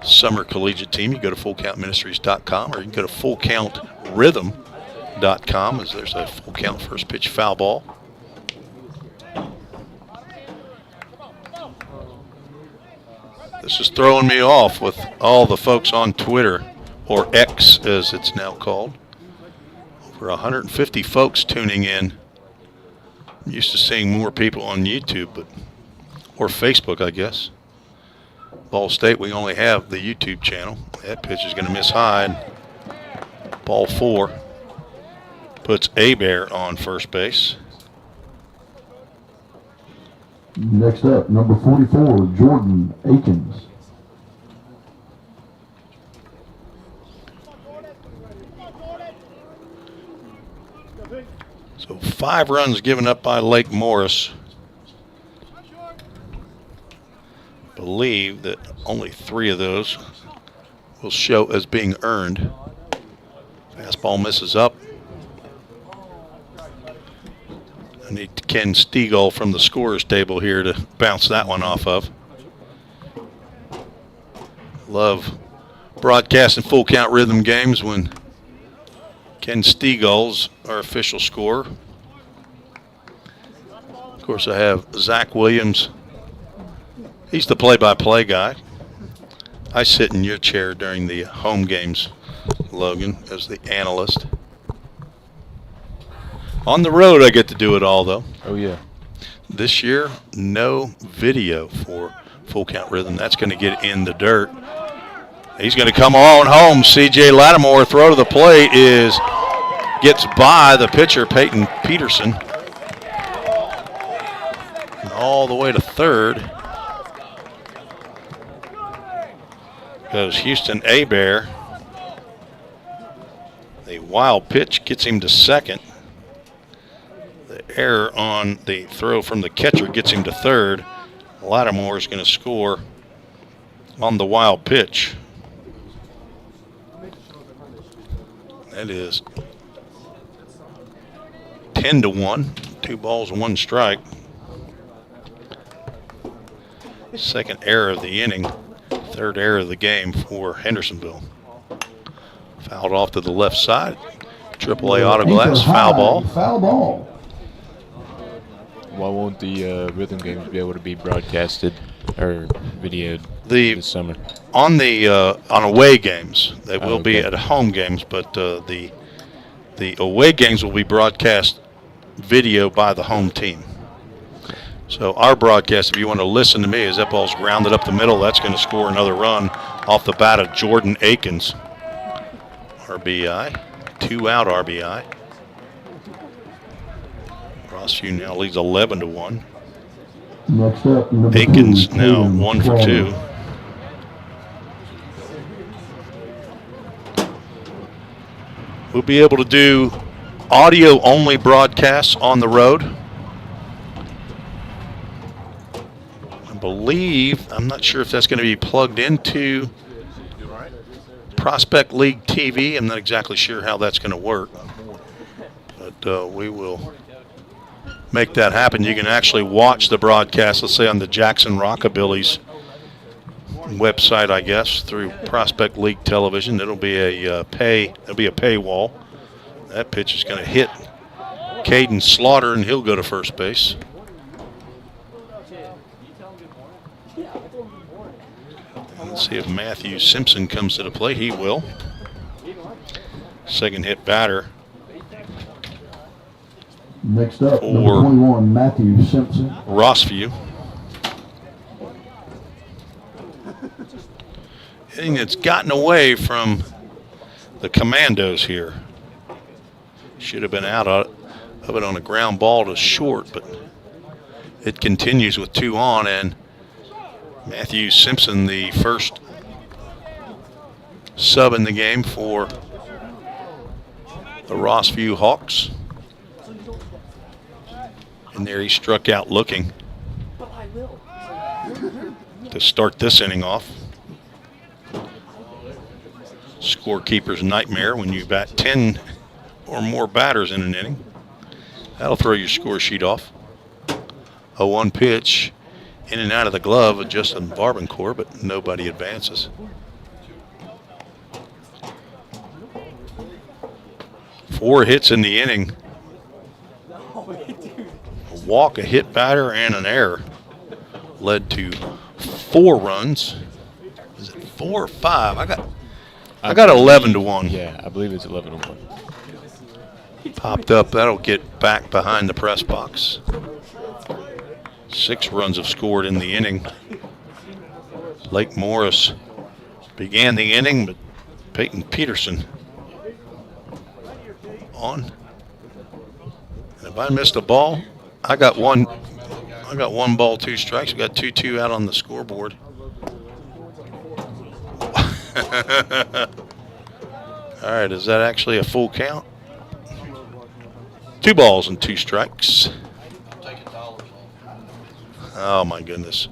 Summer Collegiate Team, you go to fullcountministries.com, or you can go to fullcountrhythm.com, as there's a full count first pitch foul ball. This is throwing me off with all the folks on Twitter, or X as it's now called. Over 150 folks tuning in. I'm used to seeing more people on YouTube, or Facebook, I guess. Ball State, we only have the YouTube channel. That pitch is going to miss high. Ball four. Puts Abear on first base. Next up, number 44, Jordan Akins. So 5 runs given up by Lake Morris. Believe that only 3 of those will show as being earned. Fastball misses up. I need Ken Stegall from the scorer's table here to bounce that one off of. Love broadcasting Full Count Rhythm games when Ken Stegall's our official scorer. Of course, I have Zach Williams. He's the play-by-play guy. I sit in your chair during the home games, Logan, as the analyst. On the road, I get to do it all, though. Oh, yeah. This year, no video for Full Count Rhythm. That's going to get in the dirt. He's going to come on home. C.J. Lattimore, throw to the plate gets by the pitcher, Peyton Peterson. And all the way to third goes Houston Abear. The wild pitch gets him to second. The error on the throw from the catcher gets him to third. Lattimore is going to score on the wild pitch. That is 10-1. 2 balls, 1 strike. Second error of the inning. Third error of the game for Hendersonville. Fouled off to the left side. AAA auto glass, foul ball. Foul ball. Why won't the rhythm games be able to be broadcasted or videoed this summer? On the on away games, they will be okay. at home games, but the away games will be broadcast video by the home team. So our broadcast, if you want to listen to me, as that ball's grounded up the middle, that's going to score another run off the bat of Jordan Akins. RBI, 2-out RBI. Rossview now leads 11-1. Next up, number Akins 2, now Tatum 1 for 2. We'll be able to do audio-only broadcasts on the road. I believe, I'm not sure if that's going to be plugged into Prospect League TV. I'm not exactly sure how that's going to work. But we will make that happen. You can actually watch the broadcast, let's say on the Jackson Rockabilly's website, I guess, through Prospect League Television. It'll be a paywall. That pitch is going to hit Caden Slaughter, and he'll go to first base. Let's see if Matthew Simpson comes to the plate. He will. Second hit batter. Next up, For number 21, Matthew Simpson. Rossview. Hitting that's gotten away from the Commandos here. Should have been out of it on a ground ball to short, but it continues with 2 on, and Matthew Simpson, the first sub in the game for the Rossview Hawks. And there he struck out looking to start this inning off. Scorekeeper's nightmare when you bat 10 or more batters in an inning. That'll throw your score sheet off. A 1 pitch in and out of the glove of Justin Barbancourt, but nobody advances. Four hits in the inning. A walk, a hit batter, and an error led to 4 runs. Is it 4 or 5? I got 11-1. Yeah, I believe it's 11-1. Popped up. That'll get back behind the press box. 6 runs have scored in the inning. Blake Morris began the inning, but Peyton Peterson on. And if I missed a ball, I got one ball, 2 strikes. We got 2-2 out on the scoreboard. All right, is that actually a full count? 2 balls and 2 strikes. Oh my goodness.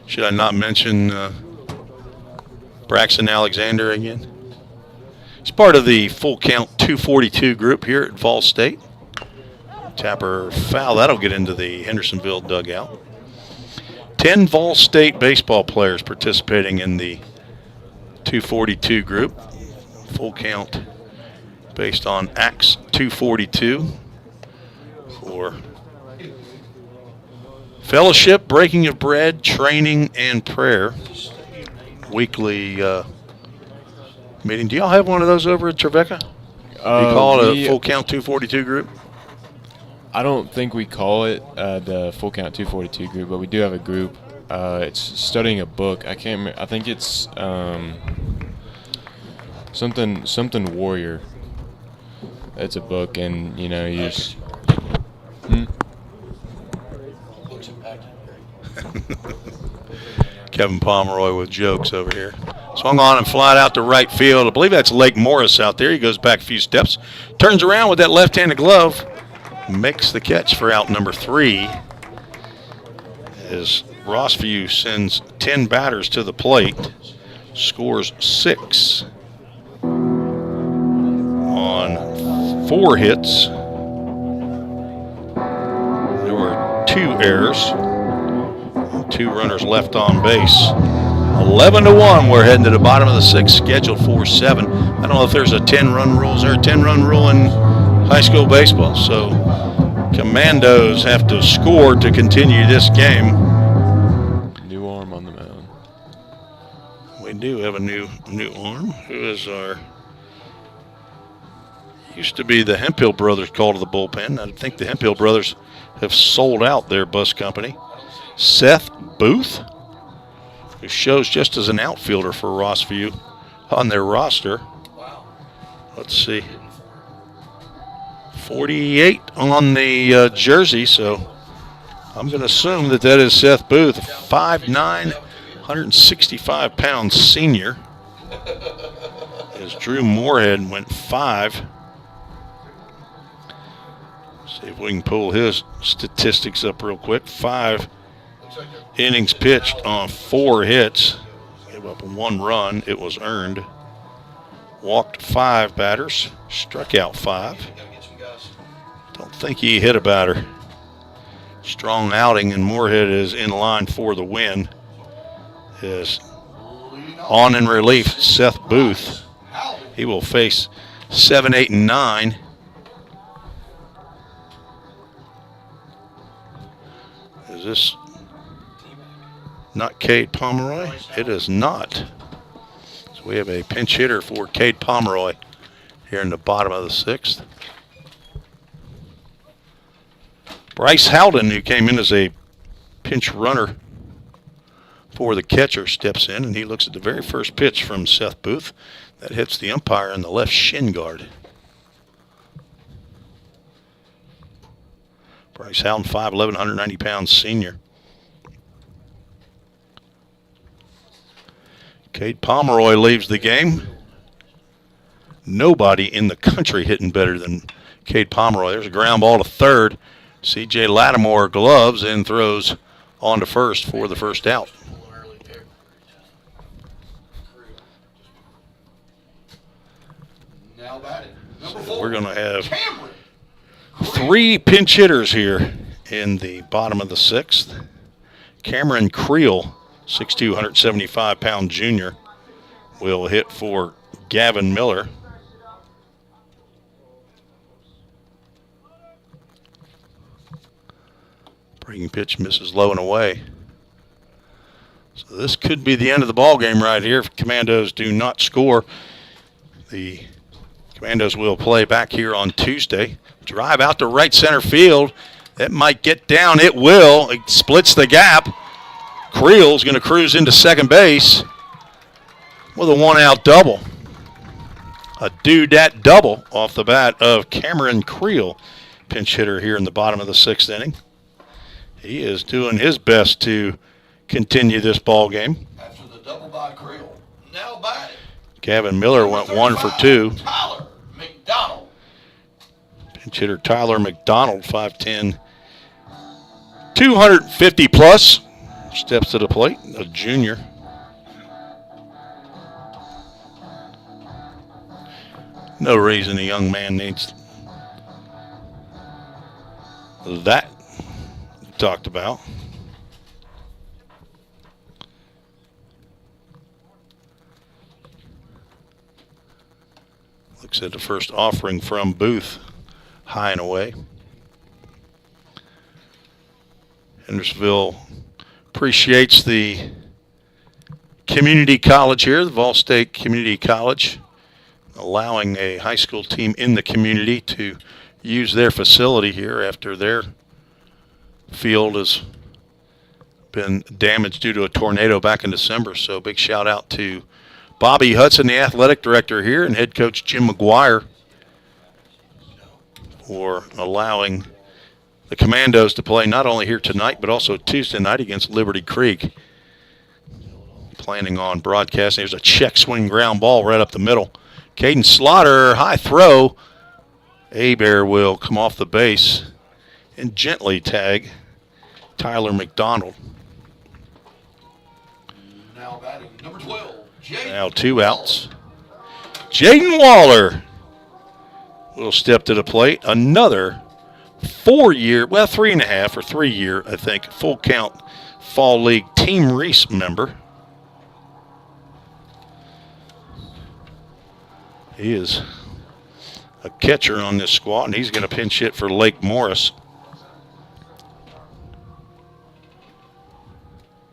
Should I not mention Braxton Alexander again? He's part of the full count 242 group here at Vol State. Tapper foul, that'll get into the Hendersonville dugout. 10 Vol State baseball players participating in the 242 group. Full count based on Acts 242 for fellowship, breaking of bread, training, and prayer. Weekly meeting. Do y'all have one of those over at Trevecca? You call it a full count 242 group? I don't think we call it the full count 242 group, but we do have a group. It's studying a book. I can't remember. I think it's something warrior. It's a book, and you know you just. Kevin Pomeroy with jokes over here. Swung on and flied out to right field. I believe that's Lake Morris out there. He goes back a few steps, turns around with that left-handed glove, makes the catch for out number 3. As Rossview sends 10 batters to the plate, scores 6 on 4 hits. There were 2 errors. 2 runners left on base. 11-1. We're heading to the bottom of the 6th, scheduled for 7. I don't know if there's a 10-run rule. Is there a 10-run rule in high school baseball? So Commandos have to score to continue this game. New arm on the mound. We do have a new arm. Who is our? Used to be the Hemphill brothers called to the bullpen. I think the Hemphill brothers have sold out their bus company. Seth Booth, who shows just as an outfielder for Rossview on their roster. Let's see. 48 on the jersey, so I'm going to assume that is Seth Booth, 5'9", 165-pound senior. As Drew Moorhead went 5. See if we can pull his statistics up real quick. 5 innings pitched on 4 hits. Gave up 1 run. It was earned. Walked 5 batters. Struck out 5. Don't think he hit a batter. Strong outing, and Moorhead is in line for the win. Is on in relief, Seth Booth. He will face 7, 8, and 9. Is this not Cade Pomeroy? It is not. So we have a pinch hitter for Cade Pomeroy here in the bottom of the 6th. Bryce Howden, who came in as a pinch runner for the catcher, steps in, and he looks at the very first pitch from Seth Booth. That hits the umpire in the left shin guard. Bryce Howden, 5'11", 190-pound senior. Cade Pomeroy leaves the game. nobody in the country hitting better than Cade Pomeroy. There's a ground ball to third. C.J. Lattimore gloves and throws on to first for the first out. Now batting. Number 4. We're going to have Cameron. 3 pinch hitters here in the bottom of the 6th. Cameron Creel, 6'2", 175-pound junior, will hit for Gavin Miller. Breaking pitch misses low and away. So this could be the end of the ball game right here if Commandos do not score. The Commandos will play back here on Tuesday. Drive out to right center field. That might get down. It will. It splits the gap. Creel's going to cruise into second base with a 1-out double. A do-dat double off the bat of Cameron Creel, pinch hitter here in the bottom of the 6th inning. He is doing his best to continue this ball game. After the double by Creel. Now batting. Gavin Miller went 1 for 2. Tyler McDonald. Pinch hitter Tyler McDonald, 5'10", 250 plus. Steps to the plate, a junior. No reason a young man needs that talked about. Looks at the first offering from Booth, high and away. Hendersonville appreciates the community college here, the Vol State Community College, allowing a high school team in the community to use their facility here after their field has been damaged due to a tornado back in December. So big shout out to Bobby Hudson, the athletic director here, and head coach Jim McGuire for allowing the Commandos to play not only here tonight but also Tuesday night against Liberty Creek. Planning on broadcasting. There's a check swing ground ball right up the middle. Caden Slaughter, high throw. Abear will come off the base and gently tag Tyler McDonald. Now batting number 12. Now 2 outs. Jaden Waller will step to the plate. Another 4-year, well, 3.5 or 3-year, I think, full count Fall League Team Reese member. He is a catcher on this squad, and he's going to pinch hit for Lake Morris.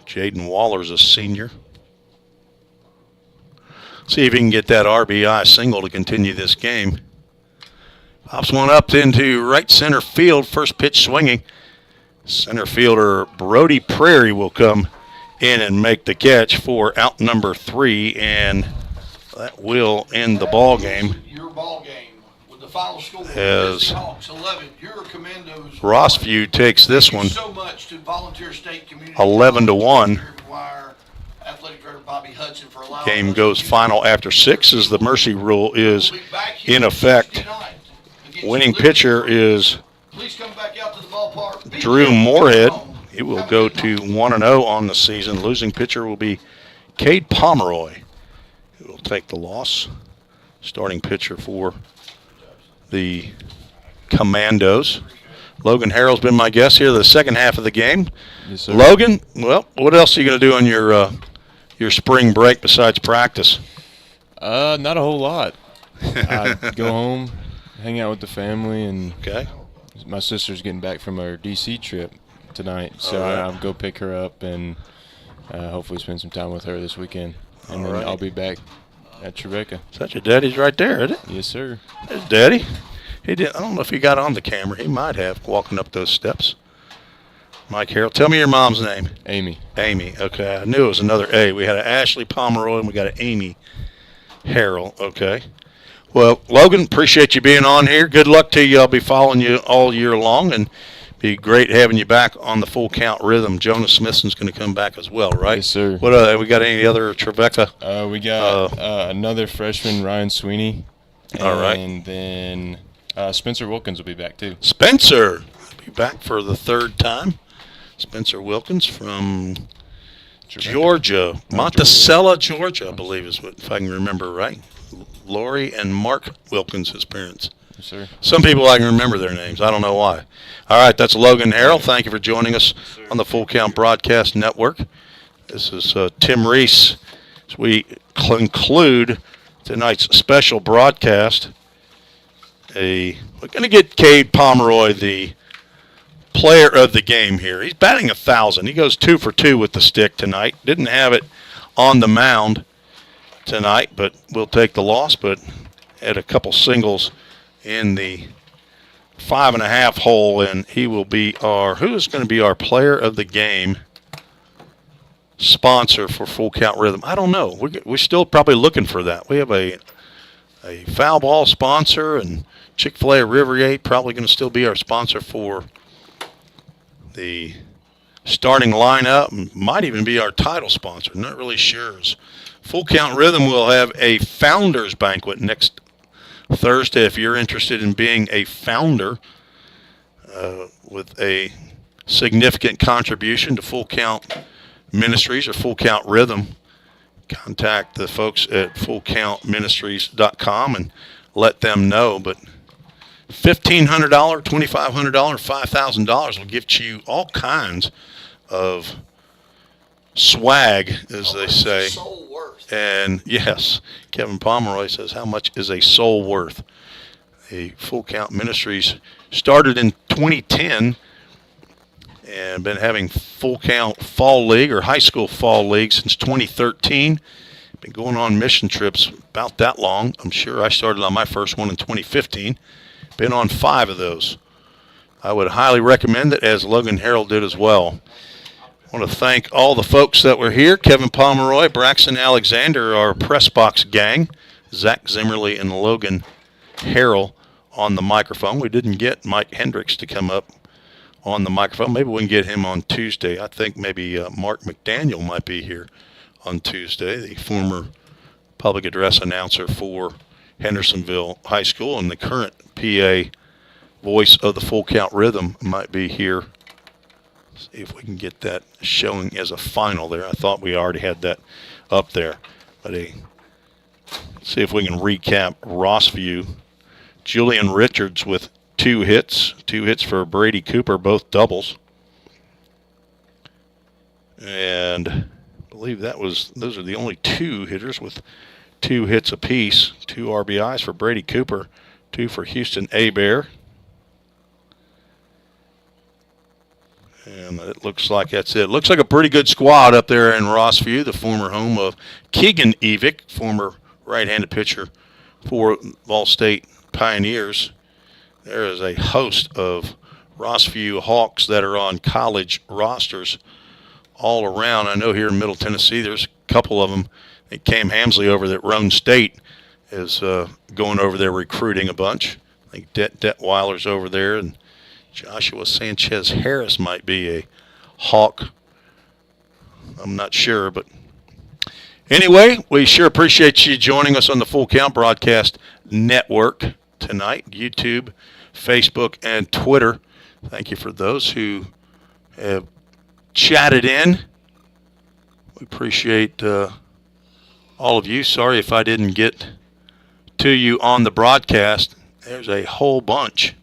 Jaden Waller's a senior. See if he can get that RBI single to continue this game. Pops one up into right center field. First pitch swinging. Center fielder Brody Prairie will come in and make the catch for out number 3, and that will end the ball game. Your ball game with the final score. As Hawks 11, your Commandos. Rossview takes this one So much to Volunteer State Community 11-1. Athletic Director Bobby Hudson for allowing Game goes final after 6 as the mercy rule is in effect. Winning pitcher is Drew Moorhead. He will go to 1-0 on the season. Losing pitcher will be Cade Pomeroy, who will take the loss. Starting pitcher for the Commandos. Logan Harrell's been my guest here the second half of the game. Yes, sir. Logan, well, what else are you going to do on your spring break besides practice? Not a whole lot. I go home, hang out with the family, and Okay. my sister's getting back from her D.C. trip tonight, so All right. I'll go pick her up and hopefully spend some time with her this weekend. And All then right. I'll be back at Tribeca. Is that your daddy's right there, isn't it? Yes, sir. There's Daddy. He did. I don't know if he got on the camera. He might have, walking up those steps. Mike Harrell. Tell me your mom's name. Amy. Amy. Okay. I knew it was another A. We had an Ashley Pomeroy and we got an Amy Harrell. Okay. Well, Logan, appreciate you being on here. Good luck to you. I'll be following you all year long, and be great having you back on the full count rhythm. Jonas Smithson's going to come back as well, right? Yes, sir. What we got any other Tribeca? We got another freshman, Ryan Sweeney. All right. And then Spencer Wilkins will be back too. Spencer will be back for the third time. Spencer Wilkins from Georgia, Monticello, Georgia, I believe is what, if I can remember right. Lori and Mark Wilkins, his parents. Yes, sir. Some people I can remember their names. I don't know why. All right, that's Logan Harrell. Thank you for joining us on the Full Count Broadcast Network. This is Tim Reese as we conclude tonight's special broadcast. We're going to get Cade Pomeroy, the player of the game here. He's batting 1,000. He goes 2 for 2 with the stick tonight. Didn't have it on the mound tonight, but we'll take the loss. But had a couple singles in the 5.5 hole, and he will be who is going to be our player of the game sponsor for Full Count Rhythm? I don't know. We're still probably looking for that. We have a foul ball sponsor, and Chick-fil-A River 8 probably going to still be our sponsor for the starting lineup. Might even be our title sponsor. Not really sure. Full Count Rhythm will have a founders banquet next Thursday. If you're interested in being a founder with a significant contribution to Full Count Ministries or Full Count Rhythm, contact the folks at fullcountministries.com and let them know. But $1,500, $2,500, $5,000 will gift you all kinds of swag, as they say. Soul worth. And yes, Kevin Pomeroy says, how much is a soul worth? The Full Count Ministries started in 2010 and been having Full Count Fall League or High School Fall League since 2013. Been going on mission trips about that long. I'm sure I started on my first one in 2015. Been on 5 of those. I would highly recommend it, as Logan Harrell did as well. I want to thank all the folks that were here. Kevin Pomeroy, Braxton Alexander, our press box gang, Zach Zimmerly and Logan Harrell on the microphone. We didn't get Mike Hendricks to come up on the microphone. Maybe we can get him on Tuesday. I think maybe Mark McDaniel might be here on Tuesday, the former public address announcer for Hendersonville High School and the current PA voice of the Full Count Rhythm might be here. See if we can get that showing as a final there. I thought we already had that up there. But see if we can recap Rossview. Julian Richards with 2 hits. 2 hits for Brady Cooper, both doubles. And I believe those are the only 2 hitters with 2 hits apiece. 2 RBIs for Brady Cooper, 2 for Houston Abear. And it looks like that's it. Looks like a pretty good squad up there in Rossview, the former home of Keegan Evick, former right-handed pitcher for Vol State Pioneers. There is a host of Rossview Hawks that are on college rosters all around. I know here in Middle Tennessee there's a couple of them. I think Cam Hamsley over at Roan State is going over there recruiting a bunch. I think Detweiler's over there, and Joshua Sanchez Harris might be a Hawk. I'm not sure, but anyway, we sure appreciate you joining us on the Full Count Broadcast Network tonight, YouTube, Facebook, and Twitter. Thank you for those who have chatted in. We appreciate all of you. Sorry if I didn't get to you on the broadcast. There's a whole bunch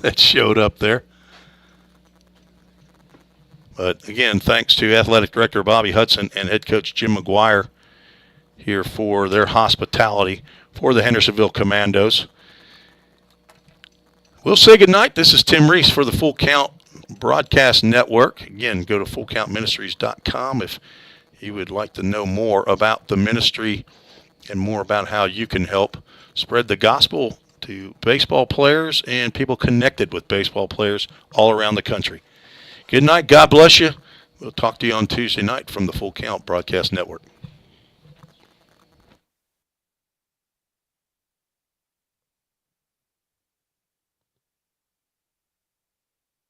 that showed up there. But again, thanks to Athletic Director Bobby Hudson and Head Coach Jim McGuire here for their hospitality for the Hendersonville Commandos. We'll say goodnight. This is Tim Reese for the Full Count Broadcast Network. Again, go to fullcountministries.com if you would like to know more about the ministry and more about how you can help spread the gospel to baseball players and people connected with baseball players all around the country. Good night. God bless you. We'll talk to you on Tuesday night from the Full Count Broadcast Network.